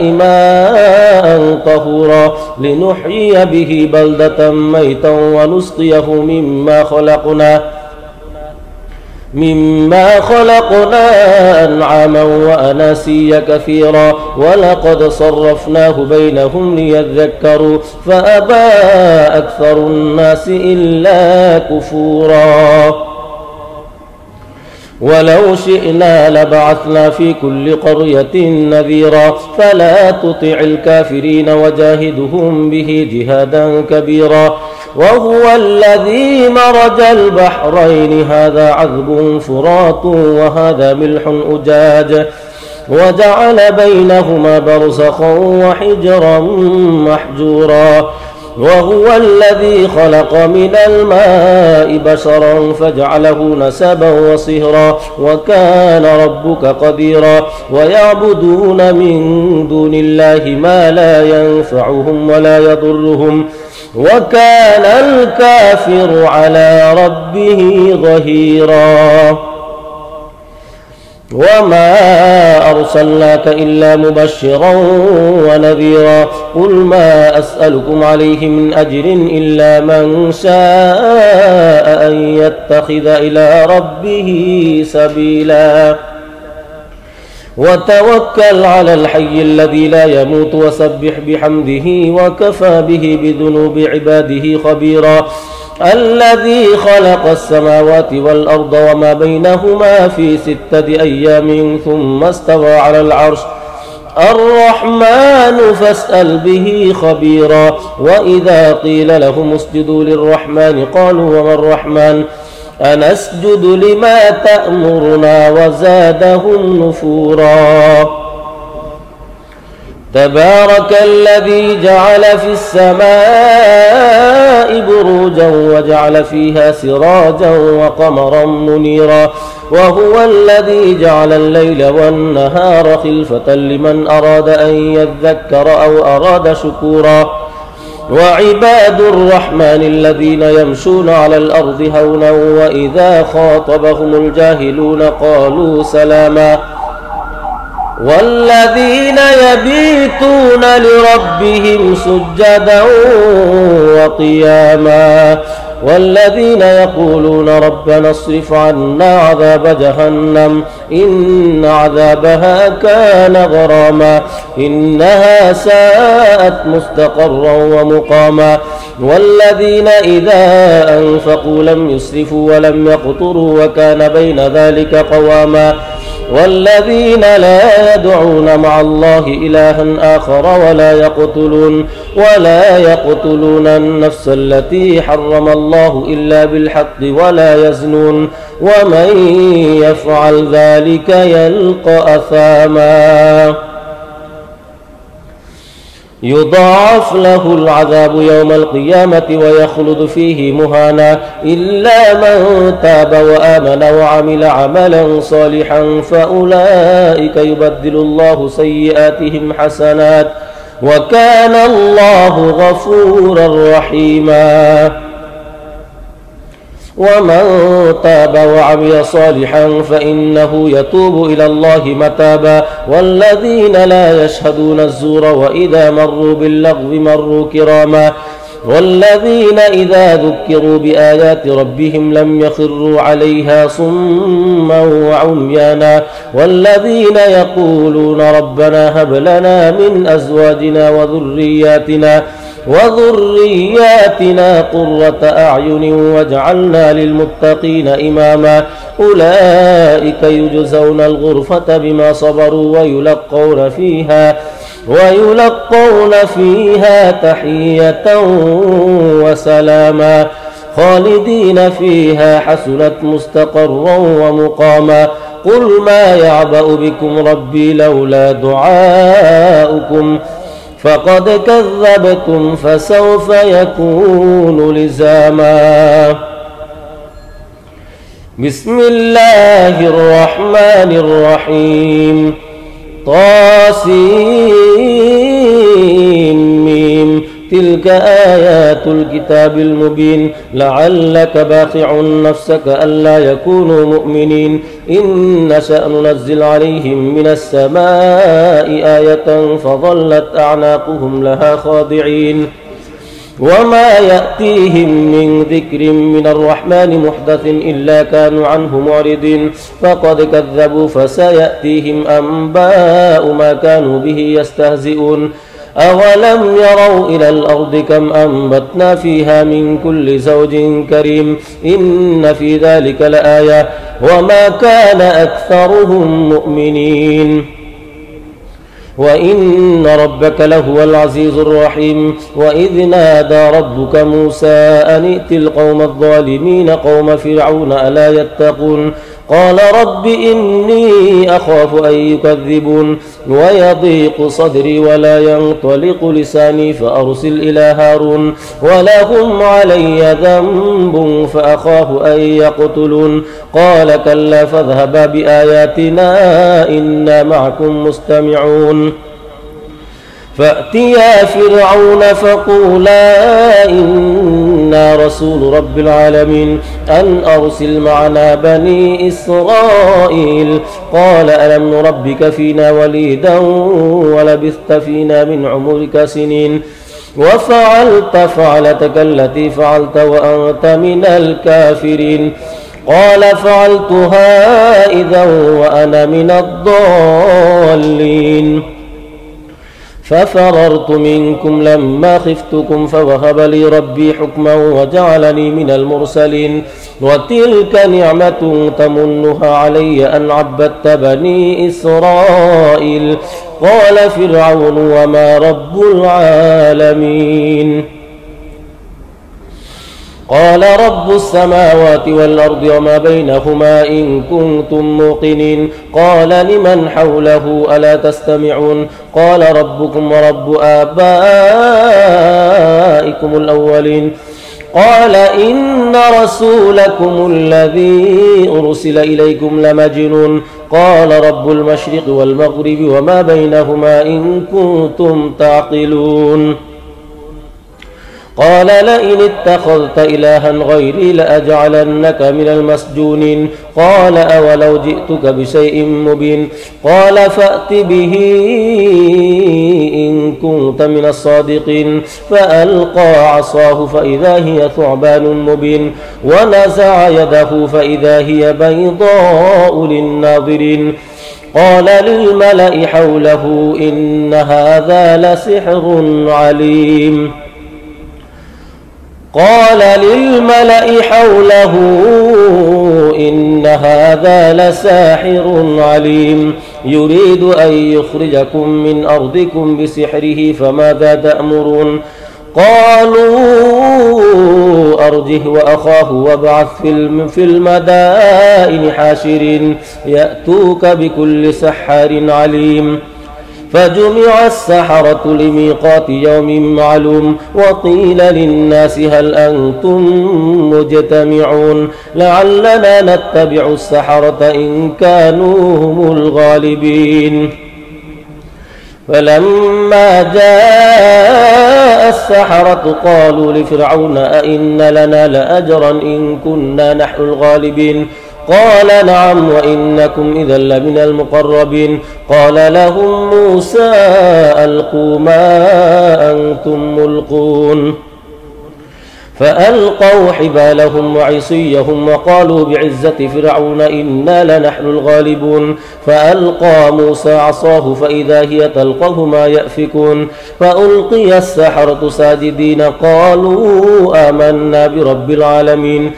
ماء طهورا لنحيي به بلدة ميتا ونسقيه مما خلقنا أنعاما وأناسيا كثيرا ولقد صرفناه بينهم ليذكروا فأبى أكثر الناس إلا كفورا ولو شئنا لبعثنا في كل قرية نذيرا فلا تطع الكافرين وجاهدهم به جهادا كبيرا وهو الذي مرج البحرين هذا عذب فرات وهذا ملح أجاج وجعل بينهما برزخا وحجرا محجورا وهو الذي خلق من الماء بشرا فجعله نسبا وصهرا وكان ربك قديرا ويعبدون من دون الله ما لا ينفعهم ولا يضرهم وكان الكافر على ربه ظهيرا وما أرسلناك إلا مبشرا ونذيرا قل ما أسألكم عليه من أجر إلا من شاء أن يتخذ إلى ربه سبيلا وتوكل على الحي الذي لا يموت وسبح بحمده وكفى به بذنوب عباده خبيرا الذي خلق السماوات والأرض وما بينهما في 6 أيام ثم استوى على العرش الرحمن فاسأل به خبيرا وإذا قيل لهم اسجدوا للرحمن قالوا وما الرحمن أنسجد لما تأمرنا وزادهم نفورا تبارك الذي جعل في السماء بروجا وجعل فيها سراجا وقمرا منيرا وهو الذي جعل الليل والنهار خلفة لمن أراد أن يذكر أو أراد شكورا وعباد الرحمن الذين يمشون على الأرض هونا وإذا خاطبهم الجاهلون قالوا سلاما والذين يبيتون لربهم سجدا وقياما والذين يقولون ربنا اصرف عنا عذاب جهنم إن عذابها كان غراما إنها ساءت مستقرا ومقاما والذين إذا أنفقوا لم يسرفوا ولم يقتروا وكان بين ذلك قواما والذين لا يدعون مع الله إلها آخر ولا يقتلون النفس التي حرم الله إلا بالحق ولا يزنون ومن يفعل ذلك يلقى أثاما يضاعف له العذاب يوم القيامة ويخلد فيه مهانا إلا من تاب وآمن وعمل عملا صالحا فأولئك يبدل الله سيئاتهم حسنات وكان الله غفورا رحيما ومن تاب وعمل صالحا فإنه يتوب إلى الله متابا والذين لا يشهدون الزور وإذا مروا باللغو مروا كراما والذين إذا ذكروا بآيات ربهم لم يخروا عليها صما وعميانا والذين يقولون ربنا هب لنا من أزواجنا وذرياتنا قرة أعين واجعلنا للمتقين إماما أولئك يجزون الغرفة بما صبروا ويلقون فيها تحية وسلاما خالدين فيها حسنت مستقرا ومقاما قل ما يعبأ بكم ربي لولا دعاؤكم فقد كذبتم فسوف يكون لزاما. بسم الله الرحمن الرحيم. طاسيم تلك آيات الكتاب المبين لعلك باخع نفسك ألا يكونوا مؤمنين إن نشأ ننزل عليهم من السماء آية فظلت أعناقهم لها خاضعين وما يأتيهم من ذكر من الرحمن محدث إلا كانوا عنه معرضين فقد كذبوا فسيأتيهم أنباء ما كانوا به يستهزئون أولم يروا إلى الأرض كم أنبتنا فيها من كل زوج كريم إن في ذلك لآية وما كان أكثرهم مؤمنين وإن ربك لهو العزيز الرحيم. وإذ نادى ربك موسى أن ائت القوم الظالمين قوم فرعون ألا يتقون قال رب إني أخاف أن يكذبون ويضيق صدري ولا ينطلق لساني فأرسل إلى هارون ولهم علي ذنب فأخاف أن يقتلون قال كلا فاذهبا بآياتنا إنا معكم مستمعون فأتيا فرعون فقولا إنا رسول رب العالمين أن أرسل معنا بني إسرائيل قال ألم نربك فينا وليدا ولبثت فينا من عمرك سنين وفعلت فعلتك التي فعلت وأنت من الكافرين قال فعلتها إذا وأنا من الضالين ففررت منكم لما خفتكم فوهب لي ربي حكما وجعلني من المرسلين وتلك نعمة تمنها علي أن عبدت بني إسرائيل قال فرعون وما رب العالمين قال رب السماوات والأرض وما بينهما إن كنتم موقنين قال لمن حوله ألا تستمعون قال ربكم ورب آبائكم الأولين قال إن رسولكم الذي أرسل إليكم لمجنون قال رب المشرق والمغرب وما بينهما إن كنتم تعقلون قال لئن اتخذت إلها غيري لأجعلنك من المسجونين قال أولو جئتك بشيء مبين قال فأت به إن كنت من الصادقين فألقى عصاه فإذا هي ثعبان مبين ونزع يده فإذا هي بيضاء للناظرين قال للملأ حوله إن هذا لسحر عليم قال للملأ حوله إن هذا لساحر عليم يريد أن يخرجكم من أرضكم بسحره فماذا تأمرون قالوا أرجه وأخاه وابعث في المدائن حاشرين يأتوك بكل سحار عليم فجمع السحرة لميقات يوم معلوم وقيل للناس هل أنتم مجتمعون لعلنا نتبع السحرة إن كانوا هم الغالبين فلما جاء السحرة قالوا لفرعون أئن لنا لأجرا إن كنا نحن الغالبين قال نعم وإنكم إذا لمن المقربين قال لهم موسى ألقوا ما أنتم ملقون فألقوا حبالهم وعصيهم وقالوا بعزة فرعون إنا لنحن الغالبون فألقى موسى عصاه فإذا هي تلقف ما يأفكون فألقي السحرة ساجدين قالوا آمنا برب العالمين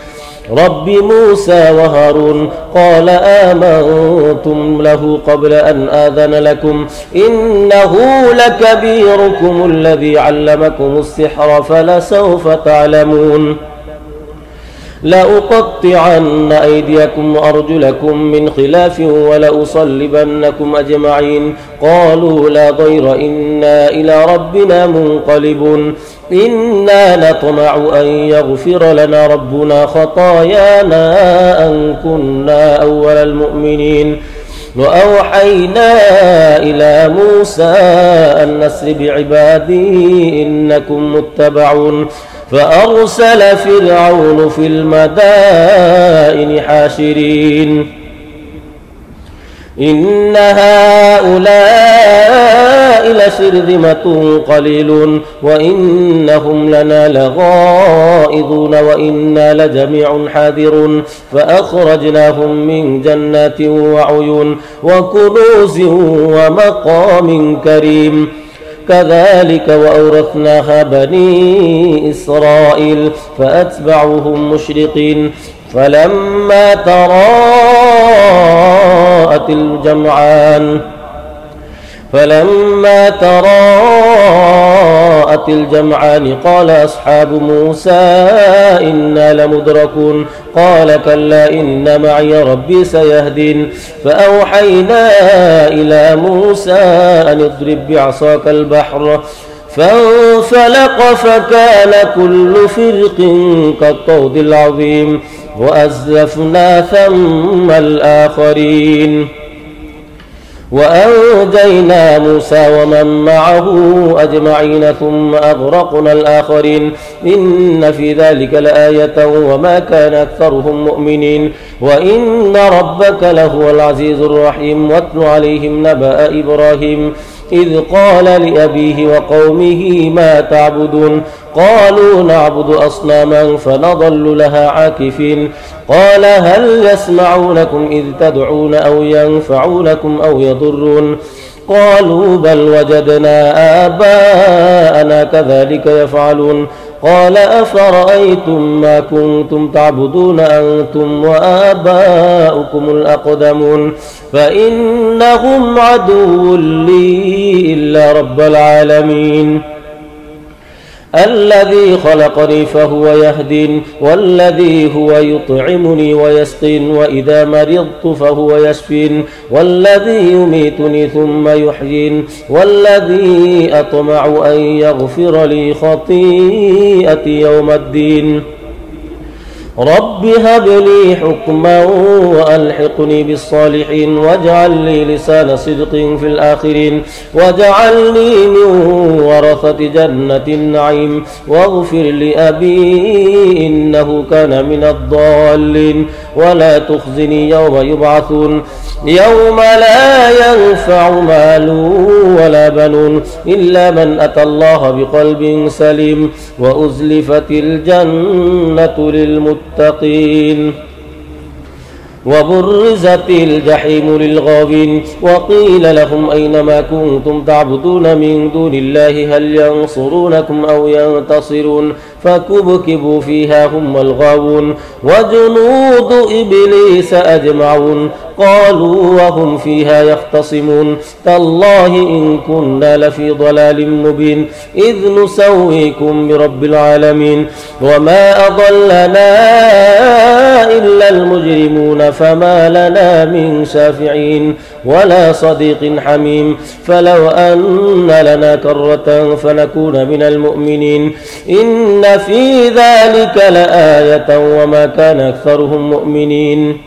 رب موسى وهارون قال آمنتم له قبل أن آذن لكم إنه لكبيركم الذي علمكم السحر فلسوف تعلمون لأقطعن أيديكم وأرجلكم من خلاف ولأصلبنكم أجمعين قالوا لا ضير إنا إلى ربنا منقلبون إنا نطمع أن يغفر لنا ربنا خطايانا أن كنا أول المؤمنين وأوحينا إلى موسى أن نسر بعبادي إنكم متبعون فأرسل فرعون في المدائن حاشرين إن هؤلاء لشرذمة قليلون وإنهم لنا لغائظون وإنا لجميع حاذرون فأخرجناهم من جنات وعيون وكنوز ومقام كريم كذلك وأورثناها بني إسرائيل فأتبعوهم مشرقين فلما تراءت الجمعان قال أصحاب موسى إنا لمدركون قال كلا إن معي ربي سيهدين فأوحينا إلى موسى أن اضرب بعصاك البحر فانفلق فكان كل فرق كالطود العظيم وأزلفنا ثم الآخرين وأنجينا موسى ومن معه أجمعين ثم أغرقنا الآخرين إن في ذلك لآية وما كان أكثرهم مؤمنين وإن ربك لهو العزيز الرحيم واتل عليهم نبأ إبراهيم إذ قال لأبيه وقومه ما تعبدون قالوا نعبد أصناما فنظل لها عاكفين قال هل يسمعونكم إذ تدعون أو ينفعونكم أو يضرون قالوا بل وجدنا آباءنا كذلك يفعلون قال أفرأيتم ما كنتم تعبدون أنتم وآباؤكم الأقدمون فإنهم عدو لي إلا رب العالمين الذي خلقني فهو يهدين والذي هو يطعمني ويسقين وإذا مرضت فهو يشفين والذي يميتني ثم يحيين والذي أطمع أن يغفر لي خطيئتي يوم الدين رب هب لي حكما وألحقني بالصالحين واجعل لي لسان صدق في الآخرين واجعلني من ورثة جنة النعيم واغفر لأبي إنه كان من الضالين ولا تخزني يوم يبعثون يوم لا ينفع مال ولا بنون إلا من أتى الله بقلب سليم وأزلفت الجنة للمتقين وبرزت الجحيم للغاوين وقيل لهم أين ما كنتم تعبدون من دون الله هل ينصرونكم أو ينتصرون فكبكبوا فيها هم الغاوون وجنود إبليس أجمعون قالوا وهم فيها يختصمون تالله إن كنا لفي ضلال مبين إذ نسويكم برب العالمين وما أضلنا إلا المجرمون فما لنا من شافعين ولا صديق حميم فلو أن لنا كرة فنكون من المؤمنين إن في ذلك لآية وما كان أكثرهم مؤمنين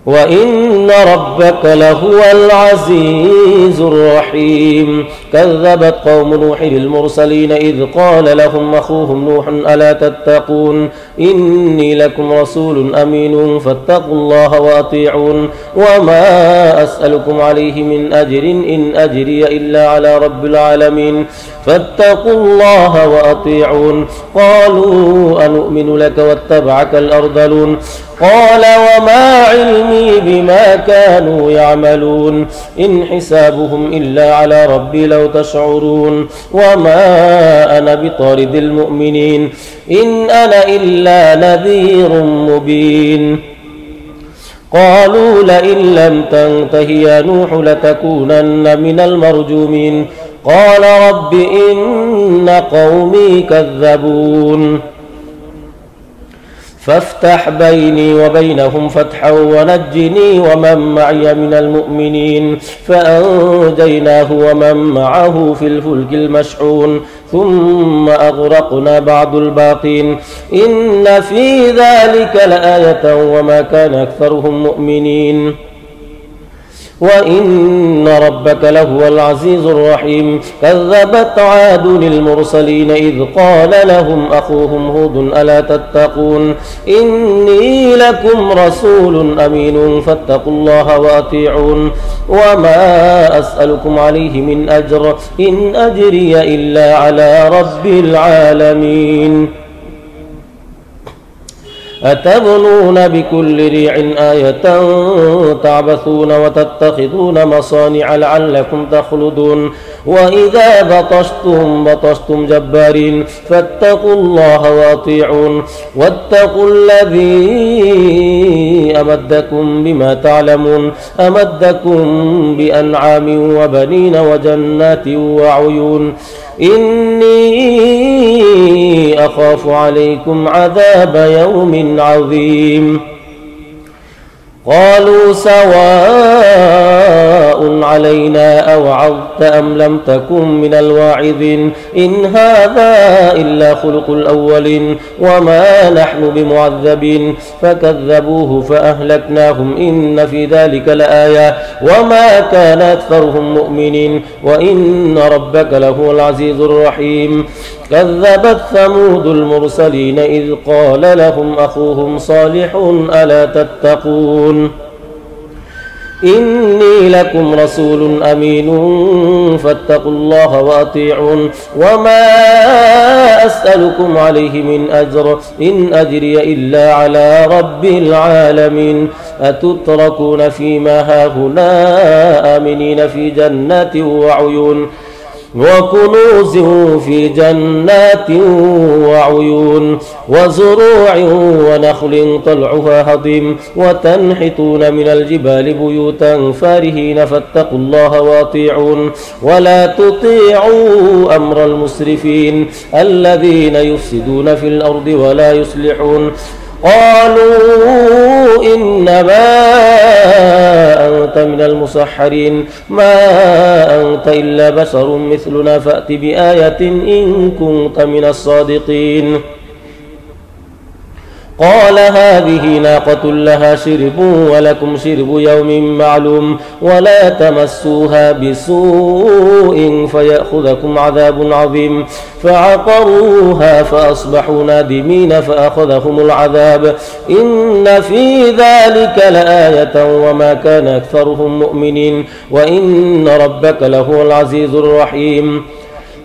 وإن ربك لهو العزيز الرحيم. كذبت قوم نوح المرسلين إذ قال لهم أخوهم نوح ألا تتقون إني لكم رسول أمين فاتقوا الله وأطيعون وما أسألكم عليه من أجر إن أجري إلا على رب العالمين فاتقوا الله وأطيعون. قالوا أنؤمن لك واتبعك الأرذلون قال وما علمي بما كانوا يعملون إن حسابهم إلا على ربي لو تشعرون وما أنا بطارد المؤمنين إن أنا إلا نذير مبين. قالوا لئن لم تنته يا نوح لتكونن من المرجومين قال رب إن قومي كذبون فافتح بيني وبينهم فتحا ونجني ومن معي من المؤمنين فأنجيناه ومن معه في الفلك المشحون ثم أغرقنا بعض الباقين إن في ذلك لآية وما كان أكثرهم مؤمنين وإن ربك لهو العزيز الرحيم. كذبت عاد المرسلين إذ قال لهم أخوهم هود ألا تتقون إني لكم رسول أمين فاتقوا الله وأطيعون وما أسألكم عليه من أجر إن أجري إلا على رب العالمين. أتبنون بكل ريع آية تعبثون وتتخذون مصانع لعلكم تخلدون وإذا بطشتم بطشتم جبارين فاتقوا الله وأطيعون واتقوا الذي أمدكم بما تعلمون أمدكم بأنعام وبنين وجنات وعيون إني أخاف عليكم عذاب يوم عظيم. قالوا سواء علينا أوعظت أم لم تكن من الواعظين إن هذا إلا خلق الأولين وما نحن بمعذبين فكذبوه فأهلكناهم إن في ذلك لآية وما كان أكثرهم مؤمنين وإن ربك لهو العزيز الرحيم. كذبت ثمود المرسلين إذ قال لهم أخوهم صالح ألا تتقون إني لكم رسول أمين فاتقوا الله وأطيعون وما أسألكم عليه من أجر إن أجري إلا على رب العالمين. أتتركون فيما هاهنا آمنين في جنات وعيون وكنوز في جنات وعيون وزروع ونخل طلعها هضيم وتنحتون من الجبال بيوتا فارهين فاتقوا الله وأطيعون ولا تطيعوا أمر المسرفين الذين يفسدون في الأرض ولا يصلحون. قالوا إنما أنت من المسحرين ما أنت إلا بشر مثلنا فأت بآية إن كنت من الصادقين. قال هذه ناقة لها شرب ولكم شرب يوم معلوم ولا تمسوها بسوء فيأخذكم عذاب عظيم. فعقروها فأصبحوا نادمين فأخذهم العذاب إن في ذلك لآية وما كان أكثرهم مؤمنين وإن ربك لهو العزيز الرحيم.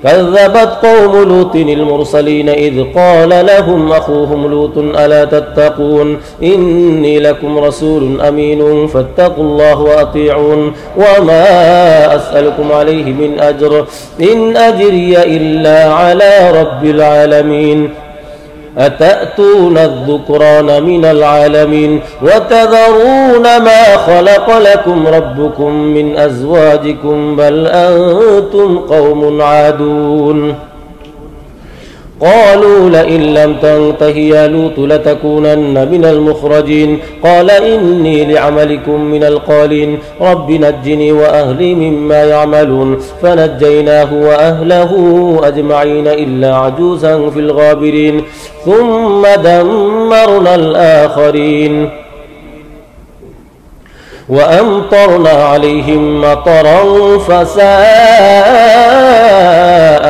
كذبت قوم لوط المرسلين إذ قال لهم أخوهم لوط ألا تتقون إني لكم رسول أمين فاتقوا الله وأطيعون وما أسألكم عليه من أجر إن أجري إلا على رب العالمين. أتأتون الذكران من العالمين وتذرون ما خلق لكم ربكم من أزواجكم بل أنتم قوم عادون. قالوا لئن لم تنته يا لوط لتكونن من المخرجين قال إني لعملكم من القالين رب نجني وأهلي مما يعملون فنجيناه وأهله أجمعين إلا عجوزا في الغابرين ثم دمرنا الآخرين. وأمطرنا عليهم مطرا فساء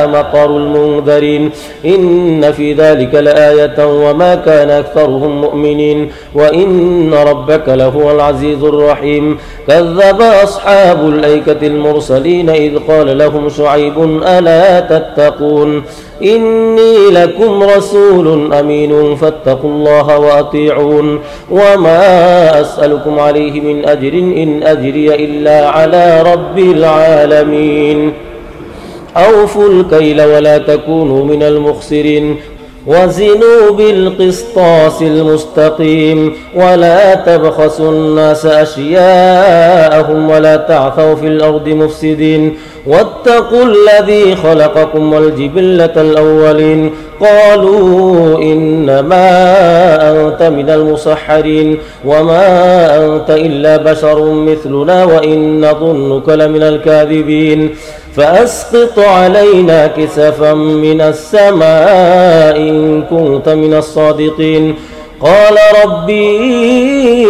مطر المنذرين إن في ذلك لآية وما كان أكثرهم مؤمنين وإن ربك لهو العزيز الرحيم كذب أصحاب الأيكة المرسلين إذ قال لهم شعيب ألا تتقون إني لكم رسول أمين فاتقوا الله وأطيعون وما أسألكم عليه من أجر إن أجري إلا على رب العالمين أوفوا الكيل ولا تكونوا من المخسرين وزنوا بالقسطاس المستقيم ولا تبخسوا الناس أشياءهم ولا تعثوا في الأرض مفسدين واتقوا الذي خلقكم والجبلة الأولين قالوا إنما أنت من المسحرين وما أنت إلا بشر مثلنا وإن نظنك لمن الكاذبين فأسقط علينا كسفا من السماء إن كنت من الصادقين قال ربي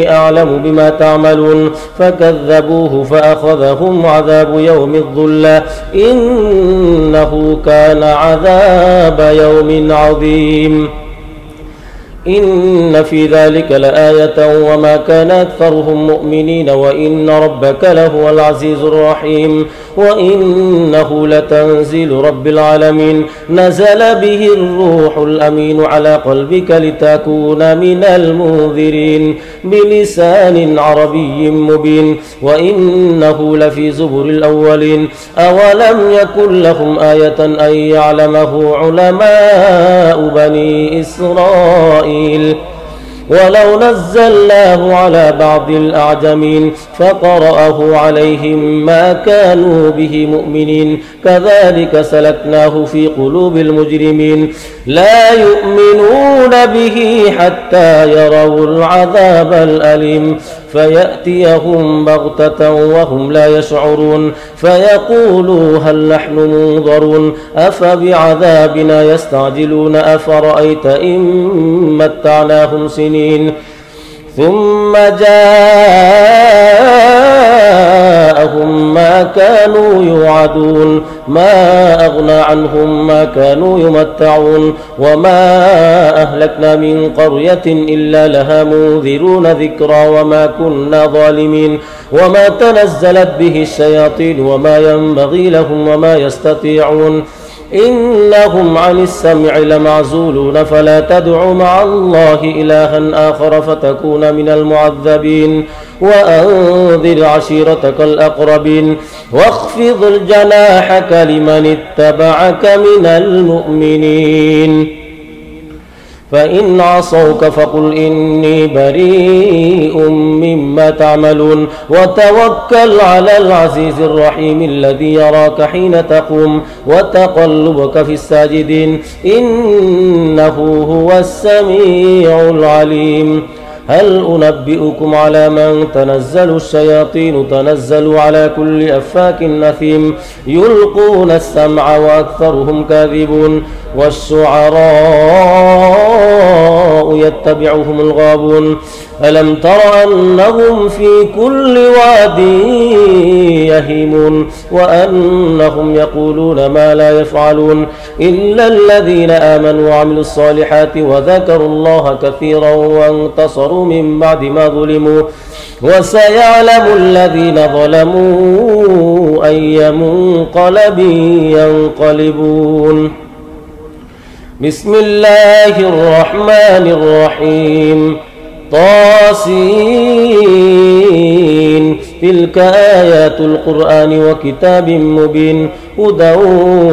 أعلم بما تعملون فكذبوه فأخذهم عذاب يوم الظلة إنه كان عذاب يوم عظيم إن في ذلك لآية وما كان أكثرهم مؤمنين وإن ربك لهو العزيز الرحيم وإنه لتنزيل رب العالمين نزل به الروح الأمين على قلبك لتكون من المنذرين بلسان عربي مبين وإنه لفي زبر الأولين أولم يكن لهم آية أن يعلمه علماء بني إسرائيل ولو نزلناه على بعض الأعجمين فقرأه عليهم ما كانوا به مؤمنين كذلك سلكناه في قلوب المجرمين لا يؤمنون به حتى يروا العذاب الأليم فيأتيهم بغتة وهم لا يشعرون فيقولوا هل نحن منظرون أفبعذابنا يستعجلون أفرأيت إن متعناهم سنين ثم جاءهم ما كانوا يوعدون ما أغنى عنهم ما كانوا يمتعون وما أهلكنا من قرية إلا لها منذرون ذكرى وما كنا ظالمين وما تنزلت به الشياطين وما ينبغي لهم وما يستطيعون إنهم عن السمع لمعزولون فلا تدع مع الله إلها آخر فتكون من المعذبين وأنذر عشيرتك الأقربين واخفض جناحك لمن اتبعك من المؤمنين فإن عصوك فقل إني بريء مما تعملون وتوكل على العزيز الرحيم الذي يراك حين تقوم وتقلبك في الساجدين إنه هو السميع العليم هل أنبئكم على من تنزل الشياطين تنزل على كل أفاك نثيم يلقون السمع وأكثرهم كاذبون والشعراء يتبعهم الغابون ألم تر أنهم في كل واد يهيمون وأنهم يقولون ما لا يفعلون إلا الذين آمنوا وعملوا الصالحات وذكروا الله كثيرا وانتصروا من بعد ما ظلموا وسيعلم الذين ظلموا أي منقلب ينقلبون بسم الله الرحمن الرحيم طاسين تلك آيات القرآن وكتاب مبين هدى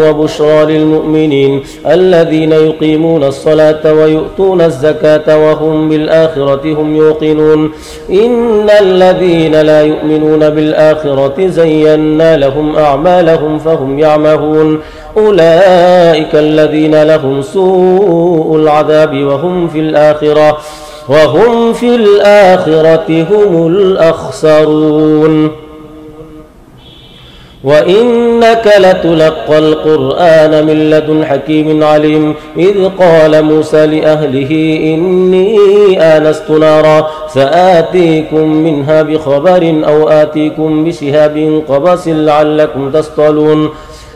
وبشرى للمؤمنين الذين يقيمون الصلاة ويؤتون الزكاة وهم بالآخرة هم يوقنون إن الذين لا يؤمنون بالآخرة زينا لهم أعمالهم فهم يعمهون أولئك الذين لهم سوء العذاب وهم في الآخرة هم الأخسرون وإنك لتلقى القرآن من لدن حكيم عليم إذ قال موسى لأهله إني آنست نارا سآتيكم منها بخبر أو آتيكم بشهاب قبس لعلكم تصطلون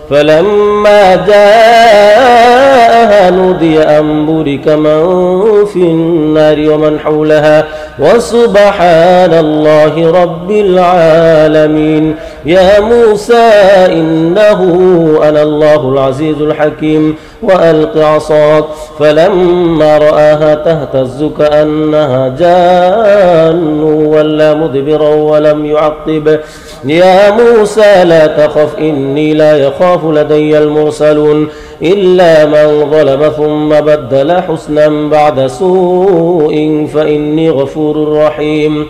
فلما جاءها نودي أن بورك من في النار ومن حولها وسبحان الله رب العالمين يا موسى إنه أنا الله العزيز الحكيم وألق عصاك فلما رآها تهتز كأنها جان ولا مدبرا ولم يعقب يا موسى لا تخف إني لا يخاف لدي المرسلون إلا من ظلم ثم بدل حسنا بعد سوء فإني غفور رحيم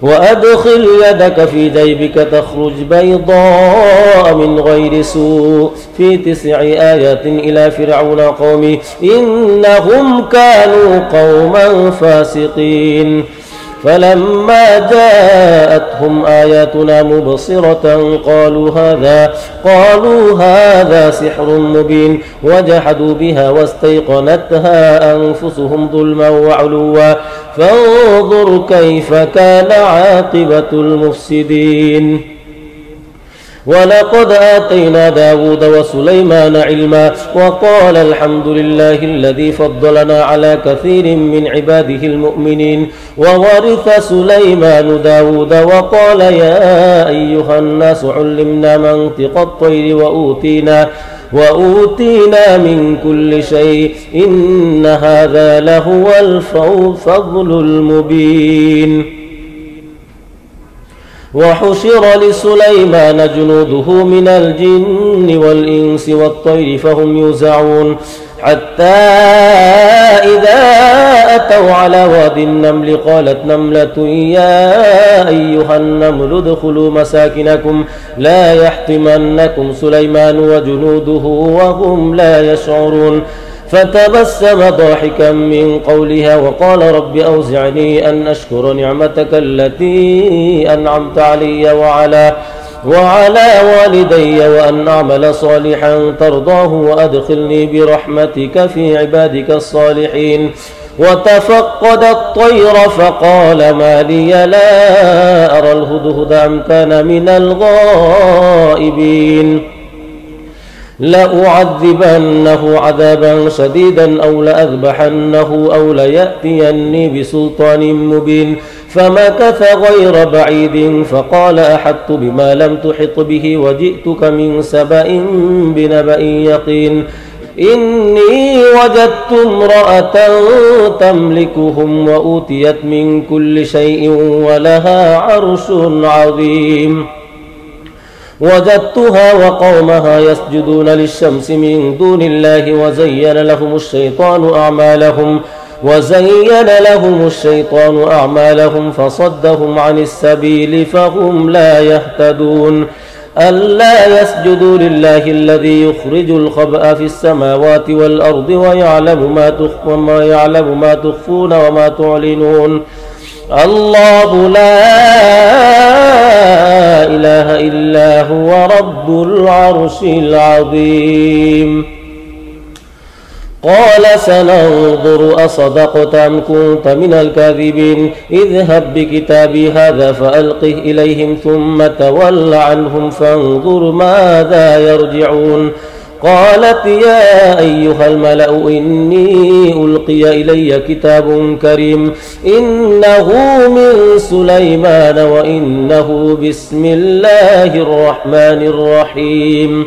وأدخل يدك في جيبك تخرج بيضاء من غير سوء في 9 آيات إلى فرعون قومه إنهم كانوا قوما فاسقين فلما جاءتهم آياتنا مبصرة قالوا هذا سحر مبين وجحدوا بها واستيقنتها أنفسهم ظلما وعلوا فانظر كيف كان عاقبة المفسدين ولقد آتينا داود وسليمان علما وقال الحمد لله الذي فضلنا على كثير من عباده المؤمنين وورث سليمان داود وقال يا أيها الناس علمنا منطق الطير وأوتينا من كل شيء إن هذا لهو الفضل المبين وحشر لسليمان جنوده من الجن والإنس والطير فهم يوزعون حتى إذا أتوا على واد النمل قالت نملة يا أيها النمل ادخلوا مساكنكم لا يحطمنكم سليمان وجنوده وهم لا يشعرون فتبسم ضاحكا من قولها وقال رب أوزعني أن أشكر نعمتك التي أنعمت علي وعلى والدي وأن أعمل صالحا ترضاه وأدخلني برحمتك في عبادك الصالحين وتفقد الطير فقال ما لي لا أرى الهدهد أم كان من الغائبين لأعذبنه عذابا شديدا أو لأذبحنه أو ليأتيني بسلطان مبين فمكث غير بعيد فقال أحطت بما لم تحط به وجئتك من سبأ بنبأ يقين إني وجدت امرأة تملكهم وأوتيت من كل شيء ولها عرش عظيم وجدتها وقومها يسجدون للشمس من دون الله وزين لهم الشيطان أعمالهم فصدهم عن السبيل فهم لا يهتدون ألا يسجدوا لله الذي يخرج الخبأ في السماوات والأرض ويعلم ما تخفون وما تعلنون الله لا إله إلا هو رب العرش العظيم قال سننظر أصدقت أم كنت من الكاذبين اذهب بكتابي هذا فألقه إليهم ثم تول عنهم فانظر ماذا يرجعون قالت يا أيها الملأ إني ألقي إلي كتاب كريم إنه من سليمان وإنه بسم الله الرحمن الرحيم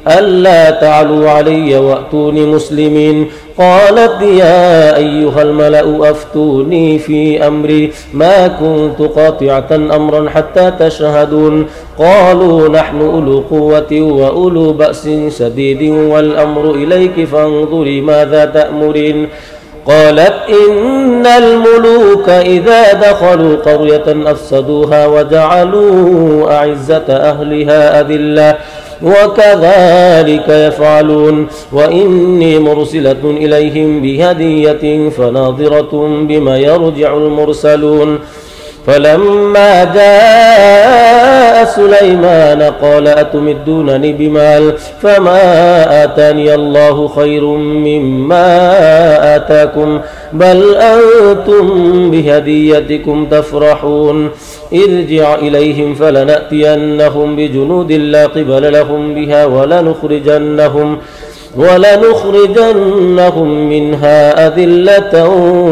ألا تعلوا علي وأتوني مسلمين قالت يا أيها الملأ أفتوني في أمري ما كنت قاطعة أمرا حتى تشهدون قالوا نحن أولو قوة وأولو بأس شديد والأمر إليك فانظري ماذا تأمرين قالت إن الملوك إذا دخلوا قرية أفسدوها وجعلوا أعزة أهلها أذلة وكذلك يفعلون وإني مرسلة إليهم بهدية فناظرة بما يرجع المرسلون فلما جاء سليمان قال أتمدونني بمال فما آتاني الله خير مما آتاكم بل أنتم بهديتكم تفرحون ارجع إليهم فلنأتينهم بجنود لا قبل لهم بها ولنخرجنهم منها أذلة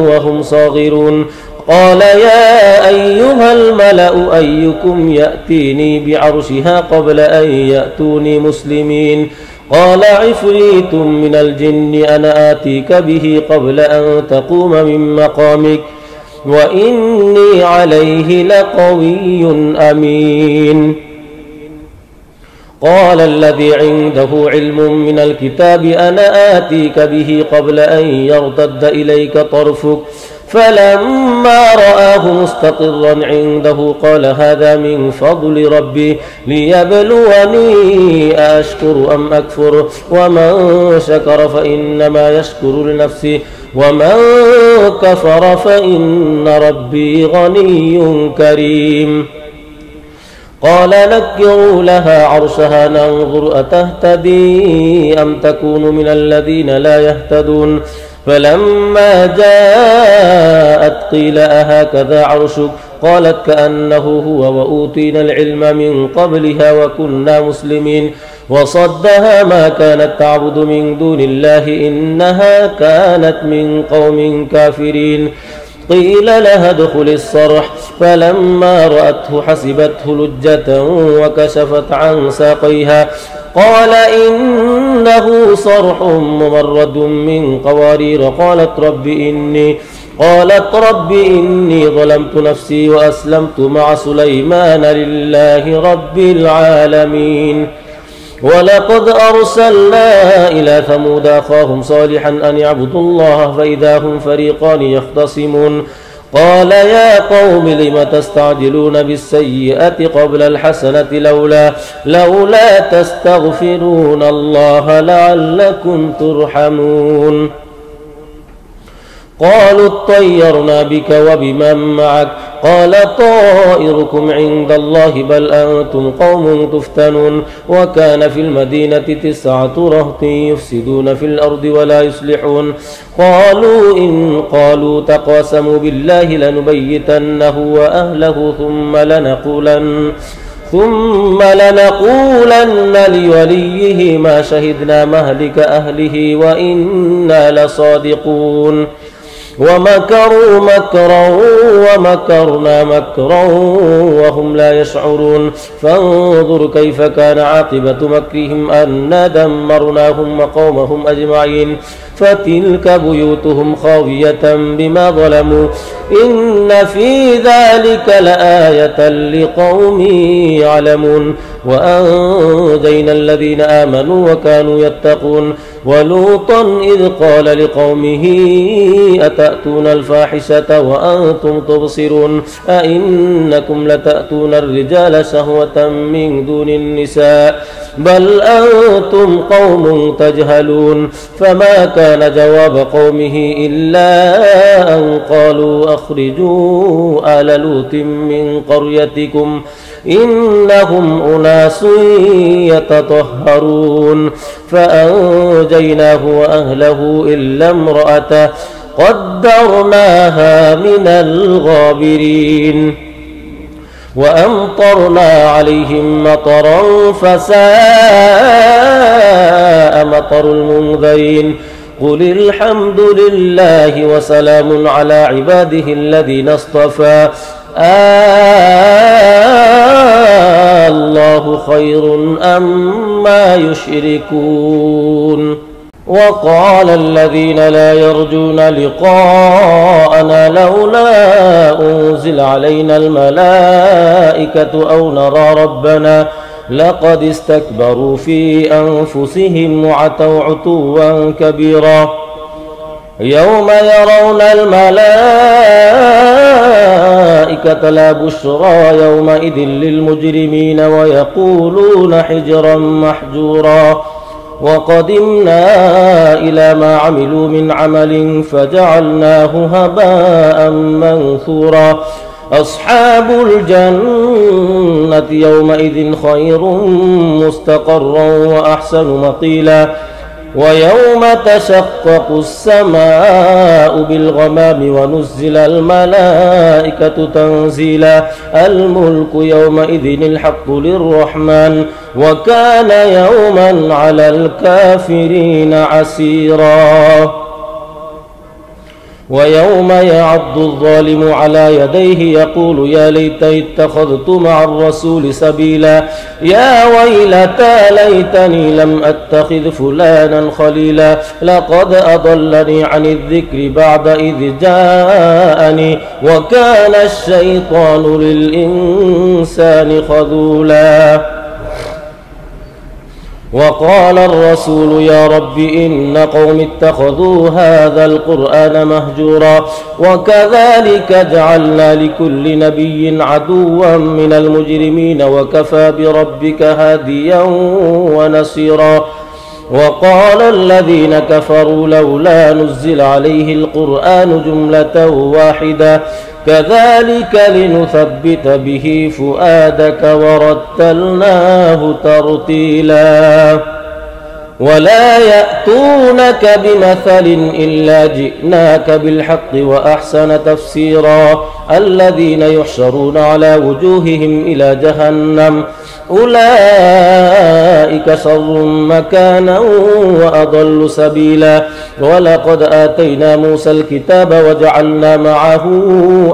وهم صاغرون قال يا أيها الملأ أيكم يأتيني بعرشها قبل أن يأتوني مسلمين قال عفريت من الجن أنا آتيك به قبل أن تقوم من مقامك وإني عليه لقوي أمين قال الذي عنده علم من الكتاب أنا آتيك به قبل أن يرتد إليك طرفك فلما رآه مستقرا عنده قال هذا من فضل ربي ليبلوني أشكر أم أكفر ومن شكر فإنما يشكر لنفسه ومن كفر فإن ربي غني كريم قال نكروا لها عرشها ننظر أتهتدي أم تكون من الذين لا يهتدون فلما جاءت قيل أهكذا عرشك قالت كأنه هو وأوتينا العلم من قبلها وكنا مسلمين وصدها ما كانت تعبد من دون الله إنها كانت من قوم كافرين قيل لها ادخل الصرح فلما رأته حسبته لجة وكشفت عن ساقيها قال إنه صرح ممرد من قوارير قالت رب إني ظلمت نفسي وأسلمت مع سليمان لله رب العالمين ولقد أرسلنا إلى ثمود أخاهم صالحا أن يعبدوا الله فإذا هم فريقان يختصمون قال يا قوم لم تستعجلون بالسيئة قبل الحسنة لولا تستغفرون الله لعلكم ترحمون قالوا اطيرنا بك وبمن معك قال طائركم عند الله بل أنتم قوم تفتنون وكان في المدينة 9 رهط يفسدون في الأرض ولا يصلحون قالوا تقاسموا بالله لنبيتنه وأهله ثم لنقولن لوليه ما شهدنا مهلك أهله وإنا لصادقون ومكروا مكرا ومكرنا مكرا وهم لا يشعرون فانظر كيف كان عاقبة مكرهم أنا دمرناهم وقومهم أجمعين فتلك بيوتهم خاوية بما ظلموا إن في ذلك لآية لقوم يعلمون وأنجينا الذين آمنوا وكانوا يتقون ولوطا إذ قال لقومه أتأتون الفاحشة وأنتم تبصرون أئنكم لتأتون الرجال شهوة من دون النساء بل أنتم قوم تجهلون فما كان جواب قومه إلا أن قالوا أخرجوا آل لوط من قريتكم إنهم أناس يتطهرون فأنجيناه وأهله إلا امرأته قدرناها من الغابرين وأمطرنا عليهم مطرا فساء مطر المنذرين قل الحمد لله وسلام على عباده الذين اصطفى الله خير أما يشركون وقال الذين لا يرجون لقاءنا لولا أنزل علينا الملائكة أو نرى ربنا لقد استكبروا في أنفسهم وعتوا عتوا كبيرا يوم يرون الملائكة لا بشرى يومئذ للمجرمين ويقولون حجرا محجورا وقدمنا إلى ما عملوا من عمل فجعلناه هباء منثورا أصحاب الجنة يومئذ خير مستقرا وأحسن مقيلا ويوم تشقق السماء بالغمام ونزل الملائكة تنزيلا الملك يومئذ الحق للرحمن وكان يوما على الكافرين عسيرا ويوم يعض الظالم على يديه يقول يا ليتني اتخذت مع الرسول سبيلا يا ويلتى ليتني لم أتخذ فلانا خليلا لقد أضلني عن الذكر بعد إذ جاءني وكان الشيطان للإنسان خذولا وقال الرسول يا رب إن قوم اتخذوا هذا القرآن مهجورا وكذلك جعلنا لكل نبي عدوا من المجرمين وكفى بربك هاديا ونصيرا وقال الذين كفروا لولا نزل عليه القرآن جملة واحدة كذلك لنثبت به فؤادك ورتلناه ترتيلا ولا يأتونك بمثل إلا جئناك بالحق وأحسن تفسيرا الذين يحشرون على وجوههم إلى جهنم أولئك شر مكانا وأضل سبيلا ولقد آتينا موسى الكتاب وجعلنا معه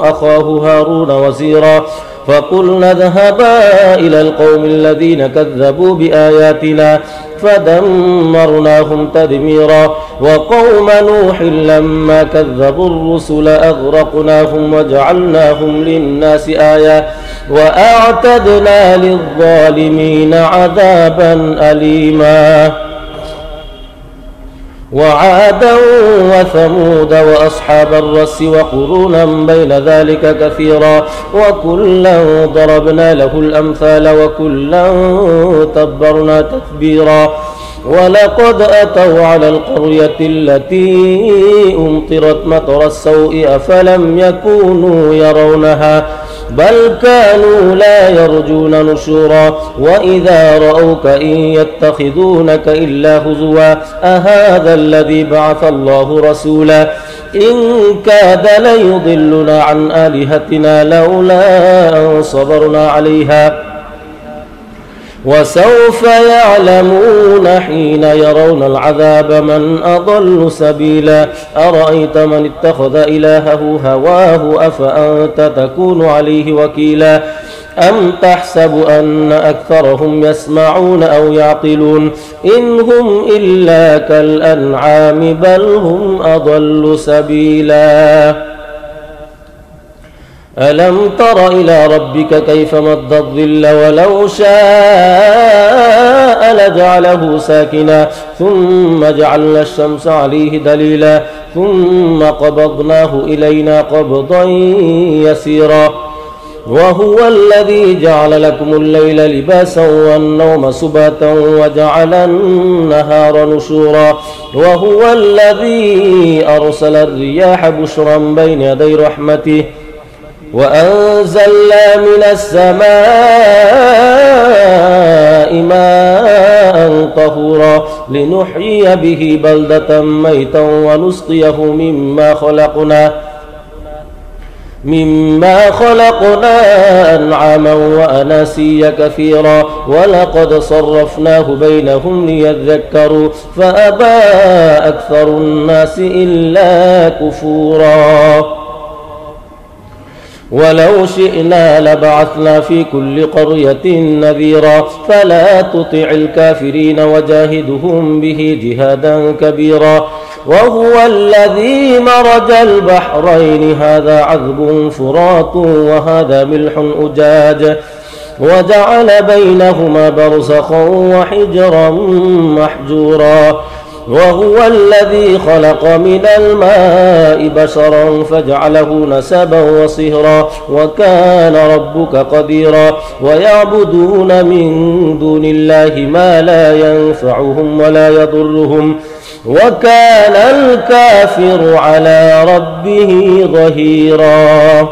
أخاه هارون وزيرا فقلنا اذهبا إلى القوم الذين كذبوا بآياتنا فدمرناهم تدميرا وقوم نوح لما كذبوا الرسل أغرقناهم وجعلناهم للناس آية وأعتدنا للظالمين عذابا أليما وعادا وثمود وأصحاب الرس وقرونا بين ذلك كثيرا وكلا ضربنا له الأمثال وكلا تبرنا تتبيرا ولقد أتوا على القرية التي أمطرت مطر السوء أفلم يكونوا يرونها بل كانوا لا يرجون نشورا وإذا رأوك إن يتخذونك إلا هزوا أهذا الذي بعث الله رسولا إن كاد ليضلنا عن آلهتنا لولا أن صبرنا عليها وسوف يعلمون حين يرون العذاب من أضل سبيلا أرأيت من اتخذ إلهه هواه أفأنت تكون عليه وكيلا أم تحسب أن أكثرهم يسمعون أو يعقلون إن هم إلا كالأنعام بل هم أضل سبيلا ألم تر إلى ربك كيف مد الظل ولو شاء لجعله ساكنا ثم جعلنا الشمس عليه دليلا ثم قبضناه إلينا قبضا يسيرا وهو الذي جعل لكم الليل لباسا والنوم سباتا وجعل النهار نشورا وهو الذي أرسل الرياح بشرا بين يدي رحمته وأنزلنا من السماء ماء طهورا لنحيي به بلدة ميتا ونسقيه مما خلقنا أنعاما وأناسيا كثيرا ولقد صرفناه بينهم ليذكروا فأبى أكثر الناس إلا كفورا ولو شئنا لبعثنا في كل قرية نذيرا فلا تطع الكافرين وجاهدهم به جهادا كبيرا وهو الذي مرج البحرين هذا عذب فرات وهذا ملح أجاج وجعل بينهما برزخا وحجرا محجورا وهو الذي خلق من الماء بشرا فجعله نسبا وصهرا وكان ربك قديرا ويعبدون من دون الله ما لا ينفعهم ولا يضرهم وكان الكافر على ربه ظهيرا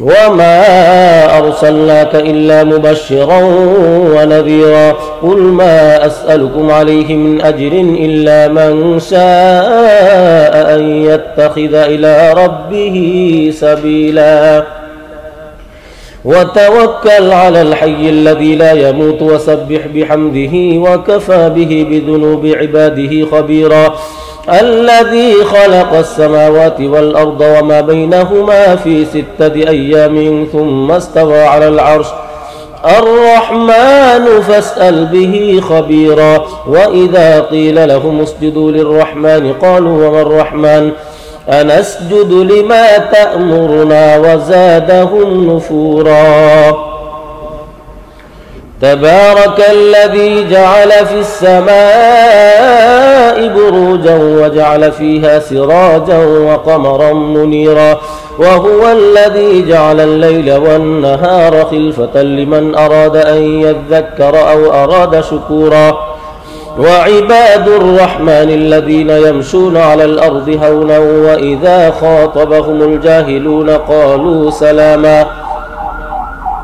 وما أرسلناك إلا مبشرا ونذيرا قل ما أسألكم عليه من أجر إلا من شاء أن يتخذ إلى ربه سبيلا وتوكل على الحي الذي لا يموت وسبح بحمده وكفى به بذنوب عباده خبيرا الذي خلق السماوات والأرض وما بينهما في 6 أيام ثم استوى على العرش الرحمن فاسأل به خبيرا وإذا قيل لهم اسجدوا للرحمن قالوا وما الرحمن أنسجد لما تأمرنا وزادهم نفورا تبارك الذي جعل في السماء بروجا وجعل فيها سراجا وقمرا منيرا وهو الذي جعل الليل والنهار خلفة لمن أراد أن يذكر أو أراد شكورا وعباد الرحمن الذين يمشون على الأرض هونا وإذا خاطبهم الجاهلون قالوا سلاما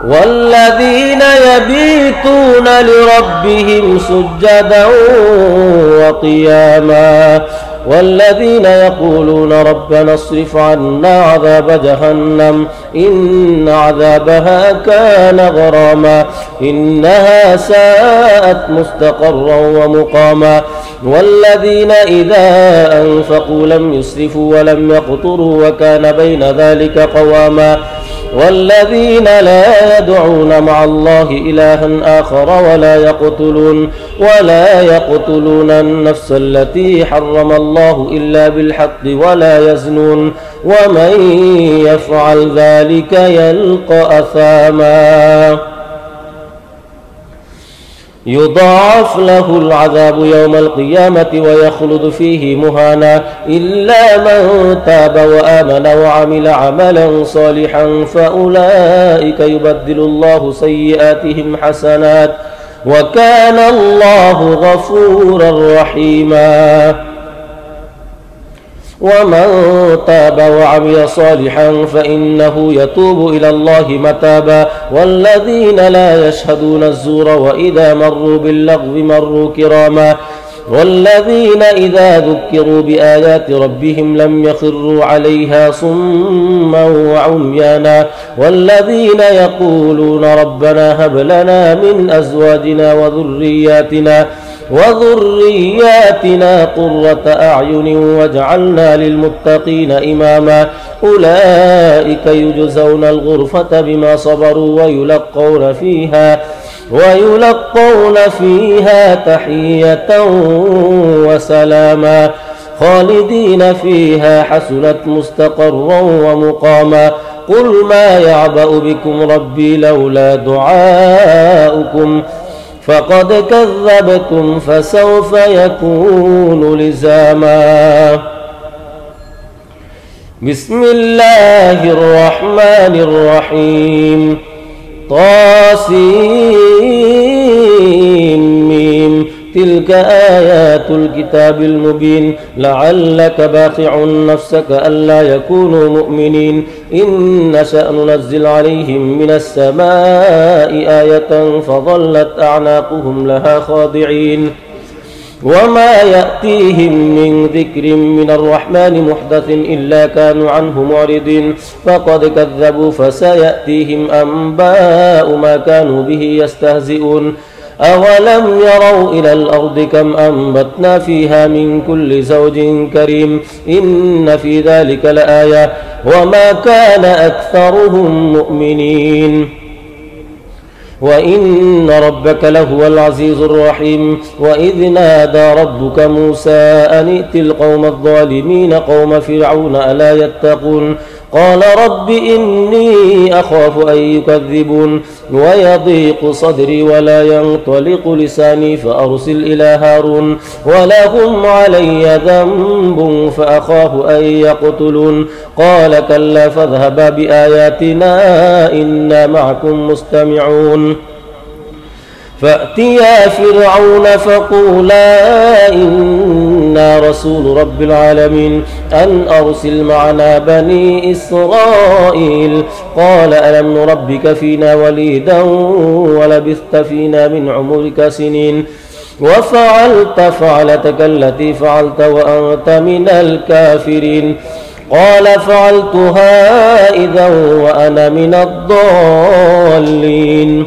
والذين يبيتون لربهم سجدا وقياما والذين يقولون ربنا اصرف عنا عذاب جهنم إن عذابها كان غراما إنها ساءت مستقرا ومقاما والذين إذا أنفقوا لم يسرفوا ولم يقتروا وكان بين ذلك قواما والذين لا يدعون مع الله إلها آخر ولا يقتلون النفس التي حرم الله إلا بالحق ولا يزنون ومن يفعل ذلك يلقى أثاما يضاعف له العذاب يوم القيامة ويخلد فيه مهانا إلا من تاب وآمن وعمل عملا صالحا فأولئك يبدل الله سيئاتهم حسنات وكان الله غفورا رحيما ومن تاب وعمل صالحا فإنه يتوب إلى الله متابا والذين لا يشهدون الزور وإذا مروا باللغو مروا كراما والذين إذا ذكروا بآيات ربهم لم يخروا عليها صما وعميانا والذين يقولون ربنا هب لنا من أزواجنا وذرياتنا قرة أعين واجعلنا للمتقين إماما أولئك يجزون الغرفة بما صبروا ويلقون فيها تحية وسلاما خالدين فيها حسنت مستقرا ومقاما قل ما يعبأ بكم ربي لولا دعاؤكم فقد كذبتم فسوف يكون لزاما بسم الله الرحمن الرحيم طاسيم تلك آيات الكتاب المبين لعلك باخع نفسك ألا يكونوا مؤمنين إن نشأ ننزل عليهم من السماء آية فظلت أعناقهم لها خاضعين وما يأتيهم من ذكر من الرحمن محدث إلا كانوا عنه معرضين فقد كذبوا فسيأتيهم أنباء ما كانوا به يستهزئون أولم يروا إلى الأرض كم أنبتنا فيها من كل زوج كريم إن في ذلك لآية وما كان أكثرهم مؤمنين وإن ربك لهو العزيز الرحيم وإذ نادى ربك موسى أن ائت القوم الظالمين قوم فرعون ألا يتقون قال رب إني أخاف أن يكذبون ويضيق صدري ولا ينطلق لساني فأرسل إلى هارون ولهم علي ذنب فأخاف أن يقتلون قال كلا فاذهبا بآياتنا إنا معكم مستمعون فأتيا فرعون فقولا إنا رسول رب العالمين أن أرسل معنا بني إسرائيل. قال ألم نربك فينا وليدا ولبثت فينا من عمرك سنين وفعلت فعلتك التي فعلت وأنت من الكافرين. قال فعلتها إذا وأنا من الضالين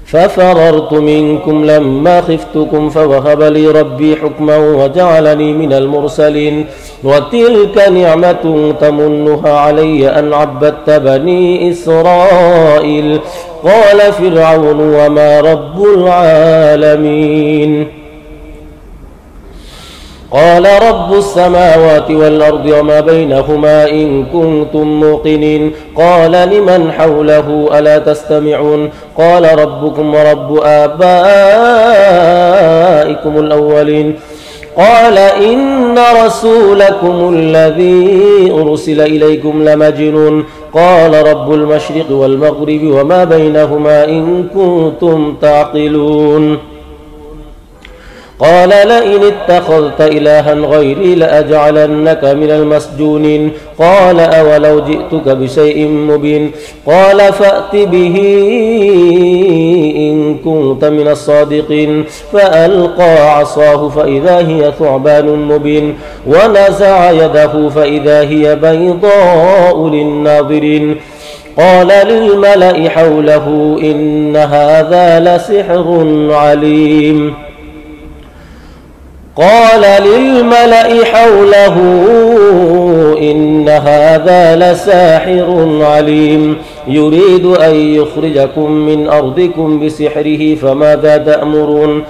ففررت منكم لما خفتكم فوهب لي ربي حكما وجعلني من المرسلين. وتلك نعمة تمنها علي أن عبدت بني إسرائيل. قال فرعون وما رب العالمين؟ قال رب السماوات والأرض وما بينهما إن كنتم موقنين. قال لمن حوله ألا تستمعون؟ قال ربكم ورب آبائكم الأولين. قال إن رسولكم الذي أرسل إليكم لمجنون. قال رب المشرق والمغرب وما بينهما إن كنتم تعقلون. قال لئن اتخذت إلها غيري لأجعلنك من المسجونين. قال أولو جئتك بشيء مبين. قال فأت به إن كنت من الصادقين. فألقى عصاه فإذا هي ثعبان مبين ونزع يده فإذا هي بيضاء للناظرين. قال للملأ حوله إن هذا لسحر عليم. قال للملأ حوله إن هذا لساحر عليم يريد أن يخرجكم من أرضكم بسحره فماذا تأمرون؟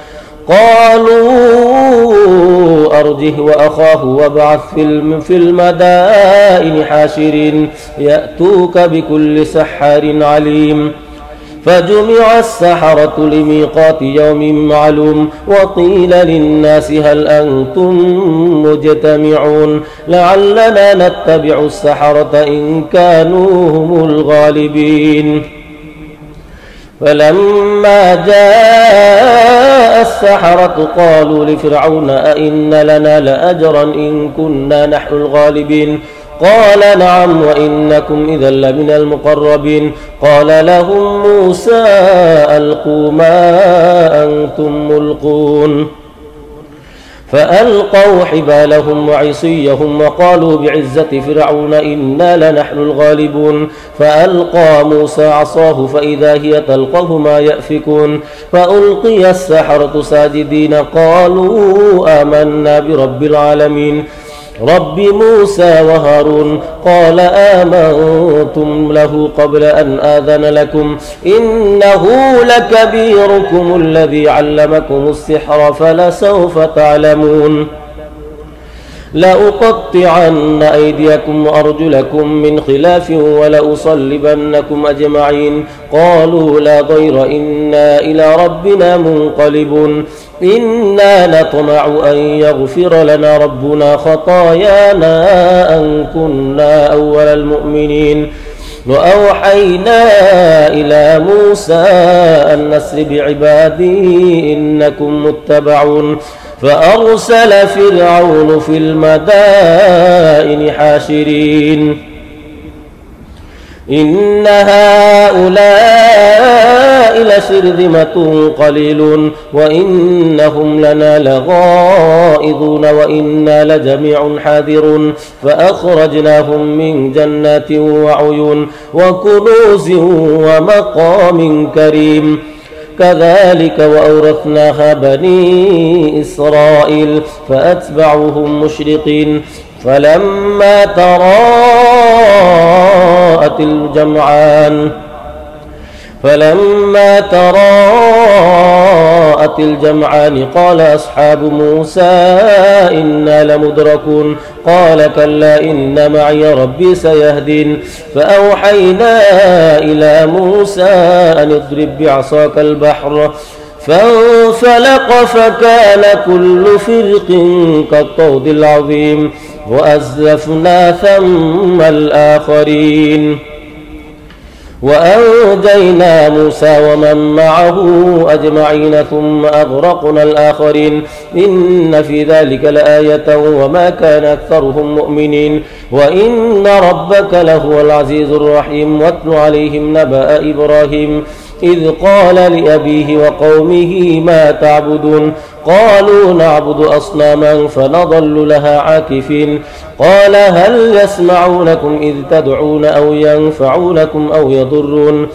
قالوا أرجه وأخاه وابعث في المدائن حاشرين يأتوك بكل سحار عليم. فجمع السحرة لميقات يوم معلوم وقيل للناس هل أنتم مجتمعون لعلنا نتبع السحرة إن كانوا هم الغالبين. فلما جاء السحرة قالوا لفرعون أئن لنا لأجرا إن كنا نحن الغالبين. قال نعم وإنكم إذا لمن المقربين. قال لهم موسى ألقوا ما أنتم ملقون. فألقوا حبالهم وعصيهم وقالوا بعزة فرعون إنا لنحن الغالبون. فألقى موسى عصاه فإذا هي تلقف ما يأفكون. فألقي السحرة ساجدين قالوا آمنا برب العالمين رب موسى وهارون. قال آمنتم له قبل أن آذن لكم إنه لكبيركم الذي علمكم السحر فلسوف تعلمون لأقطعن أيديكم وأرجلكم من خلاف ولأصلبنكم أجمعين. قالوا لا ضير إنا إلى ربنا منقلبون. إنا نطمع أن يغفر لنا ربنا خطايانا أن كنا أول المؤمنين. وأوحينا إلى موسى أن نسر بعبادي إنكم متبعون. فأرسل فرعون في المدائن حاشرين إن هؤلاء لشرذمة قليلون وإنهم لنا لغائظون وإنا لجميع حاذرون. فأخرجناهم من جنات وعيون وكنوز ومقام كريم كذلك وأورثناها بني إسرائيل فأتبعوهم مشرقين. فلما تراءت الجمعان قال أصحاب موسى إنا لمدركون. قال كلا إن معي ربي سيهدين. فأوحينا إلى موسى أن اضرب بعصاك البحر فانفلق فكان كل فرق كالطود العظيم وأزلفنا ثم الآخرين. وأنجينا موسى ومن معه أجمعين ثم أغرقنا الآخرين إن في ذلك لآية وما كان أكثرهم مؤمنين وإن ربك لهو العزيز الرحيم واتل عليهم نبأ إبراهيم إذ قال لأبيه وقومه ما تعبدون قالوا نعبد أصناما فنظل لها عاكفين قال هل يسمعونكم إذ تدعون أو ينفعونكم أو يضرون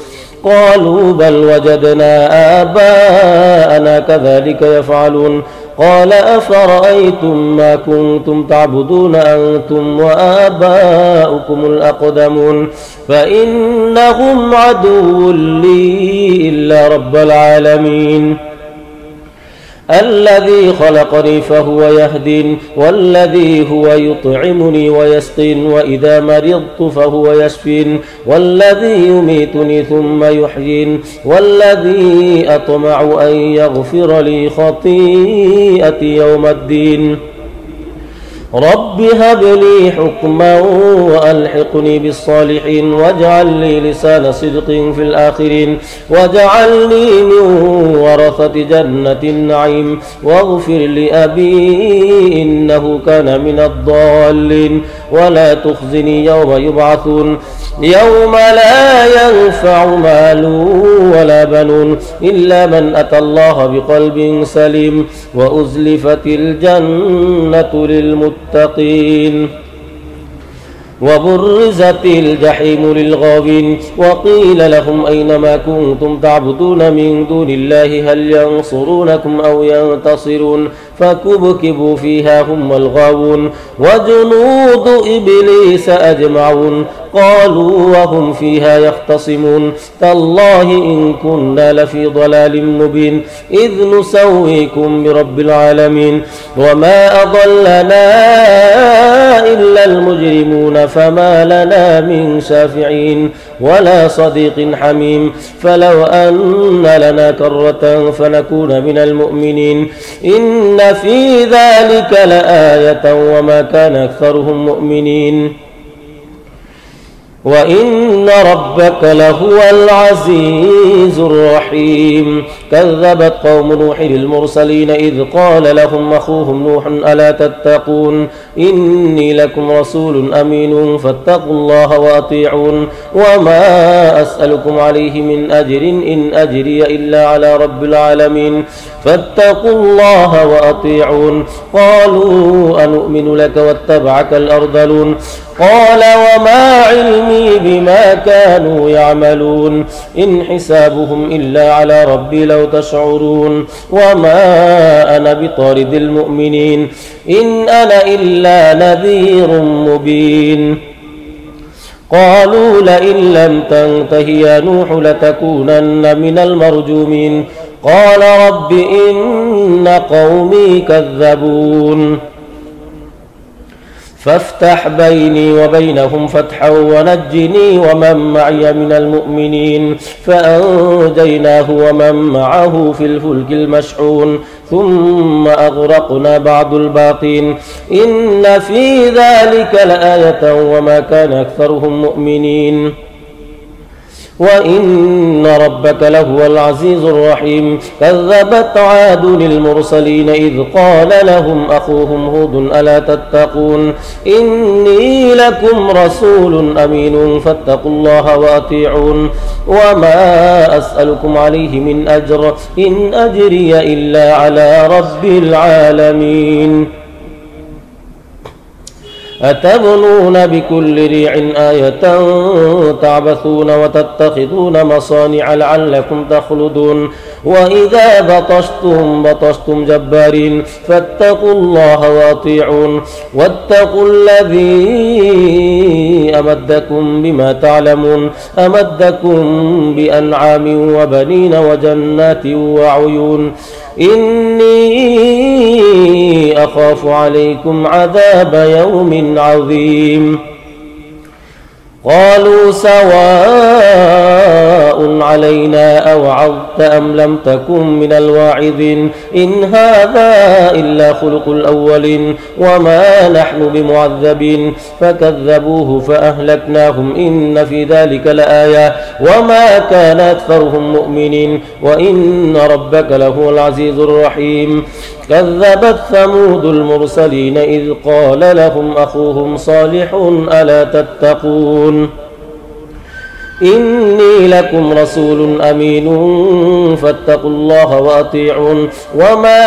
قالوا بل وجدنا آباءنا كذلك يفعلون قال أفرأيتم ما كنتم تعبدون أنتم وآباؤكم الأقدمون فإنهم عدو لي إلا رب العالمين الذي خلقني فهو يهدين والذي هو يطعمني ويسقين وإذا مرضت فهو يشفين والذي يميتني ثم يحيين والذي أطمع أن يغفر لي خطيئتي يوم الدين رب هب لي حكما وألحقني بالصالحين واجعل لي لسان صدق في الآخرين واجعلني من ورثة جنة النعيم واغفر لأبي إنه كان من الضالين ولا تخزني يوم يبعثون يوم لا ينفع مال ولا بنون إلا من أتى الله بقلب سليم وأزلفت الجنة للمتقين وبرزت الجحيم للغاوين وقيل لهم أين ما كنتم تعبدون من دون الله هل ينصرونكم أو ينتصرون فكبكبوا فيها هم الغاوون وجنود إبليس أجمعون قالوا وهم فيها يختصمون تالله إن كنا لفي ضلال مبين إذ نسويكم برب العالمين وما أضلنا إلا المجرمون فما لنا من شافعين ولا صديق حميم فلو أن لنا كرة فنكون من المؤمنين إن في ذلك لآية وما كان أكثرهم مؤمنين وإن ربك لهو العزيز الرحيم كذبت قوم نوح المرسلين إذ قال لهم أخوهم نوح ألا تتقون إني لكم رسول أمين فاتقوا الله وأطيعون وما أسألكم عليه من أجر إن أجري إلا على رب العالمين فاتقوا الله وأطيعون قالوا أنؤمن لك واتبعك الأرذلون قال وما علمي بما كانوا يعملون إن حسابهم إلا على ربي لو تشعرون وما أنا بطارد المؤمنين إن أنا إلا نذير مبين قالوا لئن لم تنته يا نوح لتكونن من المرجومين قال رب إن قومي كذبون فافتح بيني وبينهم فتحا ونجني ومن معي من المؤمنين فأنجيناه ومن معه في الفلك المشحون ثم أغرقنا بعد الباقين إن في ذلك لآية وما كان أكثرهم مؤمنين وإن ربك لهو العزيز الرحيم كذبت عاد المرسلين إذ قال لهم أخوهم هود ألا تتقون إني لكم رسول أمين فاتقوا الله وأطيعون وما أسألكم عليه من أجر إن أجري إلا على رب العالمين أتبنون بكل ريع آية تعبثون وتتخذون مصانع لعلكم تخلدون وإذا بطشتم جبارين فاتقوا الله وأطيعون واتقوا الذي أمدكم بما تعلمون أمدكم بأنعام وبنين وجنات وعيون إني أخاف عليكم عذاب يوم عظيم قالوا سواء علينا أوعظت أم لم تكن من الواعظين إن هذا إلا خلق الأولين وما نحن بمعذبين فكذبوه فأهلكناهم إن في ذلك لآية وما كان أكثرهم مؤمنين وإن ربك لهو العزيز الرحيم كذبت ثمود المرسلين إذ قال لهم أخوهم صالح ألا تتقون إني لكم رسول أمين فاتقوا الله وأطيعون وما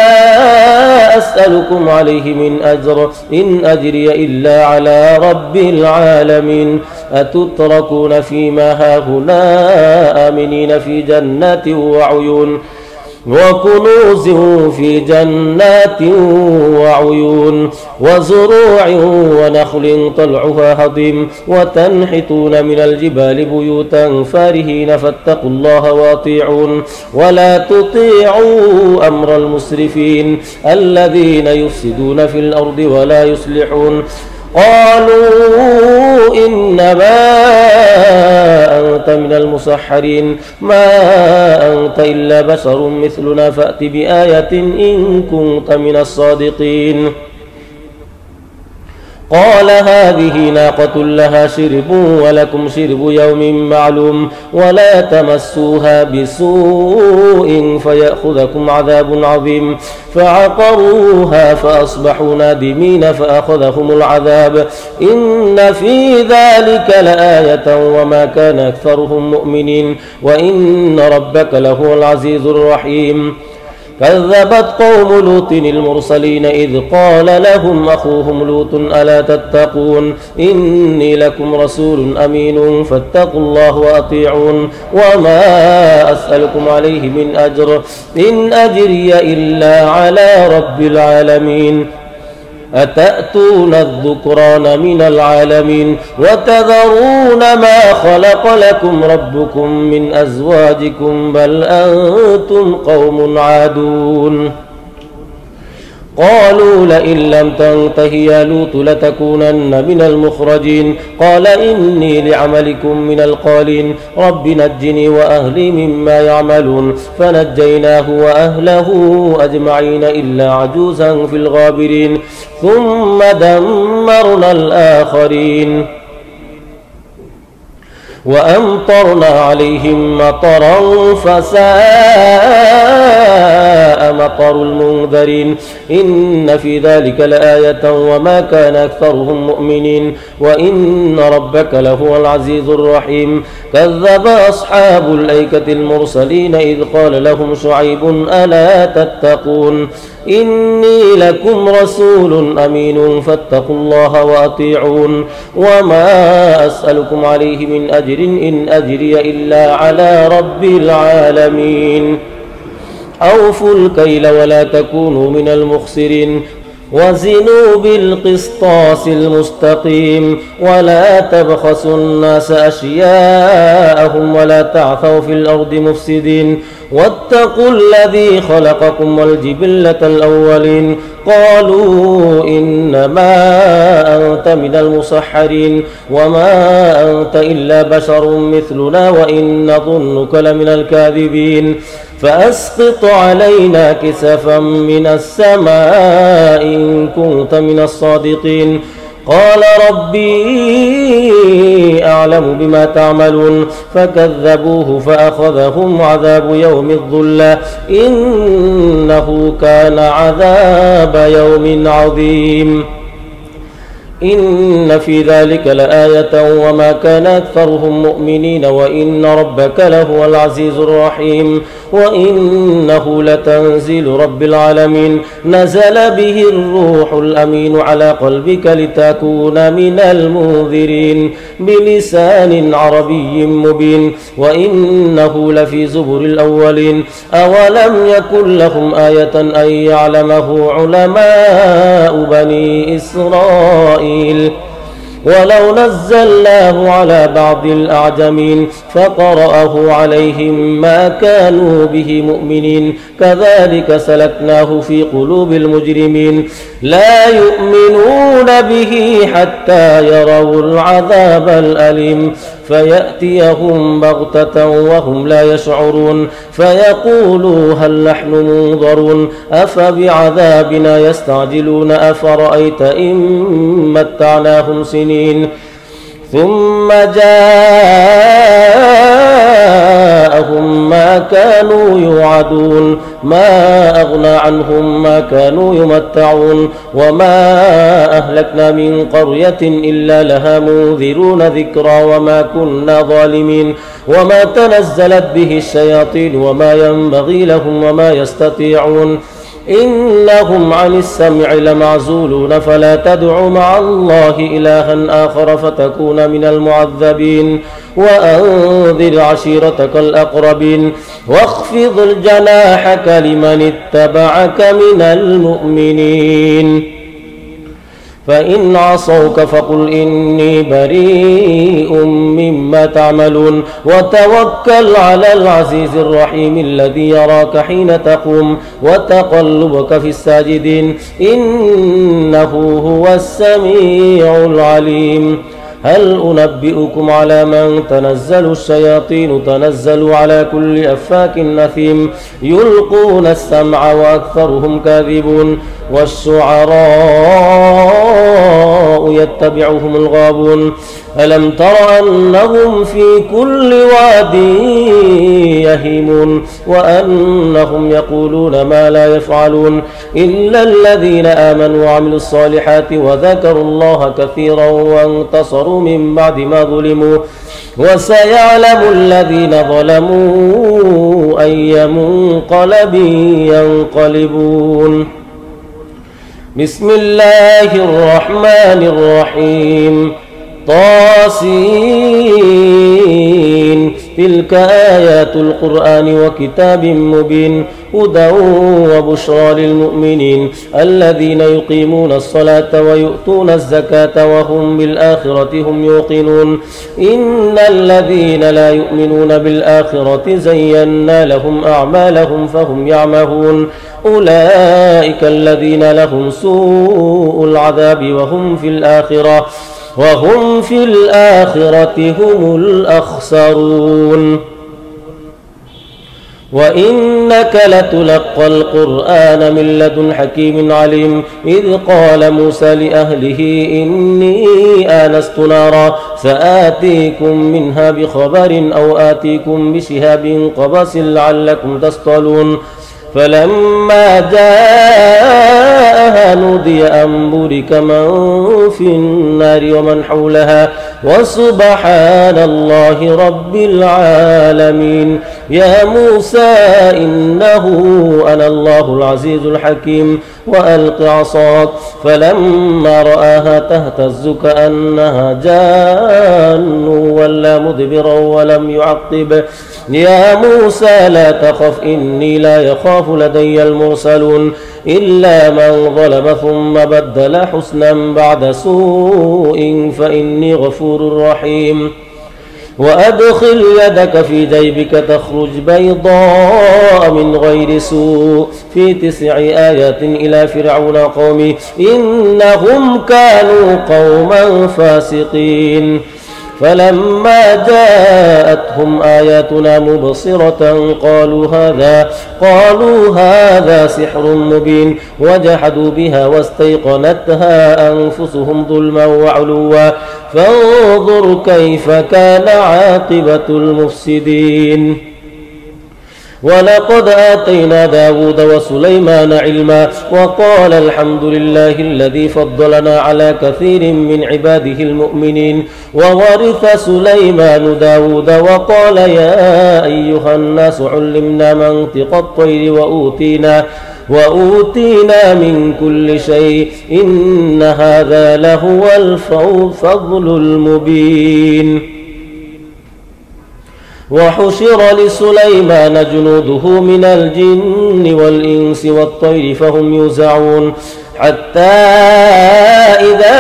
أسألكم عليه من أجر إن أجري إلا على رب العالمين أتتركون فيما هاهنا آمنين في جنات وعيون وكنوز في جنات وعيون وزروع ونخل طلعها هضيم وتنحتون من الجبال بيوتا فارهين فاتقوا الله واطيعون ولا تطيعوا أمر المسرفين الذين يفسدون في الأرض ولا يصلحون قالوا إنما أنت من المسحرين ما أنت إلا بشر مثلنا فأت بآية إن كنت من الصادقين قال هذه ناقة لها شرب ولكم شرب يوم معلوم ولا تمسوها بسوء فيأخذكم عذاب عظيم فعقروها فأصبحوا نادمين فأخذهم العذاب إن في ذلك لآية وما كان أكثرهم مؤمنين وإن ربك لهو العزيز الرحيم كذبت قوم لوط المرسلين إذ قال لهم أخوهم لوط ألا تتقون إني لكم رسول أمين فاتقوا الله وأطيعون وما أسألكم عليه من أجر إن أجري إلا على رب العالمين أتأتون الذكران من العالمين وتذرون ما خلق لكم ربكم من أزواجكم بل أنتم قوم عادون قالوا لئن لم تنته يا لوط لتكونن من المخرجين قال إني لعملكم من القالين رب نجني وأهلي مما يعملون فنجيناه وأهله أجمعين إلا عجوزا في الغابرين ثم دمرنا الآخرين وأمطرنا عليهم مطرا فساء مطر المنذرين إن في ذلك لآية وما كان أكثرهم مؤمنين وإن ربك لهو العزيز الرحيم كذب أصحاب الأيكة المرسلين إذ قال لهم شعيب ألا تتقون إني لكم رسول أمين فاتقوا الله وأطيعون وما أسألكم عليه من أجر إن أجري إلا على رب العالمين أوفوا الكيل ولا تكونوا من المخسرين وزنوا بالقسطاس المستقيم ولا تبخسوا الناس أشياءهم ولا تعثوا في الأرض مفسدين واتقوا الذي خلقكم والجبلة الأولين قالوا إنما أنت من المسحرين وما أنت إلا بشر مثلنا وإن نظنك لمن الكاذبين فأسقط علينا كسفا من السماء إن كنت من الصادقين قال ربي أعلم بما تعملون فكذبوه فأخذهم عذاب يوم الظلة إنه كان عذاب يوم عظيم إن في ذلك لآية وما كان أكثرهم مؤمنين وإن ربك لهو العزيز الرحيم وإنه لتنزيل رب العالمين نزل به الروح الأمين على قلبك لتكون من المنذرين بلسان عربي مبين وإنه لفي زبر الأولين أولم يكن لهم آية أن يعلمه علماء بني إسرائيل ولو نزلناه على بعض الأعجمين فقرأه عليهم ما كانوا به مؤمنين كذلك سلكناه في قلوب المجرمين لا يؤمنون به حتى يروا العذاب الأليم فيأتيهم بغتة وهم لا يشعرون فيقولوا هل نحن منظرون أفبعذابنا يستعجلون أفرأيت إن متعناهم سنين ثم جاءهم ما كانوا يوعدون ما أغنى عنهم ما كانوا يمتعون وما أهلكنا من قرية إلا لها منذرون ذكرى وما كنا ظالمين وما تنزلت به الشياطين وما ينبغي لهم وما يستطيعون إنهم عن السمع لمعزولون فلا تدع مع الله إلها آخر فتكون من المعذبين وأنذر عشيرتك الأقربين واخفض جناحك لمن اتبعك من المؤمنين فإن عصوك فقل إني بريء مما تعملون وتوكل على العزيز الرحيم الذي يراك حين تقوم وتقلبك في الساجدين إنه هو السميع العليم هل أنبئكم على من تنزل الشياطين تنزل على كل أفاك نثيم يلقون السمع وأكثرهم كاذبون والشعراء يتبعهم الغابون ألم تر أنهم في كل واد يهيمون وأنهم يقولون ما لا يفعلون إلا الذين آمنوا وعملوا الصالحات وذكروا الله كثيرا وانتصروا من بعد ما ظلموا وسيعلم الذين ظلموا أي منقلب ينقلبون بسم الله الرحمن الرحيم طاسين تلك آيات القرآن وكتاب مبين هدى وبشرى للمؤمنين الذين يقيمون الصلاة ويؤتون الزكاة وهم بالآخرة هم يوقنون إن الذين لا يؤمنون بالآخرة زينا لهم أعمالهم فهم يعمهون أولئك الذين لهم سوء العذاب وهم في الآخرة هم الأخسرون وإنك لتلقى القرآن من لدن حكيم عليم إذ قال موسى لأهله إني آنست نارا سآتيكم منها بخبر أو آتيكم بشهاب قبس لعلكم تصطلون فلما جاءها نودي أن بورك من في النار ومن حولها وسبحان الله رب العالمين يا موسى إنه أنا الله العزيز الحكيم وألق عصاك فلما رآها تهتز كأنها جان ولا مدبرا ولم يعقب يا موسى لا تخف إني لا يخاف لدي المرسلون إلا من ظلم ثم بدل حسنا بعد سوء فإني غفور رحيم وأدخل يدك في جيبك تخرج بيضاء من غير سوء في 9 آيات إلى فرعون قومه إنهم كانوا قوما فاسقين فلما جاءتهم آياتنا مبصرة قالوا هذا سحر مبين وجحدوا بها واستيقنتها أنفسهم ظلما وعلوا فانظر كيف كان عاقبة المفسدين ولقد آتينا داود وسليمان علما وقال الحمد لله الذي فضلنا على كثير من عباده المؤمنين وورث سليمان داود وقال يا أيها الناس علمنا منطق الطير وأوتينا من كل شيء إن هذا لهو الفضل المبين وحشر لسليمان جنوده من الجن والإنس والطير فهم يوزعون حتى إذا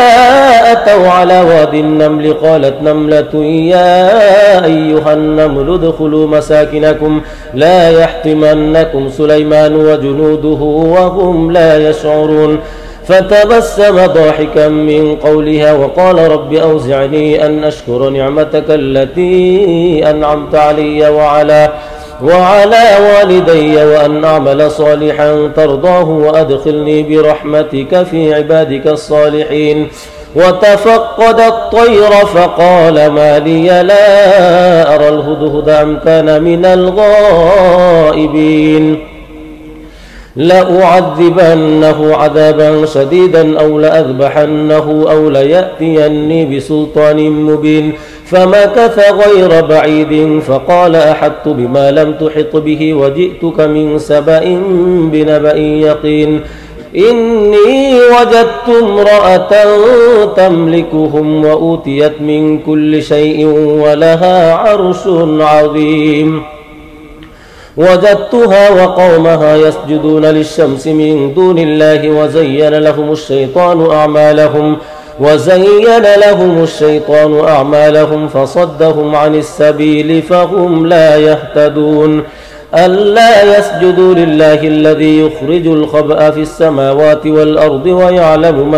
أتوا على واد النمل قالت نملة يا أيها النمل ادخلوا مساكنكم لا يحطمنكم سليمان وجنوده وهم لا يشعرون فتبسم ضاحكا من قولها وقال رب أوزعني أن أشكر نعمتك التي أنعمت علي وعلى والدي وأن أعمل صالحا ترضاه وأدخلني برحمتك في عبادك الصالحين وتفقد الطير فقال ما لي لا أرى الهدهد أم كان من الغائبين لأعذبنه عذابا شديدا أو لأذبحنه أو ليأتيني بسلطان مبين فمكث غير بعيد فقال أحطت بما لم تحط به وجئتك من سبأ بنبأ يقين إني وجدت امرأة تملكهم وأوتيت من كل شيء ولها عرش عظيم وجدتها وقومها يسجدون للشمس من دون الله وزين لهم الشيطان أعمالهم فصدهم عن السبيل فهم لا يهتدون ألا يسجدوا لله الذي يخرج الخبأ في السماوات والأرض ويعلم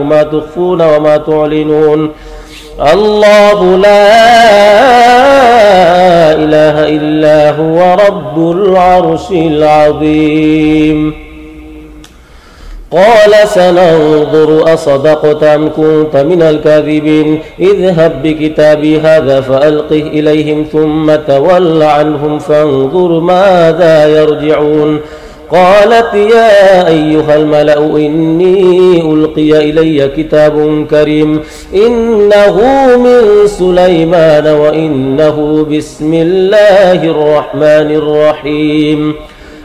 ما تخفون وما تعلنون الله لا إله إلا هو رب العرش العظيم قال سننظر أصدقت أم كنت من الكاذبين اذهب بكتابي هذا فألقه إليهم ثم تول عنهم فانظر ماذا يرجعون قالت يا أيها الملأ إني ألقي إلي كتاب كريم إنه من سليمان وإنه بسم الله الرحمن الرحيم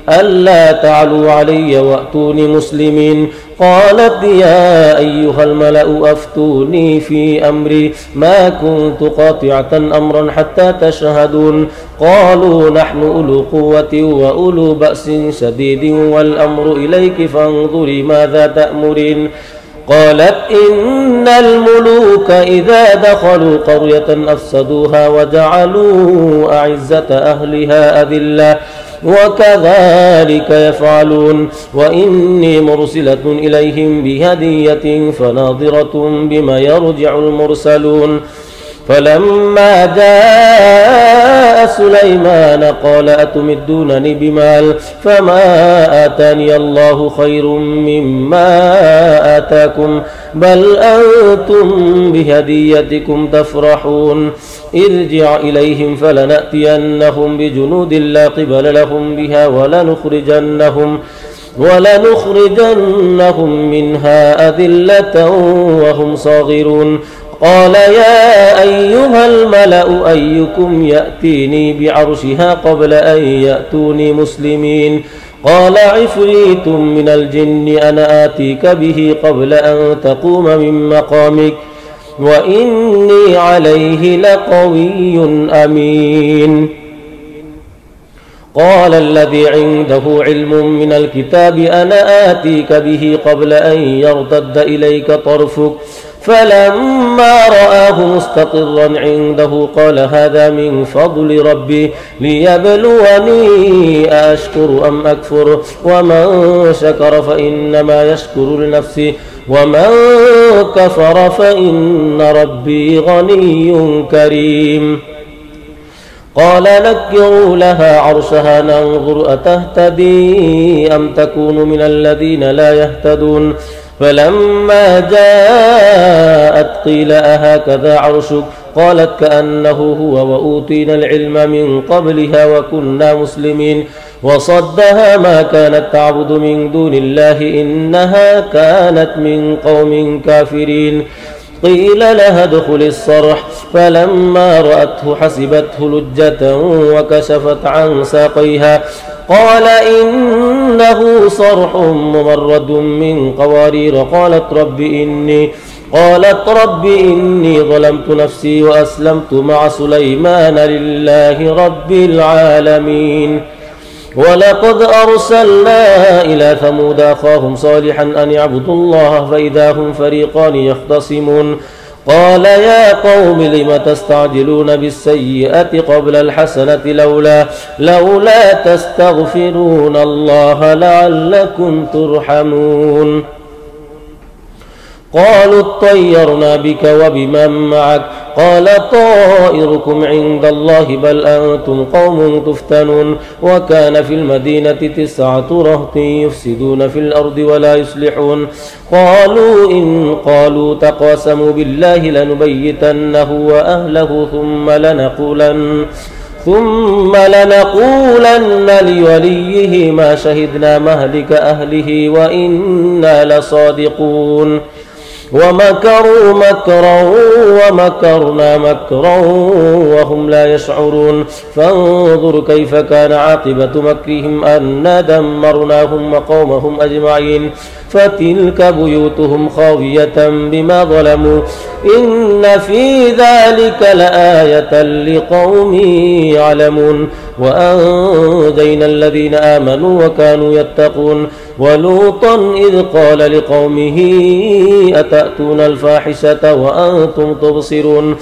ألا تعلوا علي وأتوني مسلمين قالت يا أيها الملأ أفتوني في أمري ما كنت قاطعة أمرا حتى تشهدون قالوا نحن أولو قوة وأولو بأس شديد والأمر إليك فانظري ماذا تأمرين قالت إن الملوك إذا دخلوا قرية أفسدوها وجعلوا أعزة أهلها أذلة وكذلك يفعلون وإني مرسلة إليهم بهدية فناظرة بما يرجع المرسلون فلما جاء سليمان قال أتمدونني بمال فما آتاني الله خير مما آتاكم بل أنتم بهديتكم تفرحون ارجع إليهم فلنأتينهم بجنود لا قبل لهم بها ولنخرجنهم منها أذلة وهم صاغرون قال يا أيها الملأ أيكم يأتيني بعرشها قبل أن يأتوني مسلمين قال عفريت من الجن أنا آتيك به قبل أن تقوم من مقامك وإني عليه لقوي أمين قال الذي عنده علم من الكتاب أنا آتيك به قبل أن يرتد إليك طرفك فلما رآه مستقرا عنده قال هذا من فضل ربي ليبلوني أأشكر أم أكفر ومن شكر فإنما يشكر لنفسه ومن كفر فإن ربي غني كريم قال نكروا لها عرشها ننظر أتهتدي أم تكون من الذين لا يهتدون فلما جاءت قيل أهكذا عرشك قالت كأنه هو وأوتينا العلم من قبلها وكنا مسلمين وصدها ما كانت تعبد من دون الله إنها كانت من قوم كافرين قيل لها ادخل الصرح فلما رأته حسبته لجة وكشفت عن ساقيها قال إنه صرح ممرد من قوارير قالت رب إني ظلمت نفسي وأسلمت مع سليمان لله رب العالمين ولقد أرسلنا إلى ثمود أخاهم صالحا أن يعبدوا الله فإذا هم فريقان يختصمون قال يا قوم لم تستعجلون بالسيئة قبل الحسنة لولا تستغفرون الله لعلكم ترحمون قالوا اطيرنا بك وبمن معك قال طائركم عند الله بل أنتم قوم تفتنون وكان في المدينة 9 رهط يفسدون في الأرض ولا يصلحون قالوا تقاسموا بالله لنبيتنه وأهله ثم لنقولن لوليه ما شهدنا مهلك أهله وإنا لصادقون ومكروا مكرا ومكرنا مكرا وهم لا يشعرون فانظر كيف كان عاقبة مكرهم أنا دمرناهم وقومهم أجمعين فتلك بيوتهم خاوية بما ظلموا إن في ذلك لآية لقوم يعلمون وأنجينا الذين آمنوا وكانوا يتقون ولوطا إذ قال لقومه أتأتون الفاحشة وأنتم تبصرون